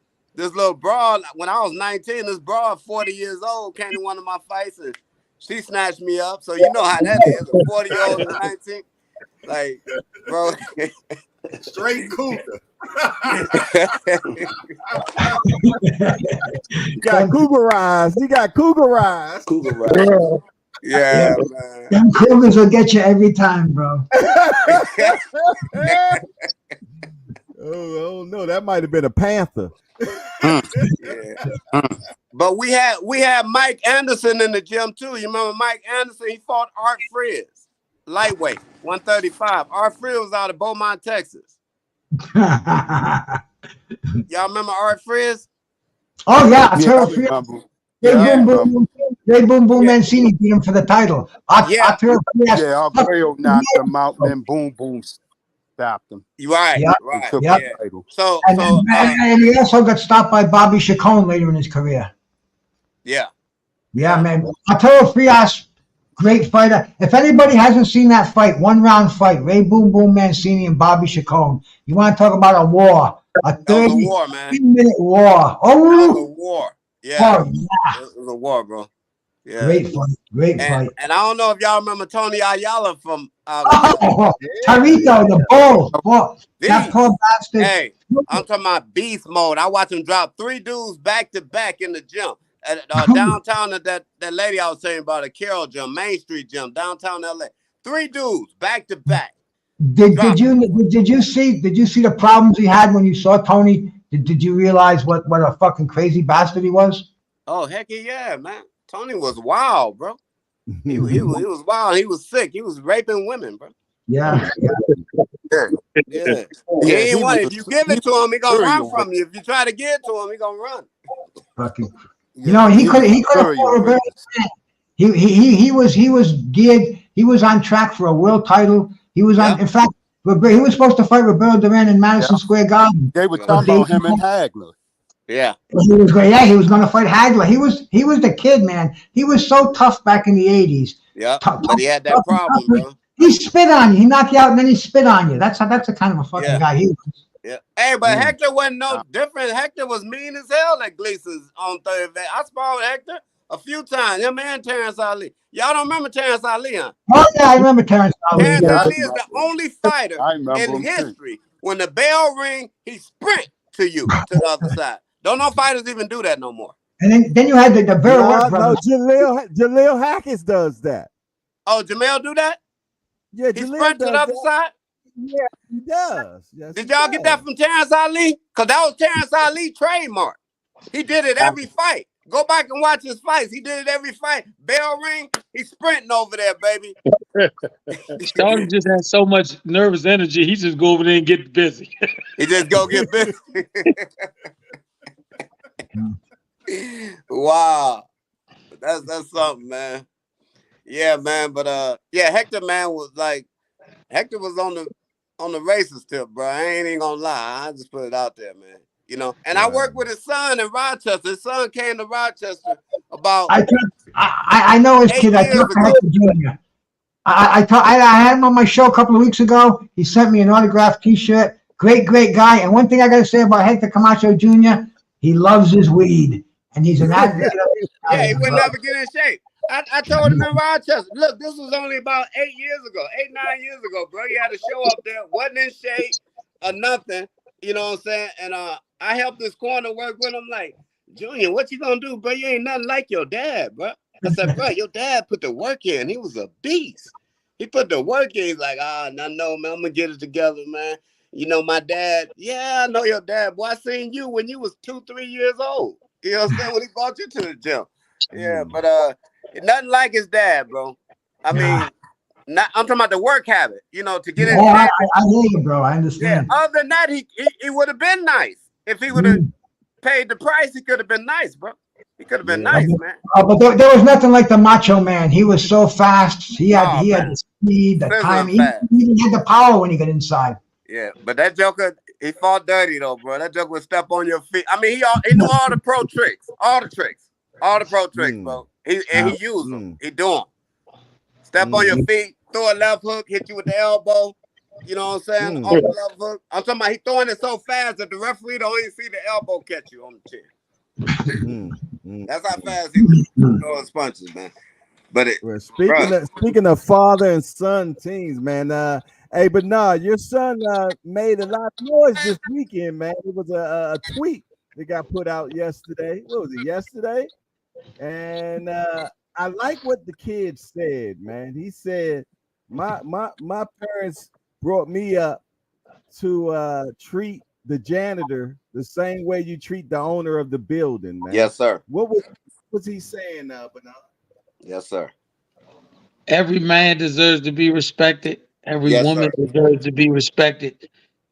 S10: broad, when I was 19, this broad 40 years old came to one of my fights and she snatched me up. So you know how that is, a 40-year-old and 19. Like, bro.
S5: Straight cougar.
S2: You got cougar eyes. You got cougar eyes.
S9: Cougar Ride.
S10: Yeah, man.
S1: Them Cougars will get you every time, bro.
S2: Oh no, that might have been a panther.
S10: Yeah. But we had Mike Anderson in the gym too. You remember Mike Anderson? He fought Art Frizz, lightweight, 135. Art Frizz was out of Beaumont, Texas. Y'all remember Art Frizz?
S1: Oh yeah,
S6: Yeah, I
S1: Arturo
S6: remember.
S1: Ray
S6: Yeah,
S1: Boom Boom Mancini beat him for the title.
S10: Yeah.
S1: Arturo Frias-
S6: Yeah, Alfredo knocked him out, then Boom Boom stopped him.
S10: Right,
S1: Yeah.
S10: right.
S6: Took
S1: Yeah.
S6: the title.
S10: So
S1: and he also got stopped by Bobby Chacon later in his career.
S10: yeah.
S1: Yeah, man. Arturo Frias, great fighter. If anybody hasn't seen that fight, 1-round fight, Ray Boom Boom Mancini and Bobby Chacon, you want to talk about a war, a
S10: That was a war, man.
S1: 30-minute war.
S10: That was a
S1: Oh,
S10: war. Yeah.
S1: oh, yeah.
S10: It was a war, bro. Yeah.
S1: Great fight. Great fight.
S10: And I don't know if y'all remember Tony Ayala from
S1: Oh, Tarito, the bull. That
S10: Beast.
S1: poor bastard.
S10: Hey, I'm talking about beast mode. I watched him drop 3 dudes back to back in the gym at downtown at that lady I was saying about, a Carroll gym, Main Street gym, downtown LA. 3 dudes back to back.
S1: Did you see the problems he had when you saw Tony? Did you realize what a fucking crazy bastard he was?
S10: Oh, heck yeah, man. Tony was wild, bro. He was wild. He was sick. He was raping women, bro.
S1: Yeah.
S10: Yeah. He ain't one. If you give it to him, he gonna run
S6: serial
S10: from you. If you try to give it to him, he gonna run.
S1: Fucking. You know, he could have fought Roberto Duran. He was geared. He was on track for a world title. He was on.
S10: Yep.
S1: In fact, he was supposed to fight Roberto Duran in Madison Square Garden.
S6: They were talking about him and Hagler.
S10: Yeah.
S1: He was going to fight Hagler. He was the kid, man. He was so tough back in the 80s.
S10: Yeah.
S1: Tough,
S10: But he had that problem, bro.
S1: He spit on you. He knocked you out and then he spit on you. That's the kind of a fucking guy he was.
S10: Yeah. Hey, but Hector wasn't no different. Hector was mean as hell at Gleason's on Thursday. I sparred with Hector a few times. Him and Terrence Ali. Y'all don't remember Terrence Ali, huh?
S1: Oh yeah, I remember Terrence Ali.
S10: Terrence
S1: Yeah.
S10: Ali is the only fighter
S6: I remember
S10: in
S6: him too.
S10: history. When the bell ring, he sprint to you to the other side. Don't no fighters even do that no more.
S1: And then you had the Vera West
S2: No,
S1: brothers.
S2: Jaleel Hackett does that.
S10: Oh, Jamel do that?
S2: Yeah,
S10: He
S2: Jaleel
S10: sprint to
S2: does
S10: the other
S2: that.
S10: side?
S2: Yeah, he does. Yes,
S10: Did
S2: he
S10: y'all get that
S2: does.
S10: from Terrence Ali? Because that was Terrence Ali trademark. He did it every fight. Go back and watch his fights. He did it every fight. Bell ring, he's sprinting over there, baby.
S8: Tony just has so much nervous energy. He just go over there and get busy.
S10: He just go get busy. Wow. That's something, man. Yeah, man. But yeah, Hector, man, was like, Hector was on the on the racist tip, bro. I ain't even gonna lie. I just put it out there, man. You know, and I
S2: Right.
S10: work with his son in Rochester. His son came to Rochester about
S1: I know his
S10: 8
S1: kid. I
S10: years
S1: talked to
S10: ago.
S1: Hector Jr. I had him on my show a couple of weeks ago. He sent me an autographed T-shirt. Great guy. And one thing I got to say about Hector Camacho Jr., he loves his weed, and he's an advocate.
S10: Yeah, he would never get in shape. I told him in Rochester, look, this was only about 8 years ago, 9 years ago, bro. He had a show up there, wasn't in shape or nothing. You know what I'm saying? And I helped this corner work with him. Like, Junior, what you gonna do, bro? You ain't nothing like your dad, bro. I said, bro, your dad put the work in. He was a beast. He put the work in. He's like, no, man, I'm gonna get it together, man. You know, my dad, yeah, I know your dad. Boy, I seen you when you was 2-3 years old. You know what I'm saying? When he brought you to the gym. Yeah, but nothing like his dad, bro. I mean, I'm talking about the work habit, you know, to get in shape.
S1: I hear you, bro. I understand.
S10: Yeah, other than that, he would have been nice. If he would have paid the price, he could have been nice, bro. He could have been nice, man.
S1: But there was nothing like the Macho Man. He was so fast. He had the speed, the time. He even had the power when he got inside.
S10: Yeah, but that Joker, he fought dirty though, bro. That Joker would step on your feet. I mean, he knew all the pro tricks, all the pro tricks, bro. He used them. He do them. Step on your feet, throw a left hook, hit you with the elbow. You know what I'm saying? Off the left hook. I'm talking about he throwing it so fast that the referee don't even see the elbow catch you on the chin. That's how fast he was throwing his punches, man. But
S2: speaking of father and son teams, man. Hey, but your son made a lot of noise this weekend, man. It was a tweet that got put out yesterday. What was it, yesterday? And I like what the kid said, man. He said, my parents brought me up to treat the janitor the same way you treat the owner of the building, man.
S10: Yes, sir.
S2: What was he saying, Bernard?
S10: Yes, sir.
S8: Every man deserves to be respected. Every
S10: Yes,
S8: woman
S10: sir.
S8: deserves to be respected.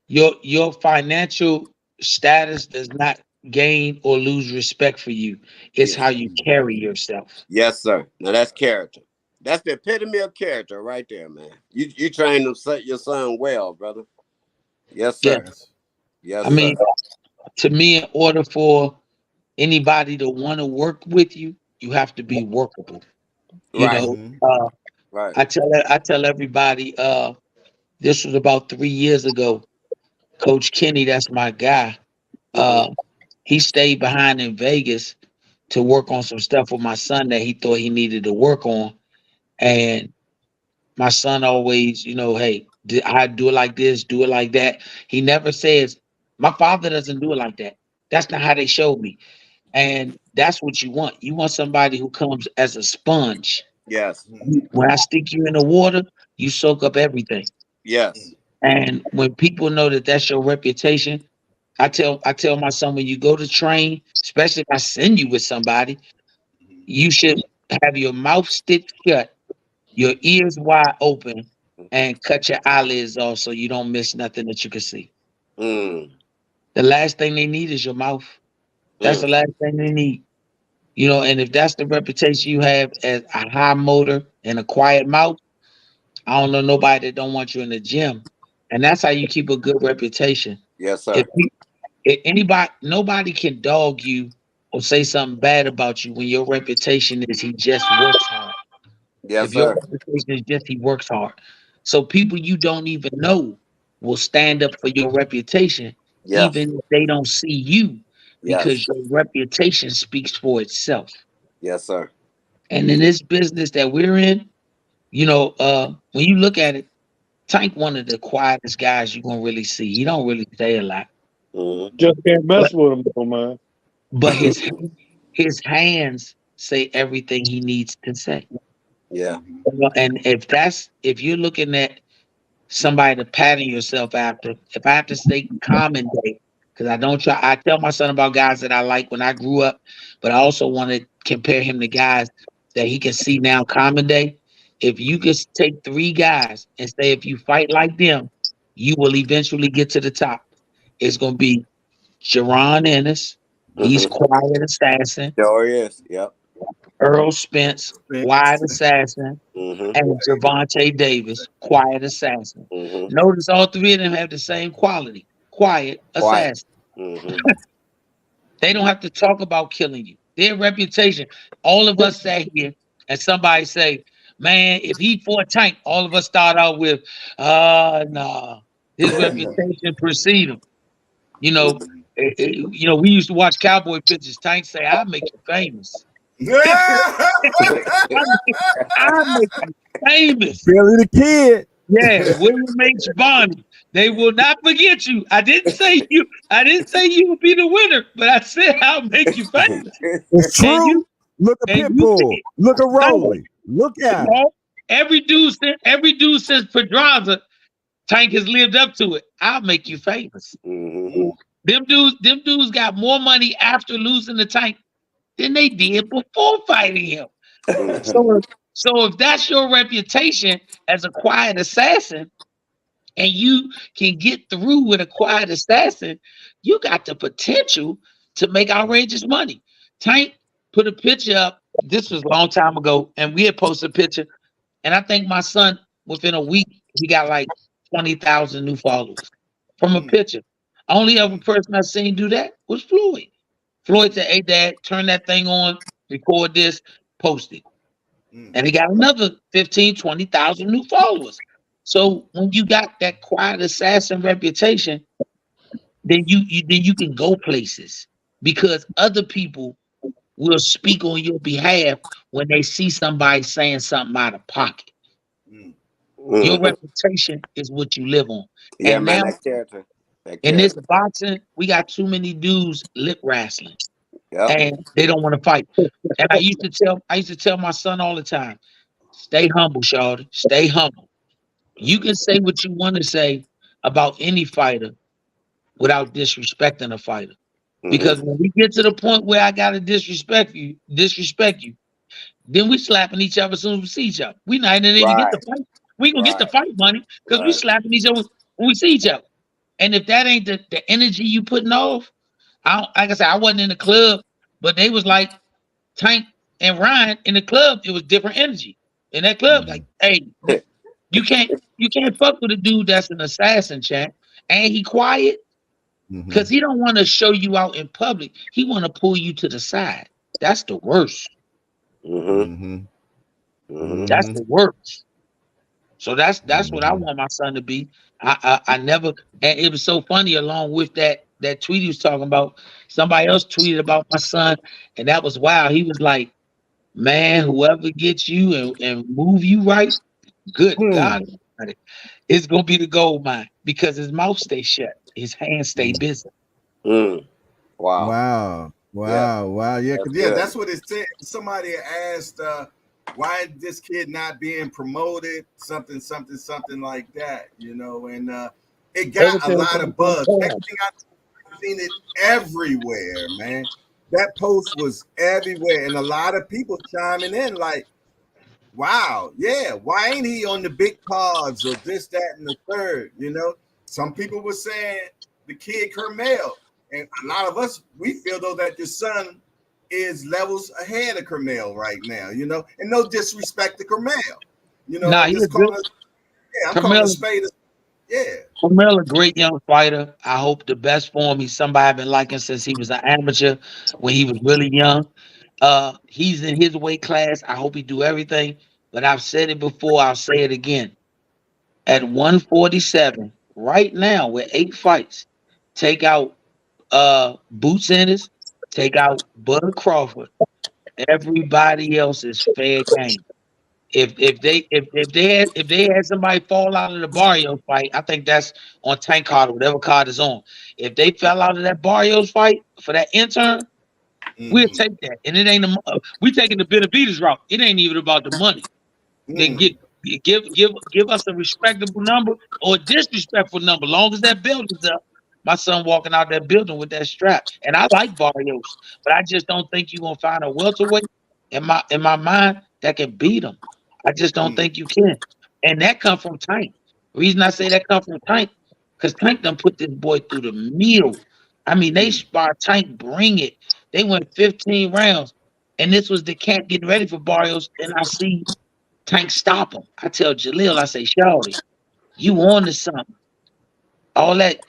S8: Your financial status does not gain or lose respect for you. It's how you carry yourself.
S10: Yes, sir. Now that's character. That's the epitome of character right there, man. You train them, set your son well, brother. Yes, sir. Yes,
S8: I mean,
S10: sir.
S8: to me, in order for anybody to want to work with you, you have to be workable. You know,
S10: right.
S8: I tell everybody, this was about 3 years ago. Coach Kenny, that's my guy. He stayed behind in Vegas to work on some stuff with my son that he thought he needed to work on. And my son always, you know, hey, I do it like this, do it like that. He never says, my father doesn't do it like that. That's not how they showed me. And that's what you want. You want somebody who comes as a sponge.
S10: Yes.
S8: When I stick you in the water, you soak up everything.
S10: Yes.
S8: And when people know that that's your reputation, I tell my son, when you go to train, especially if I send you with somebody, you should have your mouth stitched shut, your ears wide open, and cut your eyelids off so you don't miss nothing that you can see. The last thing they need is your mouth. That's the last thing they need. You know, and if that's the reputation you have as a high motor and a quiet mouth, I don't know nobody that don't want you in the gym. And that's how you keep a good reputation.
S10: Yes, sir.
S8: If nobody can dog you or say something bad about you when your reputation is he just works hard.
S10: Yes,
S8: if your
S10: sir.
S8: reputation is just he works hard. So people you don't even know will stand up for your reputation, even if they don't see you, because your reputation speaks for itself.
S10: Yes, sir.
S8: And in this business that we're in, you know, when you look at it, Tank one of the quietest guys you're gonna really see. He don't really say a lot.
S4: Just can't mess with him though, man.
S8: But his hands say everything he needs to say.
S10: Yeah.
S8: And if you're looking at somebody to pattern yourself after, if I have to say Common Day, because I tell my son about guys that I like when I grew up, but I also want to compare him to guys that he can see now, Common Day. If you could take 3 guys and say, if you fight like them, you will eventually get to the top. It's going to be Jaron Ennis. He's quiet assassin.
S10: Sure is. Yep.
S8: Earl Spence, Quiet Assassin,
S10: Mm-hmm.
S8: and Gervonta Davis, Quiet Assassin.
S10: Mm-hmm.
S8: Notice all three of them have the same quality, Quiet
S10: Quiet.
S8: Assassin.
S10: Mm-hmm.
S8: They don't have to talk about killing you. Their reputation. All of us sat here and somebody say, man, if he fought Tank, all of us start out with, nah, his reputation precede him. You know, we used to watch cowboy pictures. Tank say, I'll make you famous. I'll make you famous.
S2: Billy the Kid.
S8: Yeah, William H. Bonney. They will not forget you. I didn't say you would be the winner, but I said I'll make you famous.
S2: It's true. Look at Pitbull. Look at Rolly. Look at him.
S8: Every dude since Pedraza, Tank has lived up to it. I'll make you famous.
S10: Mm-hmm.
S8: Them dudes got more money after losing the Tank than they did before fighting him. So if that's your reputation as a quiet assassin, and you can get through with a quiet assassin, you got the potential to make outrageous money. Tank put a picture up. This was a long time ago, and we had posted a picture. And I think my son, within a week, he got like 20,000 new followers from a picture. Only other person I seen do that was Floyd. Floyd said, hey, Dad, turn that thing on, record this, post it. And he got another 15, 20,000 new followers. So when you got that quiet assassin reputation, then you can go places because other people will speak on your behalf when they see somebody saying something out of pocket. Your reputation is what you live on.
S10: Yeah,
S8: and
S10: man,
S8: now,
S10: that character.
S8: in this boxing, we got too many dudes lip wrestling.
S10: Yep.
S8: And they don't want to fight. And I used to tell my son all the time, stay humble, Shawty. Stay humble. You can say what you want to say about any fighter without disrespecting a fighter. Because when we get to the point where I gotta disrespect you, then we slapping each other as soon as we see each other. We not even get the fight. We gonna get the fight money because we slapping each other when we see each other. And if that ain't the energy you putting off, like I said, I wasn't in the club, but they was like Tank and Ryan in the club. It was different energy in that club. Like, hey, you can't fuck with a dude that's an assassin, champ, and he quiet because he don't want to show you out in public. He want to pull you to the side. That's the worst. That's the worst. So that's what I want my son to be. I never, and it was so funny. Along with that tweet he was talking about, somebody else tweeted about my son, and that was wild. He was like, man, whoever gets you and move you right, good God, it's gonna be the gold mine because his mouth stay shut, his hands stay busy.
S2: Wow. Yeah,
S5: that's what it said. Somebody asked, why this kid not being promoted, something like that, and it got a lot of buzz. Next thing I've seen it everywhere, man. That post was everywhere, and a lot of people chiming in like, wow, yeah, why ain't he on the big cards or this, that, and the third? Some people were saying the kid Kermel, and a lot of us, we feel though that the son is levels ahead of Kermel right now, and no disrespect to Kermel, I'm calling a spade.
S8: Kermel, a great young fighter. I hope the best for him. He's somebody I've been liking since he was an amateur when he was really young. He's in his weight class. I hope he do everything. But I've said it before. I'll say it again. At 147, right now, with 8 fights, take out Boots Ennis, take out Bud Crawford. Everybody else is fair game. If they had somebody fall out of the Barrios fight, I think that's on Tank card or whatever card is on. If they fell out of that Barrios fight for that intern, we'll take that. And it ain't we taking the Benavidez route. It ain't even about the money. Then give us a respectable number or a disrespectful number. Long as that building's up. My son walking out that building with that strap. And I like Barrios, but I just don't think you're gonna find a welterweight in my mind that can beat him. I just don't think you can. And that come from Tank. The reason I say that come from Tank, because Tank done put this boy through the meal. I mean, they spar Tank, bring it. They went 15 rounds. And this was the camp getting ready for Barrios, and I see Tank stop him. I tell Jaleel, I say, Shawty, you on to something. All that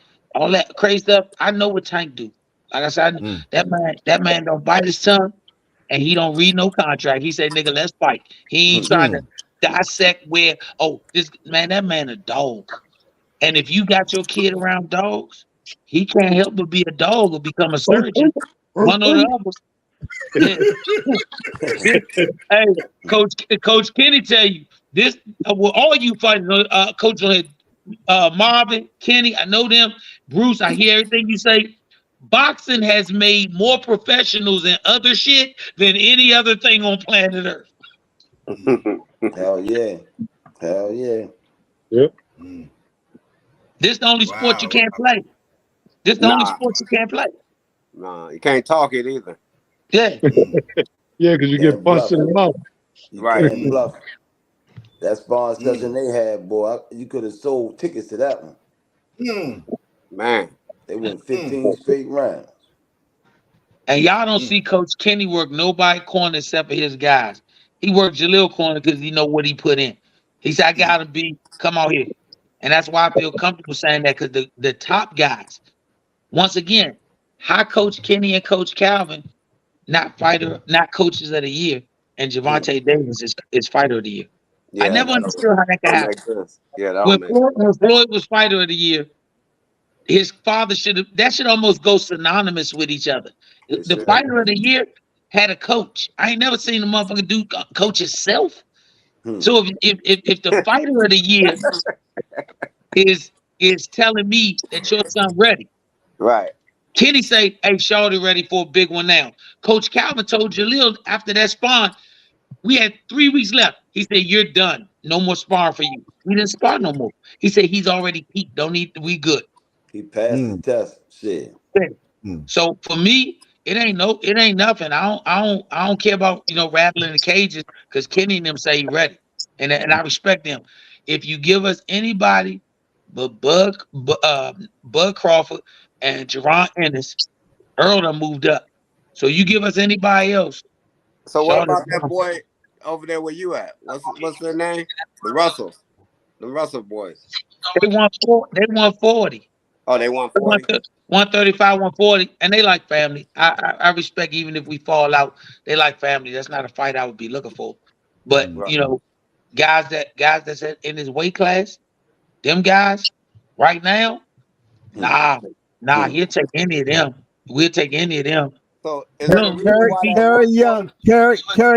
S8: crazy stuff. I know what Tank do. Like I said, that man don't bite his tongue, and he don't read no contract. He say, nigga, let's fight. He ain't trying to dissect where, that man a dog. And if you got your kid around dogs, he can't help but be a dog or become a surgeon. One or the other. Hey, Coach Kenny tell you this. All you fighters, Coach Marvin, Kenny, I know them. Bruce, I hear everything you say. Boxing has made more professionals and other shit than any other thing on planet Earth.
S9: Hell yeah. Hell yeah.
S4: Yep.
S8: This the only sport you can't play. This the only sport you can't play.
S10: Nah, you can't talk it either.
S8: Yeah.
S4: Yeah, because you get punched in the mouth.
S10: Right.
S9: That sparring session they had, boy, you could have sold tickets to that one.
S10: Man.
S9: They went 15 straight rounds.
S8: And y'all don't see Coach Kenny work nobody corner except for his guys. He worked Jaleel corner because he know what he put in. He said, I gotta come out here. And that's why I feel comfortable saying that, because the top guys, once again, how Coach Kenny and Coach Calvin, not coaches of the year, and Gervonta Davis is fighter of the year.
S10: Yeah,
S8: I never understood how that could happen.
S10: Yeah,
S8: when Floyd was fighter of the year, his father that should almost go synonymous with each other. The fighter of the year had a coach. I ain't never seen a motherfucker do coach himself. So if the fighter of the year is telling me that your son ready,
S10: right?
S8: Kenny say, hey, Shawty ready for a big one now. Coach Calvin told Jaleel after that sparring, we had 3 weeks left. He said, you're done. No more sparring for you. We didn't spar no more. He said he's already peaked. We good.
S9: He passed the test. Shit.
S8: So for me, it ain't nothing. I don't care about rattling the cages, because Kenny and them say he ready, and I respect them. If you give us anybody but Bud Crawford and Jerron Ennis, Earl done moved up. So you give us anybody else.
S10: So what about that boy over there where you at? What's their name? The Russells. The Russell boys.
S8: They won 40.
S10: Oh, they won 40.
S8: 135, 140, and they like family. I respect, even if we fall out, they like family. That's not a fight I would be looking for. But guys that's in his weight class, them guys right now, nah, he'll take any of them. We'll take any of them.
S10: So
S2: Kerry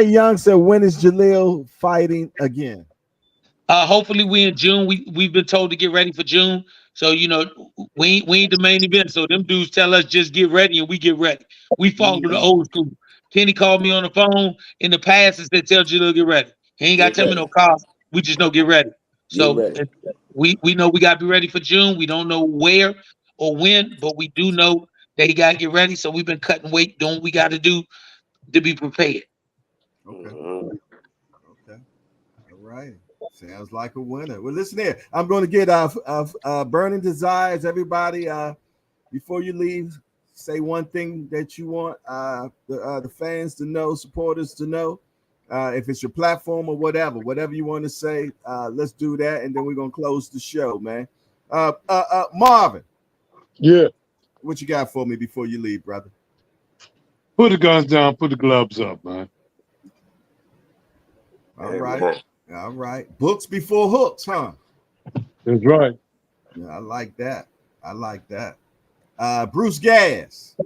S2: Young said, when is Jaleel fighting again?
S8: Hopefully we in June. We've been told to get ready for June. So we ain't the main event. So them dudes tell us just get ready, and we get ready. We follow the old school. Kenny called me on the phone in the past and said, tell Jaleel get ready. He ain't got to tell me no calls. We just know get ready. So we know we got to be ready for June. We don't know where or when, but we do know that he got to get ready. So we've been cutting weight, doing what we got to do to be prepared.
S5: Okay. All right. Sounds like a winner. Well, listen here. I'm going to get burning desires. Everybody, before you leave, say one thing that you want the fans to know, supporters to know. If it's your platform or whatever you want to say, let's do that, and then we're gonna close the show, man. Marvin.
S4: Yeah.
S5: What you got for me before you leave, brother?
S4: Put the guns down, put the gloves up, man.
S5: All right. Books before hooks, huh?
S4: That's right.
S5: Yeah, I like that. Bruce Gas.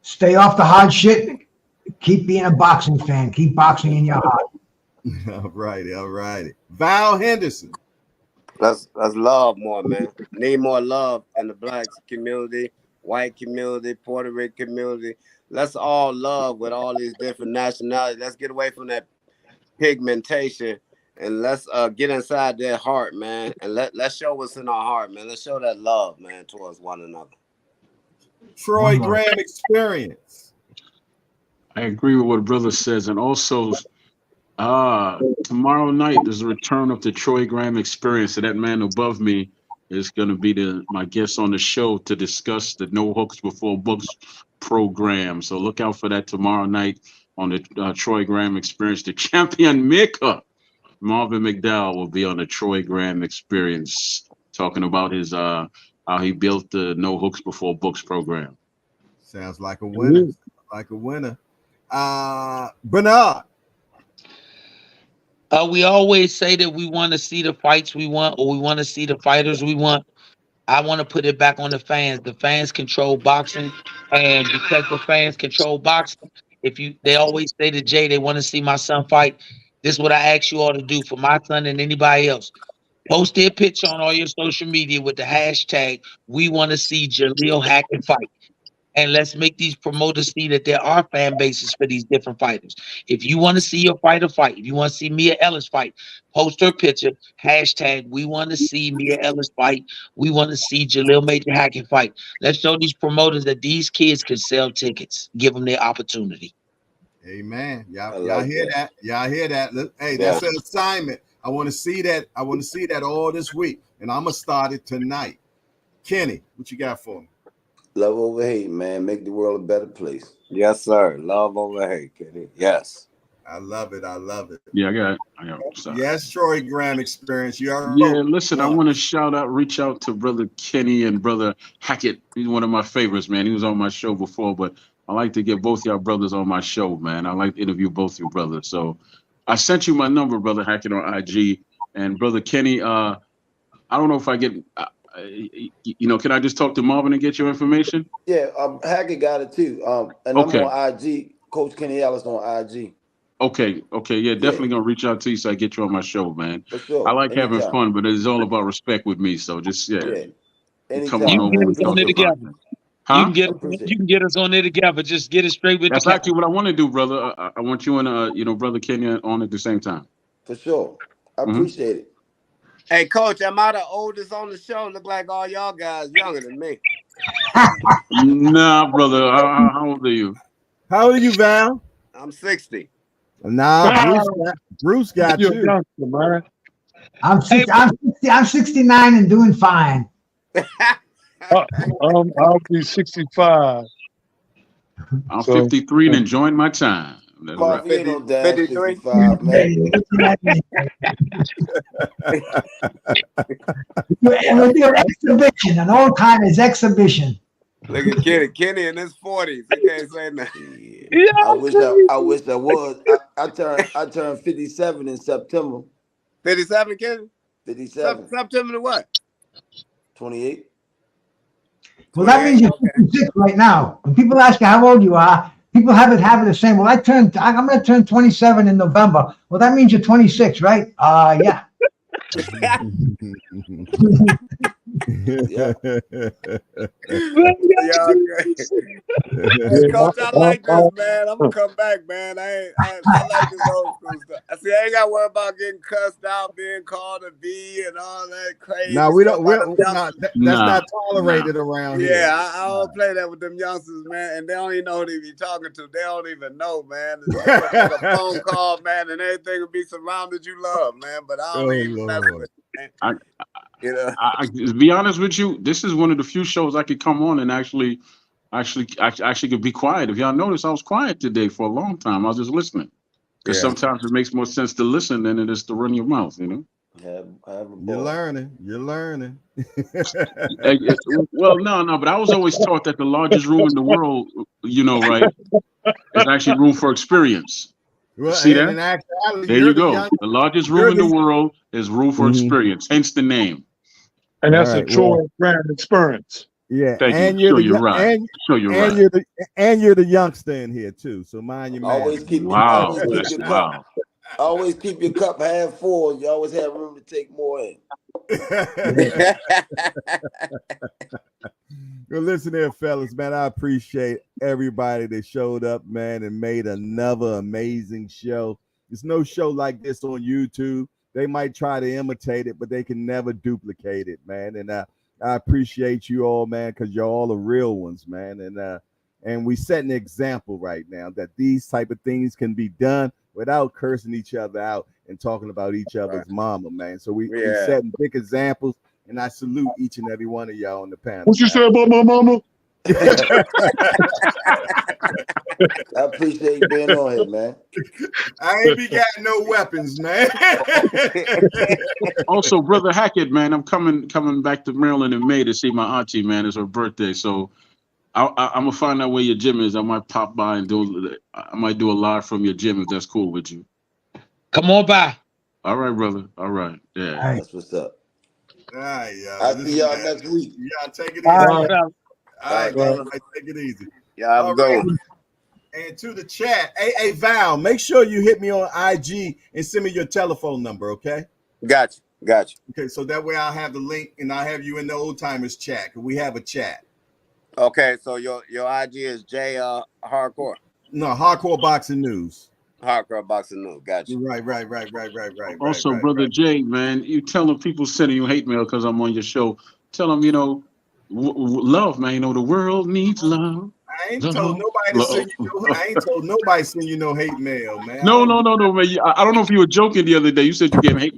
S1: Stay off the hard shit. Keep being a boxing fan. Keep boxing in your heart.
S5: All righty. Val Henderson.
S10: Let's love more, man. Need more love in the black community, white community, Puerto Rican community. Let's all love with all these different nationalities. Let's get away from that pigmentation, and let's get inside their heart, man. And let's show what's in our heart, man. Let's show that love, man, towards one another.
S5: Troy Graham Experience.
S3: I agree with what brother says, and also tomorrow night there's a return of the Troy Graham Experience. So that man above me is going to be my guest on the show to discuss the No Hooks Before Books program. So look out for that tomorrow night on the Troy Graham Experience. The champion maker, Marvin McDowell, will be on the Troy Graham Experience talking about his how he built the No Hooks Before Books program.
S5: Sounds like a winner. Like a winner. Bernard.
S8: We always say that we want to see the fights we want, or we want to see the fighters we want. I want to put it back on the fans. The fans control boxing, and because the fans control boxing, they always say to Jay, they want to see my son fight. This is what I ask you all to do for my son and anybody else. Post their picture on all your social media with the hashtag, we want to see Jaleel Hackett fight. And let's make these promoters see that there are fan bases for these different fighters. If you want to see your fighter fight, if you want to see Mia Ellis fight, post her picture, hashtag, we want to see Mia Ellis fight. We want to see Jaleel Major Hackett fight. Let's show these promoters that these kids can sell tickets. Give them their opportunity.
S5: Amen. Y'all hear that? Y'all hear that? Look, hey, that's an assignment. I want to see that. I want to see that all this week. And I'm going to start it tonight. Kenny, what you got for me?
S9: Love over hate, man. Make the world a better place.
S10: Yes, sir. Love over hate, Kenny. Yes.
S5: I love it. I love it.
S3: Yeah, I got it.
S5: Yes, Troy Graham Experience.
S3: Yeah, listen, I want to reach out to Brother Kenny and Brother Hackett. He's one of my favorites, man. He was on my show before, but I like to get both y'all brothers on my show, man. I like to interview both your brothers. So I sent you my number, Brother Hackett, on IG. And Brother Kenny, I don't know if I get... can I just talk to Marvin and get your information?
S9: Yeah, Hackett got it too. And I'm on IG, Coach Kenny Ellis on IG.
S3: Okay, yeah, definitely gonna reach out to you so I get you on my show, man.
S9: For sure.
S3: I like having fun, but it's all about respect with me. So just come on over and talk about it. Huh?
S8: You can get us on there together. Just get it straight with.
S3: That's actually what I want to do, brother. I want you and Brother Kenny on at the same time.
S9: For sure, I appreciate it.
S10: Hey, Coach, am I the oldest on the show? Look like all y'all guys younger than me.
S3: Nah, brother. How old are you?
S2: How old are you, Val?
S10: I'm 60.
S2: Nah, Bruce got you.
S1: Man. I'm 69 and doing fine.
S4: I'll be 65.
S3: I'm 53 and enjoying my time. That's right.
S9: 53, 65, man.
S1: We'll do exhibition, an old timers exhibition.
S10: Look at Kenny. Kenny in his 40s. He can't say nothing.
S9: Yeah, I wish I was. I turned 57 in September.
S10: 57, Kenny?
S9: 57.
S10: September to what?
S9: 28.
S1: Well, that means you're 56 right now. When people ask you how old you are, people have it the same. Well, I'm going to turn 27 in November. Well, that means you're 26, right? Yeah.
S10: Yeah. Hey, Coach, I like this, man. I'm gonna come back, man. I like this old school stuff. I ain't gotta worry about getting cussed out, being called a B and all that crazy.
S2: No, we don't. That's not tolerated around here.
S10: Yeah, I don't play that with them youngsters, man. And they don't even know who they be talking to. They don't even know, man. It's a phone call, man, and everything will be surrounded you love, man. But I don't even mess with it. I
S3: to be honest with you, this is one of the few shows I could come on and actually could be quiet. If y'all notice, I was quiet today for a long time. I was just listening. Because sometimes it makes more sense to listen than it is to run your mouth, you know?
S2: You're learning.
S3: Well, no, but I was always taught that the largest room in the world, right, is actually room for experience.
S2: Well,
S3: see that? There you go. The largest room in the world is room for experience, hence the name.
S4: And that's a Troy Graham Experience.
S2: Yeah,
S3: and you're right.
S2: And you're the youngster in here too. So mind your man.
S9: Always keep your cup half full. You always have room to take more in.
S2: Well, listen here, fellas, man. I appreciate everybody that showed up, man, and made another amazing show. There's no show like this on YouTube. They might try to imitate it, but they can never duplicate it, man. And I appreciate you all, man, because you're all the real ones, man. And we set an example right now that these type of things can be done without cursing each other out and talking about each other's mama, man. So we setting big examples, and I salute each and every one of y'all on the panel.
S4: What you say about my mama?
S9: I appreciate you being on here, man.
S5: I ain't be got no weapons, man.
S3: Also, Brother Hackett, man, I'm coming back to Maryland in May to see my auntie, man. It's her birthday, so I'm gonna find out where your gym is. I might pop by and I might do a live from your gym if that's cool with you.
S8: Come on by.
S3: All right, brother. All right. Yeah.
S1: All right.
S9: That's what's up.
S5: All right, y'all.
S9: I'll see y'all next week.
S5: Y'all take it easy.
S8: All right.
S5: All right, guys. Take it easy.
S10: Yeah, I'm
S5: All
S10: going.
S5: right. And to the chat, hey, Val, make sure you hit me on IG and send me your telephone number, okay?
S10: Got you.
S5: Okay, so that way I'll have the link and I'll have you in the Old Timers chat. We have a chat.
S10: Okay, so your IG is J Hardcore.
S5: No, Hardcore Boxing News.
S10: Hardcore Boxing News. Got you.
S5: Right.
S3: Also,
S5: right,
S3: Brother Jay, man, you telling people sending you hate mail because I'm on your show. Tell them, love, man. The world needs love.
S5: I ain't told nobody to send you no hate mail, man.
S3: No, man. I don't know if you were joking the other day. You said you gave hate mail.